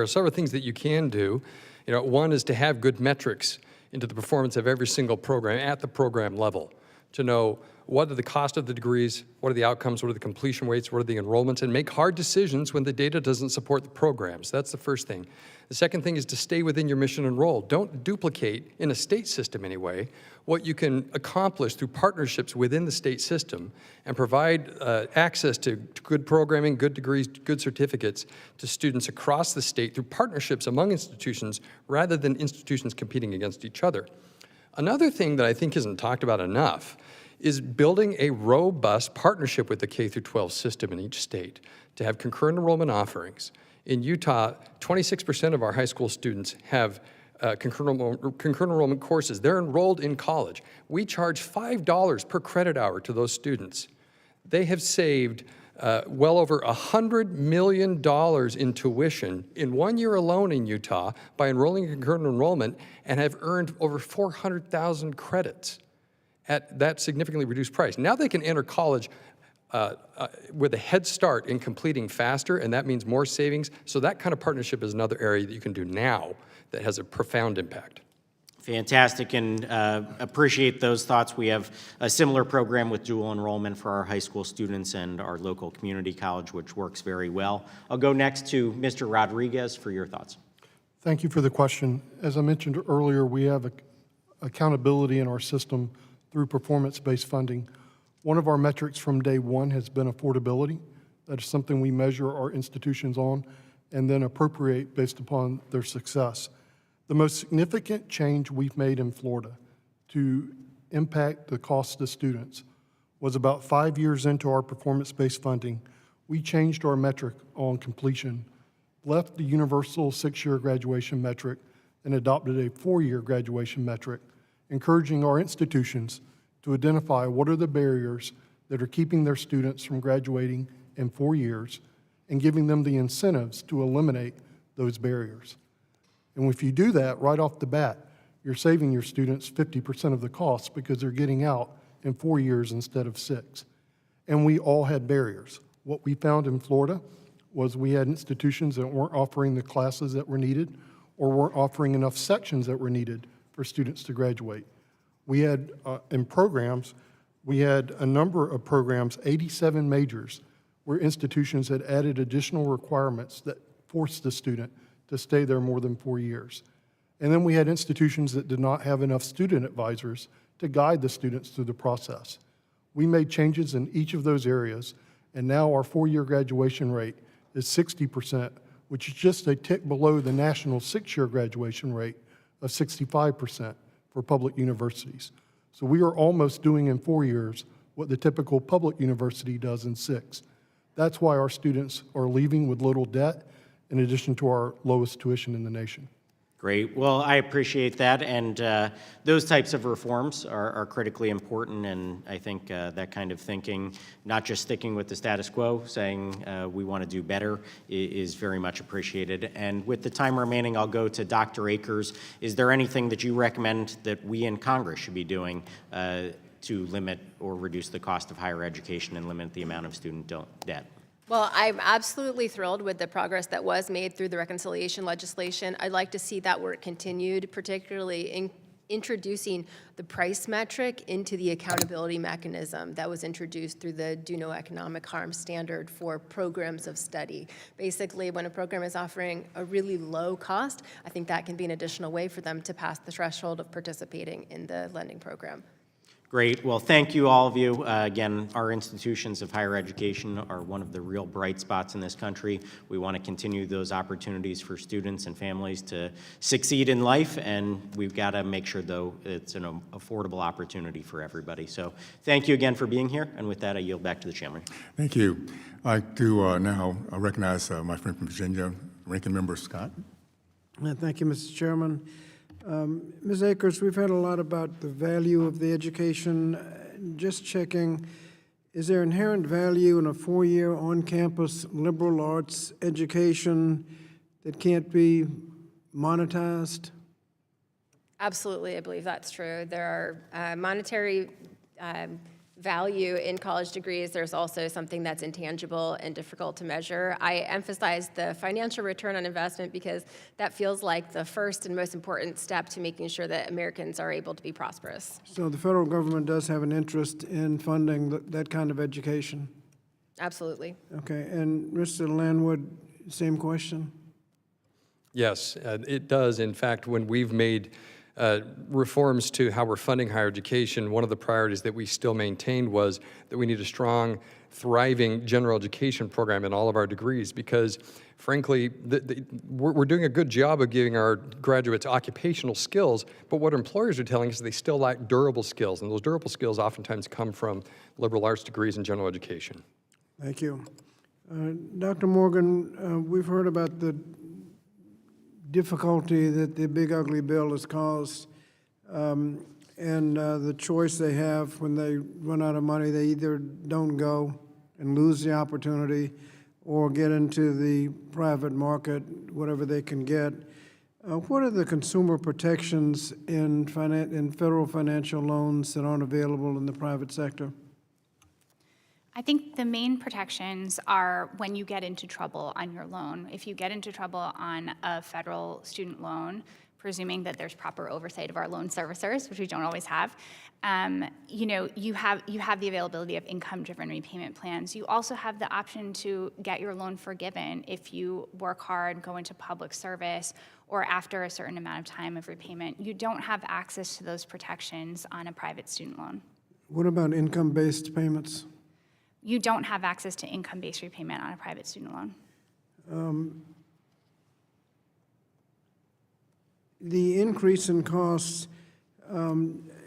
D: are several things that you can do. One is to have good metrics into the performance of every single program at the program level, to know what are the cost of the degrees, what are the outcomes, what are the completion rates, what are the enrollments, and make hard decisions when the data doesn't support the programs. That's the first thing. The second thing is to stay within your mission and role. Don't duplicate, in a state system anyway, what you can accomplish through partnerships within the state system and provide access to good programming, good degrees, good certificates to students across the state through partnerships among institutions rather than institutions competing against each other. Another thing that I think isn't talked about enough is building a robust partnership with the K-12 system in each state to have concurrent enrollment offerings. In Utah, 26% of our high school students have concurrent enrollment courses. They're enrolled in college. We charge $5 per credit hour to those students. They have saved well over $100 million in tuition in 1 year alone in Utah by enrolling in concurrent enrollment and have earned over 400,000 credits at that significantly reduced price. Now they can enter college with a head start in completing faster, and that means more savings. So that kind of partnership is another area that you can do now that has a profound impact.
B: Fantastic, and appreciate those thoughts. We have a similar program with dual enrollment for our high school students and our local community college, which works very well. I'll go next to Mr. Rodriguez for your thoughts.
F: Thank you for the question. As I mentioned earlier, we have accountability in our system through performance-based funding. One of our metrics from day one has been affordability. That is something we measure our institutions on and then appropriate based upon their success. The most significant change we've made in Florida to impact the cost to students was about 5 years into our performance-based funding. We changed our metric on completion, left the universal 6-year graduation metric, and adopted a 4-year graduation metric, encouraging our institutions to identify what are the barriers that are keeping their students from graduating in 4 years and giving them the incentives to eliminate those barriers. And if you do that right off the bat, you're saving your students 50% of the cost because they're getting out in 4 years instead of 6. And we all had barriers. What we found in Florida was we had institutions that weren't offering the classes that were needed or weren't offering enough sections that were needed for students to graduate. We had, in programs, we had a number of programs, 87 majors, where institutions had added additional requirements that forced the student to stay there more than 4 years. And then we had institutions that did not have enough student advisors to guide the students through the process. We made changes in each of those areas, and now our 4-year graduation rate is 60%, which is just a tick below the national 6-year graduation rate of 65% for public universities. So we are almost doing in 4 years what the typical public university does in 6. That's why our students are leaving with little debt, in addition to our lowest tuition in the nation.
B: Great. Well, I appreciate that, and those types of reforms are critically important, and I think that kind of thinking, not just sticking with the status quo, saying we want to do better, is very much appreciated. And with the time remaining, I'll go to Dr. Akers. Is there anything that you recommend that we in Congress should be doing to limit or reduce the cost of higher education and limit the amount of student debt?
C: Well, I'm absolutely thrilled with the progress that was made through the reconciliation legislation. I'd like to see that work continued, particularly in introducing the price metric into the accountability mechanism that was introduced through the Do No Economic Harm standard for programs of study. Basically, when a program is offering a really low cost, I think that can be an additional way for them to pass the threshold of participating in the lending program.
B: Great. Well, thank you, all of you. Again, our institutions of higher education are one of the real bright spots in this country. We want to continue those opportunities for students and families to succeed in life, and we've got to make sure, though, it's an affordable opportunity for everybody. So thank you again for being here, and with that, I yield back to the chairman.
A: Thank you. I'd like to now recognize my friend from Virginia, Ranking Member Scott.
G: Thank you, Mr. Chairman. Ms. Akers, we've heard a lot about the value of the education. Just checking, is there inherent value in a 4-year on-campus liberal arts education that can't be monetized?
C: Absolutely, I believe that's true. There are monetary value in college degrees. There's also something that's intangible and difficult to measure. I emphasize the financial return on investment because that feels like the first and most important step to making sure that Americans are able to be prosperous.
G: So the federal government does have an interest in funding that kind of education?
C: Absolutely.
G: Okay, and Mr. Landwood, same question?
D: Yes, it does. In fact, when we've made reforms to how we're funding higher education, one of the priorities that we still maintained was that we need a strong, thriving general education program in all of our degrees because, frankly, we're doing a good job of giving our graduates occupational skills, but what employers are telling us is they still lack durable skills, and those durable skills oftentimes come from liberal arts degrees and general education.
G: Thank you. Dr. Morgan, we've heard about the difficulty that the big ugly bill has caused and the choice they have when they run out of money. They either don't go and lose the opportunity or get into the private market, whatever they can get. What are the consumer protections in federal financial loans that aren't available in the private sector?
E: I think the main protections are when you get into trouble on your loan. If you get into trouble on a federal student loan, presuming that there's proper oversight of our loan servicers, which we don't always have, you have the availability of income-driven repayment plans. You also have the option to get your loan forgiven if you work hard, go into public service, or after a certain amount of time of repayment. You don't have access to those protections on a private student loan.
G: What about income-based payments?
E: You don't have access to income-based repayment on a private student loan.
G: The increase in costs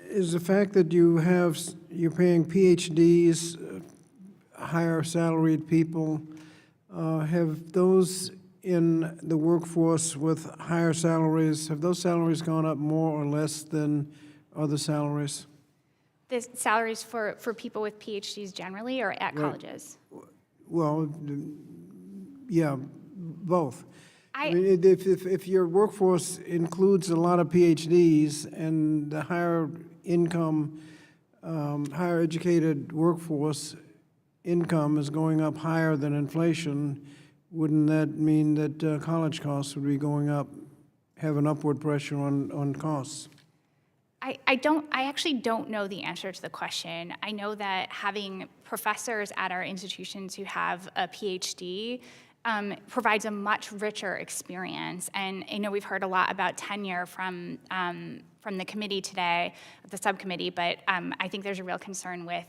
G: is the fact that you're paying PhDs, higher salaried people. Have those in the workforce with higher salaries, have those salaries gone up more or less than other salaries?
E: The salaries for people with PhDs generally or at colleges?
G: Well, yeah, both. I mean, if your workforce includes a lot of PhDs and the higher income, higher educated workforce income is going up higher than inflation, wouldn't that mean that college costs would be going up, have an upward pressure on costs?
E: I actually don't know the answer to the question. I know that having professors at our institutions who have a PhD provides a much richer experience. And I know we've heard a lot about tenure from the committee today, the subcommittee, but I think there's a real concern with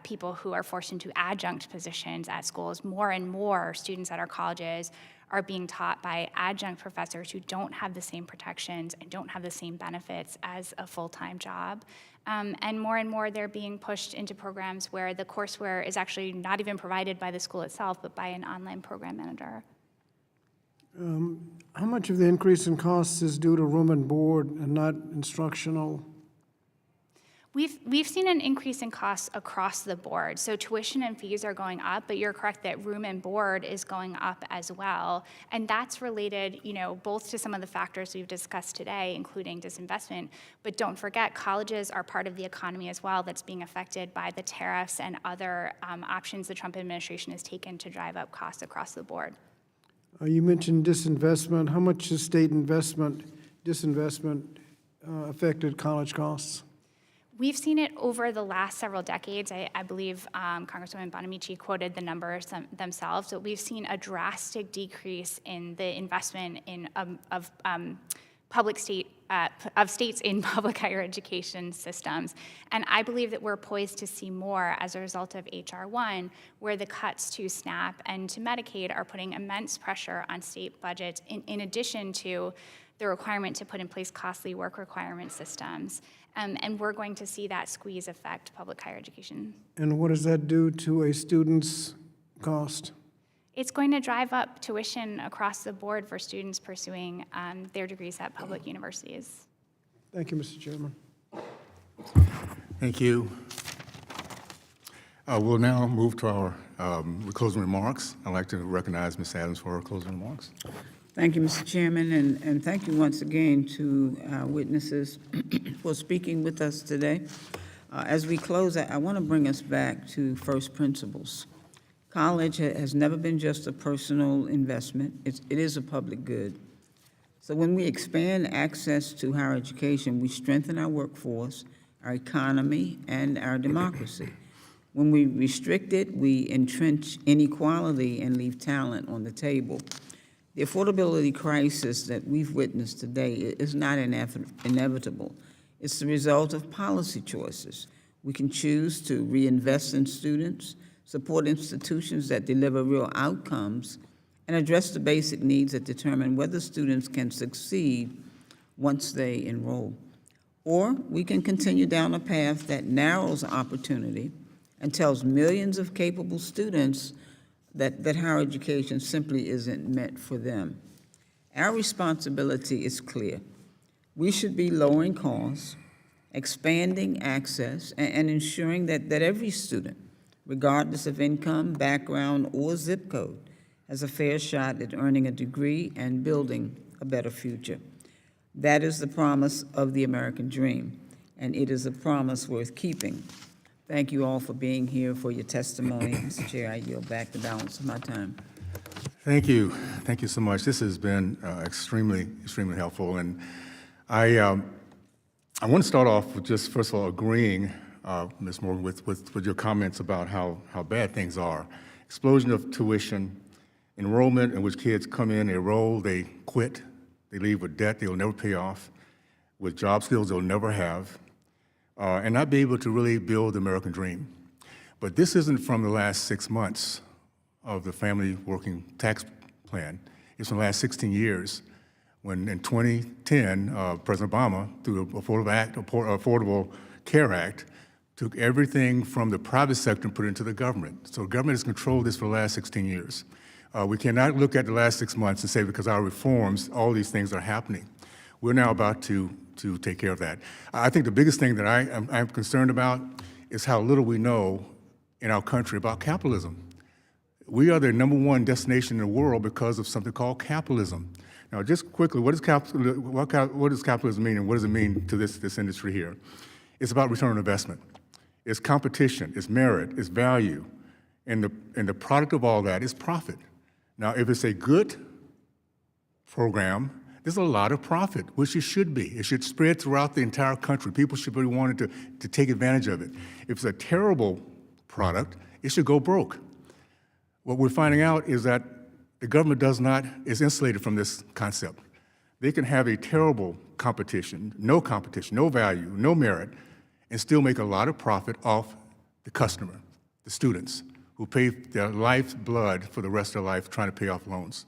E: people who are forced into adjunct positions at schools. More and more students at our colleges are being taught by adjunct professors who don't have the same protections and don't have the same benefits as a full-time job. And more they're being pushed into programs where the courseware is actually not even provided by the school itself, but by an online program manager.
G: How much of the increase in costs is due to room and board and not instructional?
E: We've seen an increase in costs across the board. So tuition and fees are going up, but you're correct that room and board is going up as well. And that's related, both to some of the factors we've discussed today, including disinvestment, but don't forget colleges are part of the economy as well that's being affected by the tariffs and other options the Trump administration has taken to drive up costs across the board.
G: You mentioned disinvestment. How much has state disinvestment affected college costs?
E: We've seen it over the last several decades. I believe Congresswoman Bonamici quoted the numbers themselves. So we've seen a drastic decrease in the investment of states in public higher education systems. And I believe that we're poised to see more as a result of H.R. 1, where the cuts to SNAP and to Medicaid are putting immense pressure on state budgets, in addition to the requirement to put in place costly work requirement systems. And we're going to see that squeeze affect public higher education.
G: And what does that do to a student's cost?
E: It's going to drive up tuition across the board for students pursuing their degrees at public universities.
G: Thank you, Mr. Chairman.
A: Thank you. We'll now move to our closing remarks. I'd like to recognize Ms. Adams for her closing remarks.
H: Thank you, Mr. Chairman, and thank you once again to our witnesses for speaking with us today. As we close, I want to bring us back to first principles. College has never been just a personal investment. It is a public good. So when we expand access to higher education, we strengthen our workforce, our economy, and our democracy. When we restrict it, we entrench inequality and leave talent on the table. The affordability crisis that we've witnessed today is not inevitable. It's the result of policy choices. We can choose to reinvest in students, support institutions that deliver real outcomes, and address the basic needs that determine whether students can succeed once they enroll. Or we can continue down a path that narrows opportunity and tells millions of capable students that higher education simply isn't meant for them. Our responsibility is clear. We should be lowering costs, expanding access, and ensuring that every student, regardless of income, background, or zip code, has a fair shot at earning a degree and building a better future. That is the promise of the American dream, and it is a promise worth keeping. Thank you all for being here, for your testimony. Mr. Chair, I yield back the balance of my time.
A: Thank you. Thank you so much. This has been extremely helpful. And I want to start off with just, first of all, agreeing, Ms. Morgan, with your comments about how bad things are. Explosion of tuition, enrollment in which kids come in, they enroll, they quit, they leave with debt they'll never pay off, with job skills they'll never have, and not be able to really build the American dream. But this isn't from the last 6 months of the Family Working Tax Plan. It's from the last 16 years, when in 2010, President Obama, through the Affordable Care Act, took everything from the private sector and put it into the government. So the government has controlled this for the last 16 years. We cannot look at the last 6 months and say because our reforms, all these things are happening. We're now about to take care of that. I think the biggest thing that I'm concerned about is how little we know in our country about capitalism. We are the #1 destination in the world because of something called capitalism. Now, just quickly, what does capitalism mean, and what does it mean to this industry here? It's about return on investment. It's competition, it's merit, it's value, and the product of all that is profit. Now, if it's a good program, there's a lot of profit, which it should be. It should spread throughout the entire country. People should be wanting to take advantage of it. If it's a terrible product, it should go broke. What we're finding out is that the government is insulated from this concept. They can have a terrible competition, no value, no merit, and still make a lot of profit off the customer, the students, who pay their life's blood for the rest of their life trying to pay off loans.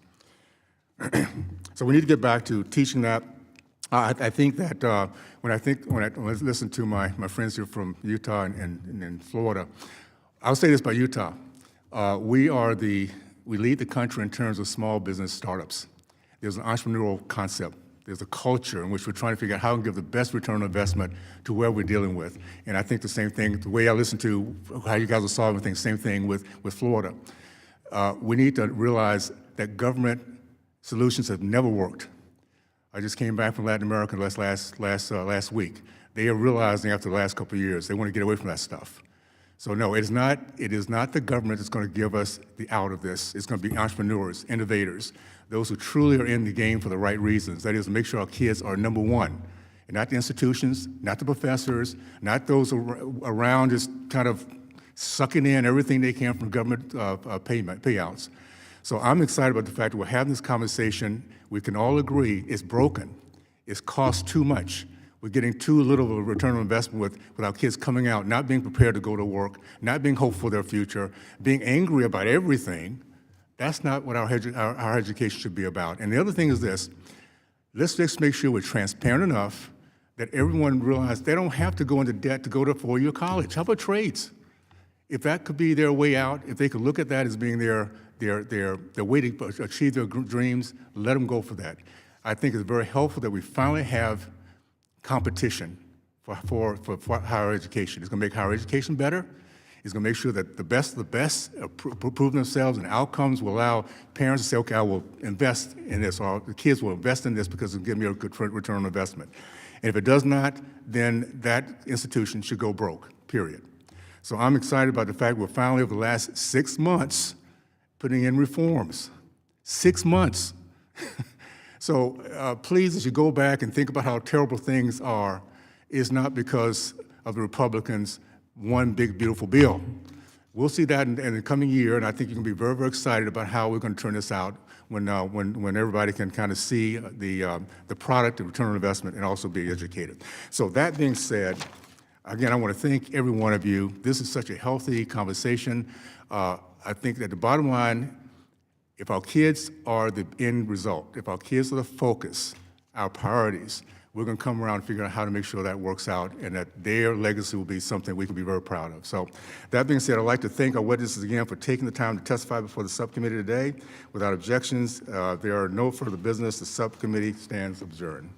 A: So we need to get back to teaching that. I think that when I listen to my friends here from Utah and Florida, I'll say this about Utah. We lead the country in terms of small business startups. There's an entrepreneurial concept. There's a culture in which we're trying to figure out how to give the best return on investment to where we're dealing with. And I think the same thing, the way I listen to how you guys are solving things, same thing with Florida. We need to realize that government solutions have never worked. I just came back from Latin America last week. They are realizing after the last couple of years, they want to get away from that stuff. So no, it is not the government that's going to give us the out of this. It's going to be entrepreneurs, innovators, those who truly are in the game for the right reasons. That is to make sure our kids are number one, and not the institutions, not the professors, not those around just kind of sucking in everything they can from government payouts. So I'm excited about the fact that we're having this conversation. We can all agree it's broken. It's cost too much. We're getting too little of a return on investment with our kids coming out, not being prepared to go to work, not being hopeful for their future, being angry about everything. That's not what our education should be about. And the other thing is this: let's just make sure we're transparent enough that everyone realizes they don't have to go into debt to go to four-year college. How about trades? If that could be their way out, if they could look at that as being their way to achieve their dreams, let them go for that. I think it's very helpful that we finally have competition for higher education. It's going to make higher education better. It's going to make sure that the best prove themselves, and outcomes will allow parents to say, okay, I will invest in this, or the kids will invest in this because it'll give me a good return on investment. And if it does not, then that institution should go broke, period. So I'm excited about the fact we're finally, over the last 6 months, putting in reforms. 6 months. So please, as you go back and think about how terrible things are, it's not because of the Republicans' one big, beautiful bill. We'll see that in the coming year, and I think you can be very, very excited about how we're going to turn this out when everybody can kind of see the product, the return on investment, and also be educated. So that being said, again, I want to thank every one of you. This is such a healthy conversation. I think that the bottom line, if our kids are the end result, if our kids are the focus, our priorities, we're going to come around and figure out how to make sure that works out and that their legacy will be something we can be very proud of. So that being said, I'd like to thank our witnesses again for taking the time to testify before the subcommittee today. Without objections, there are no further business. The subcommittee stands adjourned.